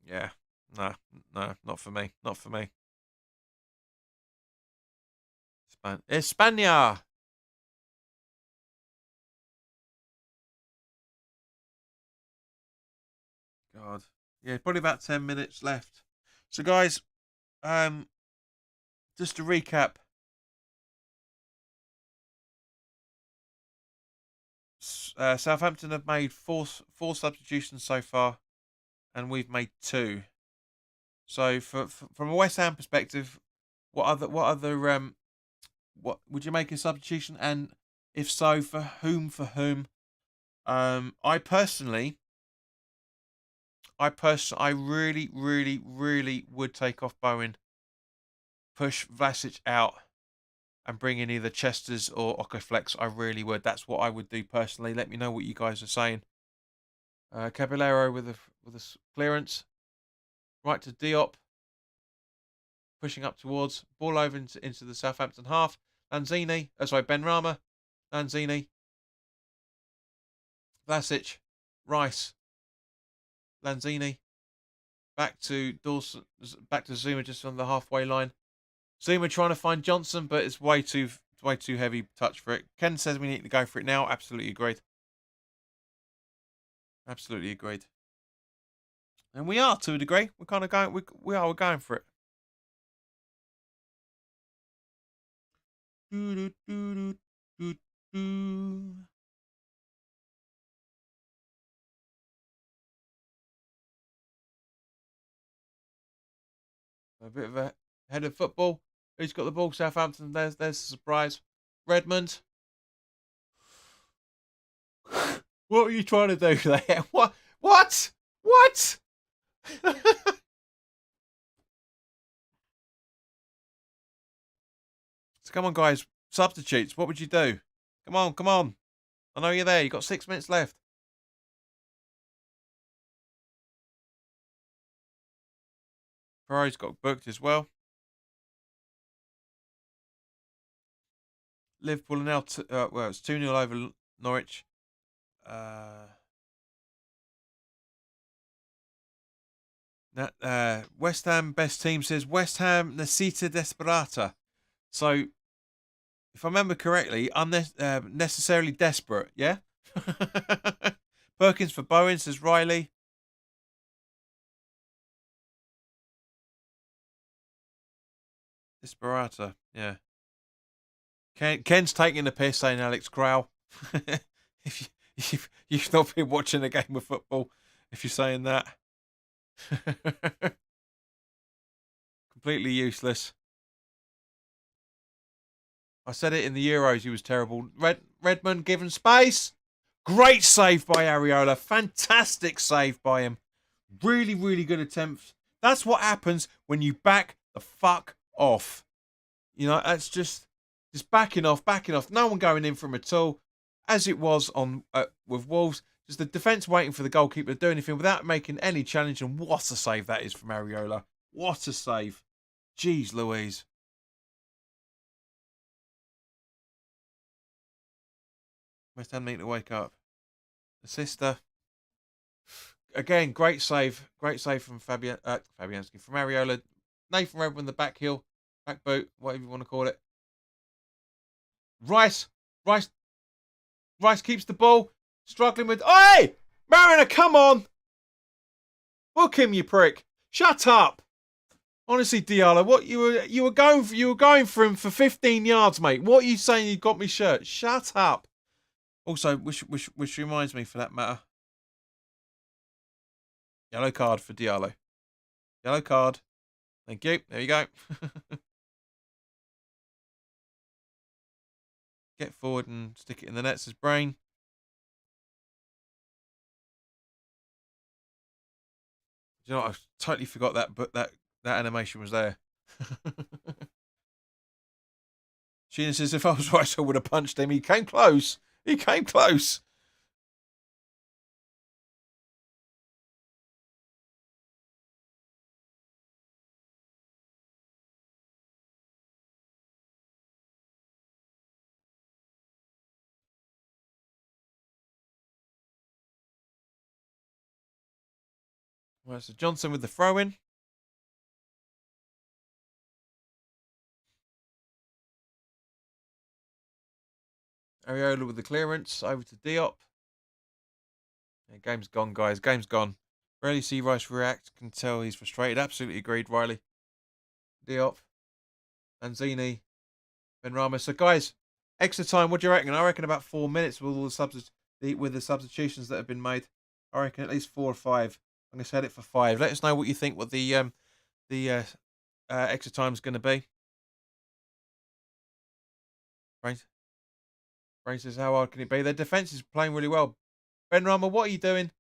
yeah, no, not for me. Not for me. España. God. Yeah, probably about 10 minutes left. So, guys, just to recap, Southampton have made four substitutions so far, and we've made 2. So from a West Ham perspective, what would you make a substitution, and if so, for whom? I personally, I really, really, really would take off Bowen, push Vlasic out, and bring in either Chesters or Okaflex. I really would. That's what I would do personally. Let me know what you guys are saying. Caballero with a clearance, right to Diop, pushing up towards, ball over into the Southampton half. Lanzini, Benrahma, Lanzini, Vlasic, Rice, Lanzini, back to Dawson, back to Zuma just on the halfway line. Zuma trying to find Johnson, but it's way too heavy touch for it. Ken says we need to go for it now. Absolutely agreed. Absolutely agreed. And we are, to a degree. We're kind of going. We're going for it. A bit of a head of football. Who's got the ball? Southampton. There's the surprise. Redmond. What are you trying to do there? What? So come on, guys. Substitutes. What would you do? Come on. I know you're there. You've got 6 minutes left. Ferrari's got booked as well. Liverpool are now, it's 2-0 over Norwich. West Ham best team says West Ham necessita desperata. So, if I remember correctly, necessarily desperate, yeah? Perkins for Bowen, says Riley. Desperata, yeah. Ken's taking the piss, saying Alex Crow. if you've not been watching a game of football, if you're saying that. Completely useless. I said it in the Euros, he was terrible. Redmond given space. Great save by Areola. Fantastic save by him. Really, really good attempt. That's what happens when you back the fuck off. You know, that's just backing off. No one going in for him at all. As it was on with Wolves. Just the defence waiting for the goalkeeper to do anything without making any challenge. And what a save that is from Areola. What a save. Jeez Louise. West Ham need to wake up. The sister. Again, great save. Great save from Fabianski. From Areola. Nathan Redmond, the back heel. Back boot. Whatever you want to call it. Rice keeps the ball. Struggling with... Oi! Mariner, come on! Book him, you prick. Shut up. Honestly, Diallo, what you were going for him for 15 yards, mate. What are you saying? You got me shirt. Shut up. Also, which reminds me, for that matter, yellow card for Diallo. Yellow card. Thank you. There you go. Get forward and stick it in the net's brain. You know what? I totally forgot that animation was there. Sheena says, if I was right, I would have punched him. He came close. Well, so Johnson with the throw-in. Areola with the clearance. Over to Diop. Yeah, game's gone, guys. Game's gone. Rarely see Rice react. Can tell he's frustrated. Absolutely agreed, Riley. Diop. Lanzini. Benrahma. So, guys, extra time. What do you reckon? I reckon about 4 minutes with all the with the substitutions that have been made. I reckon at least 4 or 5. I'm going to set it for 5. Let us know what you think. What the extra time is going to be. Brain says, how hard can it be? Their defence is playing really well. Benrahma, what are you doing?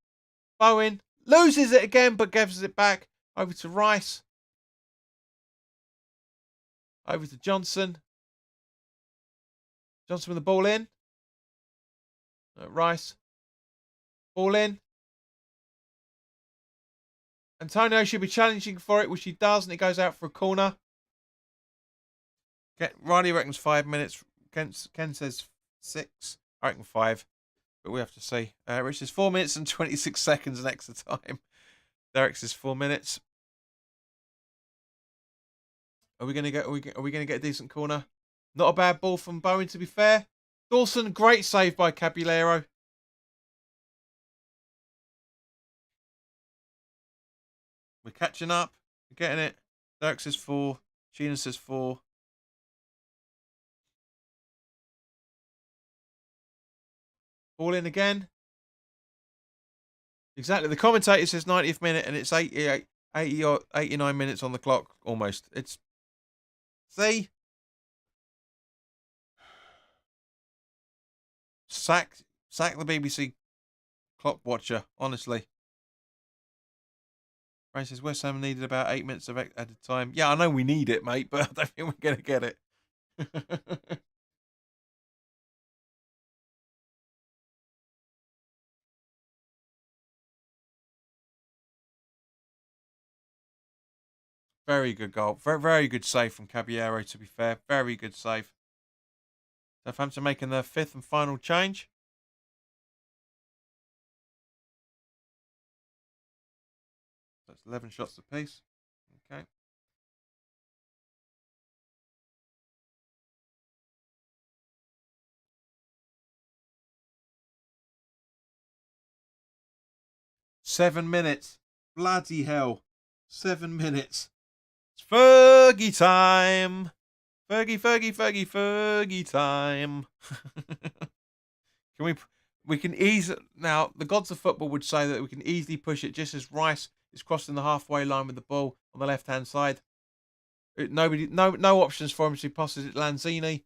Bowen loses it again, but gives it back over to Rice. Over to Johnson. Johnson with the ball in. Rice. Ball in. Antonio should be challenging for it, which he does, and it goes out for a corner. Riley reckons 5 minutes. Ken says 6. I reckon 5. But we have to see. Rich says 4 minutes and 26 seconds and extra time. Derek says 4 minutes. Are we gonna get a decent corner? Not a bad ball from Bowen, to be fair. Dawson, great save by Caballero. We're catching up. We're getting it. Derek says 4. Sheena says 4. Ball in again. Exactly. The commentator says 90th minute, and it's 80 or 89 minutes on the clock almost. It's. See? Sack the BBC clock watcher, honestly. Ray says West Ham needed about 8 minutes of added time. Yeah, I know we need it, mate, but I don't think we're going to get it. Very good goal. Very, very good save from Caballero, to be fair. Very good save. Southampton making their 5th and final change. That's 11 shots apiece. Okay. Seven minutes. Bloody hell. 7 minutes. It's Fergie time. Fergie time. We can easily, now the gods of football would say that we can easily push it just as Rice is crossing the halfway line with the ball on the left hand side. No options for him, so he passes it Lanzini.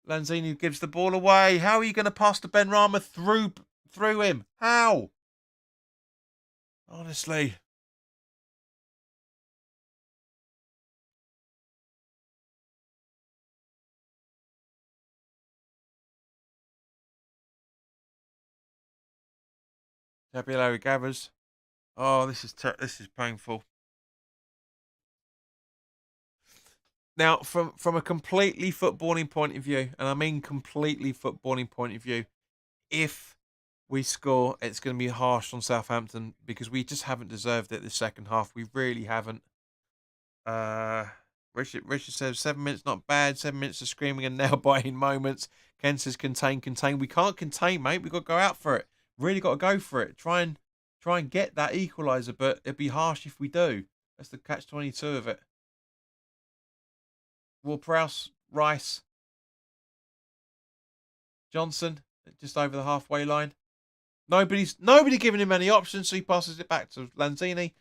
Lanzini gives the ball away. How are you going to pass to Benrahma through him? How? Honestly. Caballero gathers. Oh, this is painful. Now, from a completely footballing point of view, and I mean completely footballing point of view, if we score, it's going to be harsh on Southampton because we just haven't deserved it this second half. We really haven't. Richard says 7 minutes not bad. 7 minutes of screaming and nail biting moments. Ken says contain. We can't contain, mate. We've got to go out for it. Really got to go for it. Try and get that equaliser, but it'd be harsh if we do. That's the catch-22 of it. Ward-Prowse, Rice, Johnson, just over the halfway line. Nobody giving him any options, so he passes it back to Lanzini.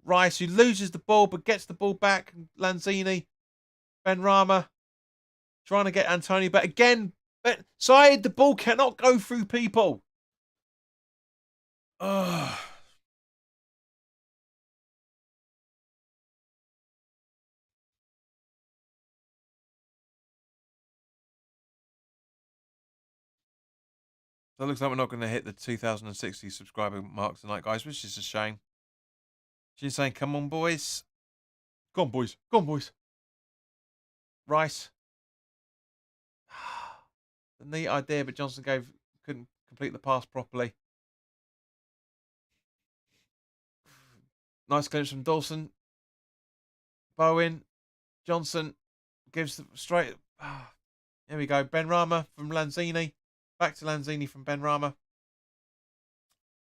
Rice, who loses the ball but gets the ball back. Lanzini, Benrahma, trying to get Antonio, but again, Syed, the ball cannot go through people. Ugh. So it looks like we're not going to hit the 2,060 subscriber mark tonight, guys, which is a shame. She's saying, come on, boys. Go on, boys. Go on, boys. Rice. The neat idea, but Johnson couldn't complete the pass properly. Nice clearance from Dawson. Bowen. Johnson gives the straight. Here we go. Benrahma from Lanzini. Back to Lanzini from Benrahma.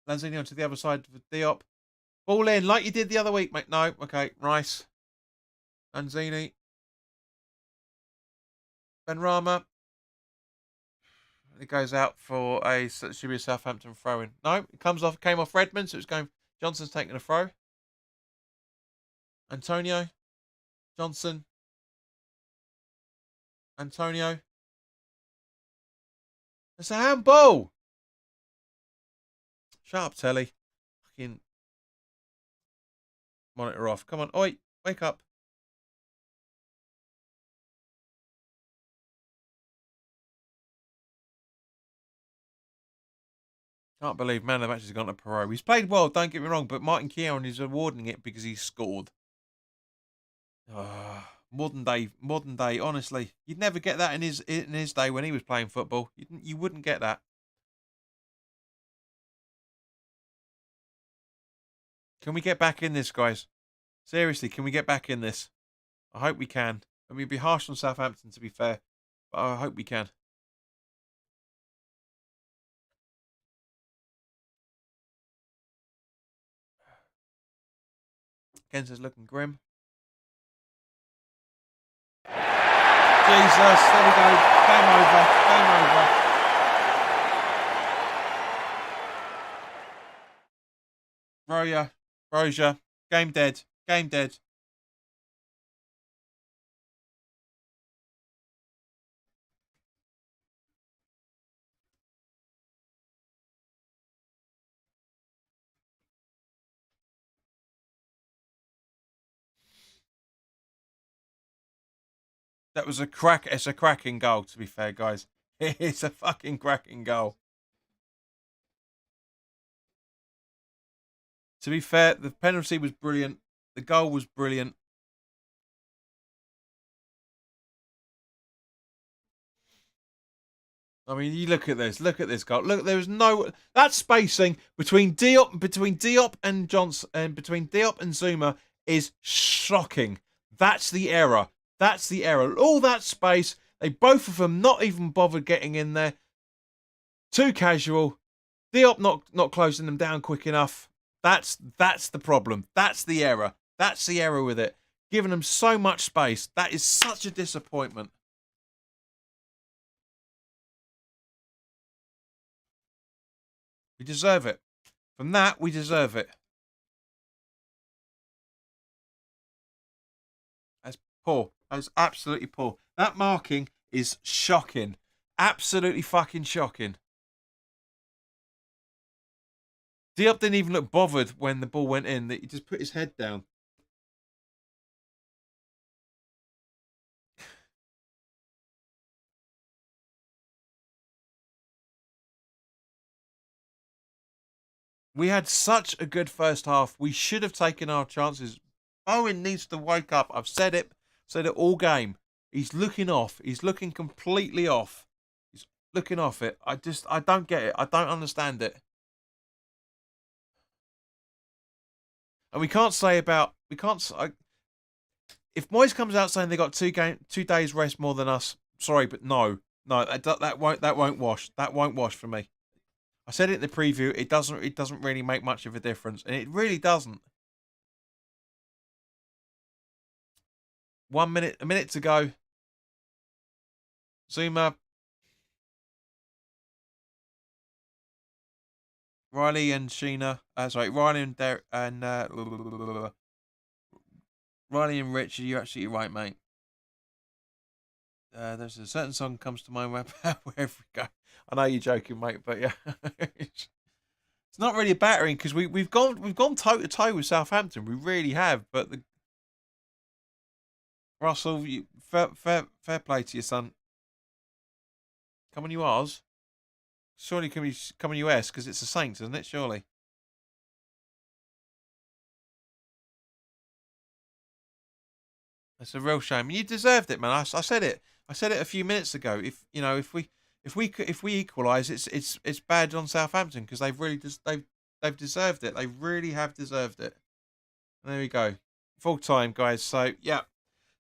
Lanzini onto the other side with Diop. Ball in like you did the other week, mate. No. Okay. Rice. Lanzini. Benrahma. It goes out for a should be a Southampton throw-in. No, it came off Redmond, so it's going. Johnson's taking a throw. Antonio, Johnson, Antonio. It's a handball. Shut up, Telly. Fucking monitor off. Come on, oi, wake up. Can't believe man of the match has gone to Perot. He's played well, don't get me wrong, but Martin Keown is awarding it because he scored. Modern day. Honestly, you'd never get that in his day when he was playing football. You wouldn't get that. Can we get back in this, guys? Seriously, can we get back in this? I hope we can. I mean, it'd be harsh on Southampton, to be fair, but I hope we can. Kensington's looking grim. Jesus, there we go. Game over. Game over. Roja. Game dead. Game dead. That was it's a cracking goal, to be fair, guys. It's a fucking cracking goal. To be fair, the penalty was brilliant. The goal was brilliant. I mean, you look at this. Look at this goal. Look, there was no that spacing between Diop and Johnson, and between Diop and Zuma is shocking. That's the error. That's the error. All that space. They both of them not even bothered getting in there. Too casual. Diop not closing them down quick enough. That's the problem. That's the error. That's the error with it. Giving them so much space. That is such a disappointment. We deserve it. From that, we deserve it. That's poor. That was absolutely poor. That marking is shocking. Absolutely fucking shocking. Diop didn't even look bothered when the ball went in. He just put his head down. We had such a good first half. We should have taken our chances. Owen needs to wake up. I've said it all game. He's looking off. He's looking completely off. He's looking off it. I don't get it. I don't understand it. And we can't say about if Moyes comes out saying they got 2 days rest more than us. Sorry, but no, that won't wash. That won't wash for me. I said it in the preview. It doesn't really make much of a difference, and it really doesn't. A minute to go. Zuma, Riley and Sheena. Riley and Riley and Rich. You're absolutely right, mate. There's a certain song comes to mind wherever we go. I know you're joking, mate, but yeah, it's not really a battering because we've gone toe to toe with Southampton. We really have. But Russell, fair play to your son. Come on, you Oz. Surely can we come on, US because it's the Saints, isn't it? Surely. That's a real shame. You deserved it, man. I said it. I said it a few minutes ago. If we equalise, it's bad on Southampton because they've deserved it. They really have deserved it. And there we go, full time, guys. So yeah,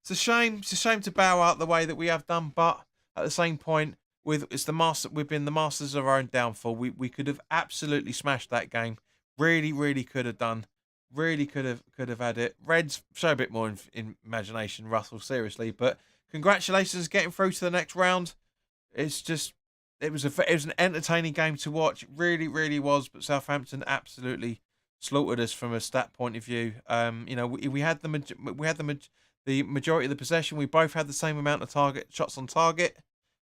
it's a shame. It's a shame to bow out the way that we have done, but at the same point, we've been the masters of our own downfall. We could have absolutely smashed that game. Really could have done. Really could have had it. Reds show a bit more in imagination, Russell. Seriously, but congratulations getting through to the next round. It's it was an entertaining game to watch. It really, really was. But Southampton absolutely slaughtered us from a stat point of view. We had the majority of the possession. We both had the same amount of shots on target.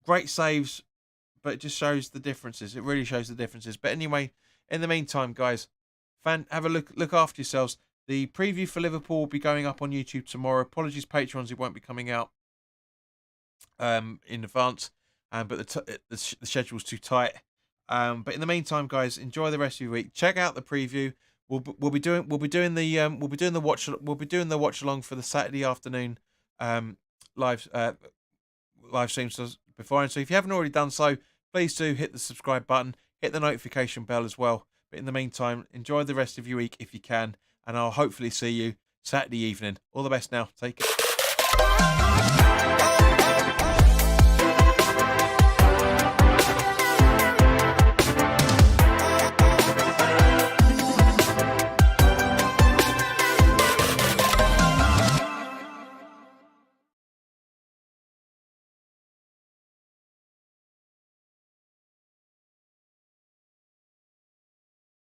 Great saves, but it just shows the differences. It really shows the differences. But anyway, in the meantime, guys, have a look after yourselves. The preview for Liverpool will be going up on YouTube tomorrow. Apologies, patrons, it won't be coming out in advance, but the schedule's too tight. But in the meantime, guys, enjoy the rest of your week. Check out the preview. We'll be doing the watch along for the Saturday afternoon live streams before. And so if you haven't already done so, please do hit the subscribe button, hit the notification bell as well. But in the meantime, enjoy the rest of your week if you can, and I'll hopefully see you Saturday evening. All the best now. Take it.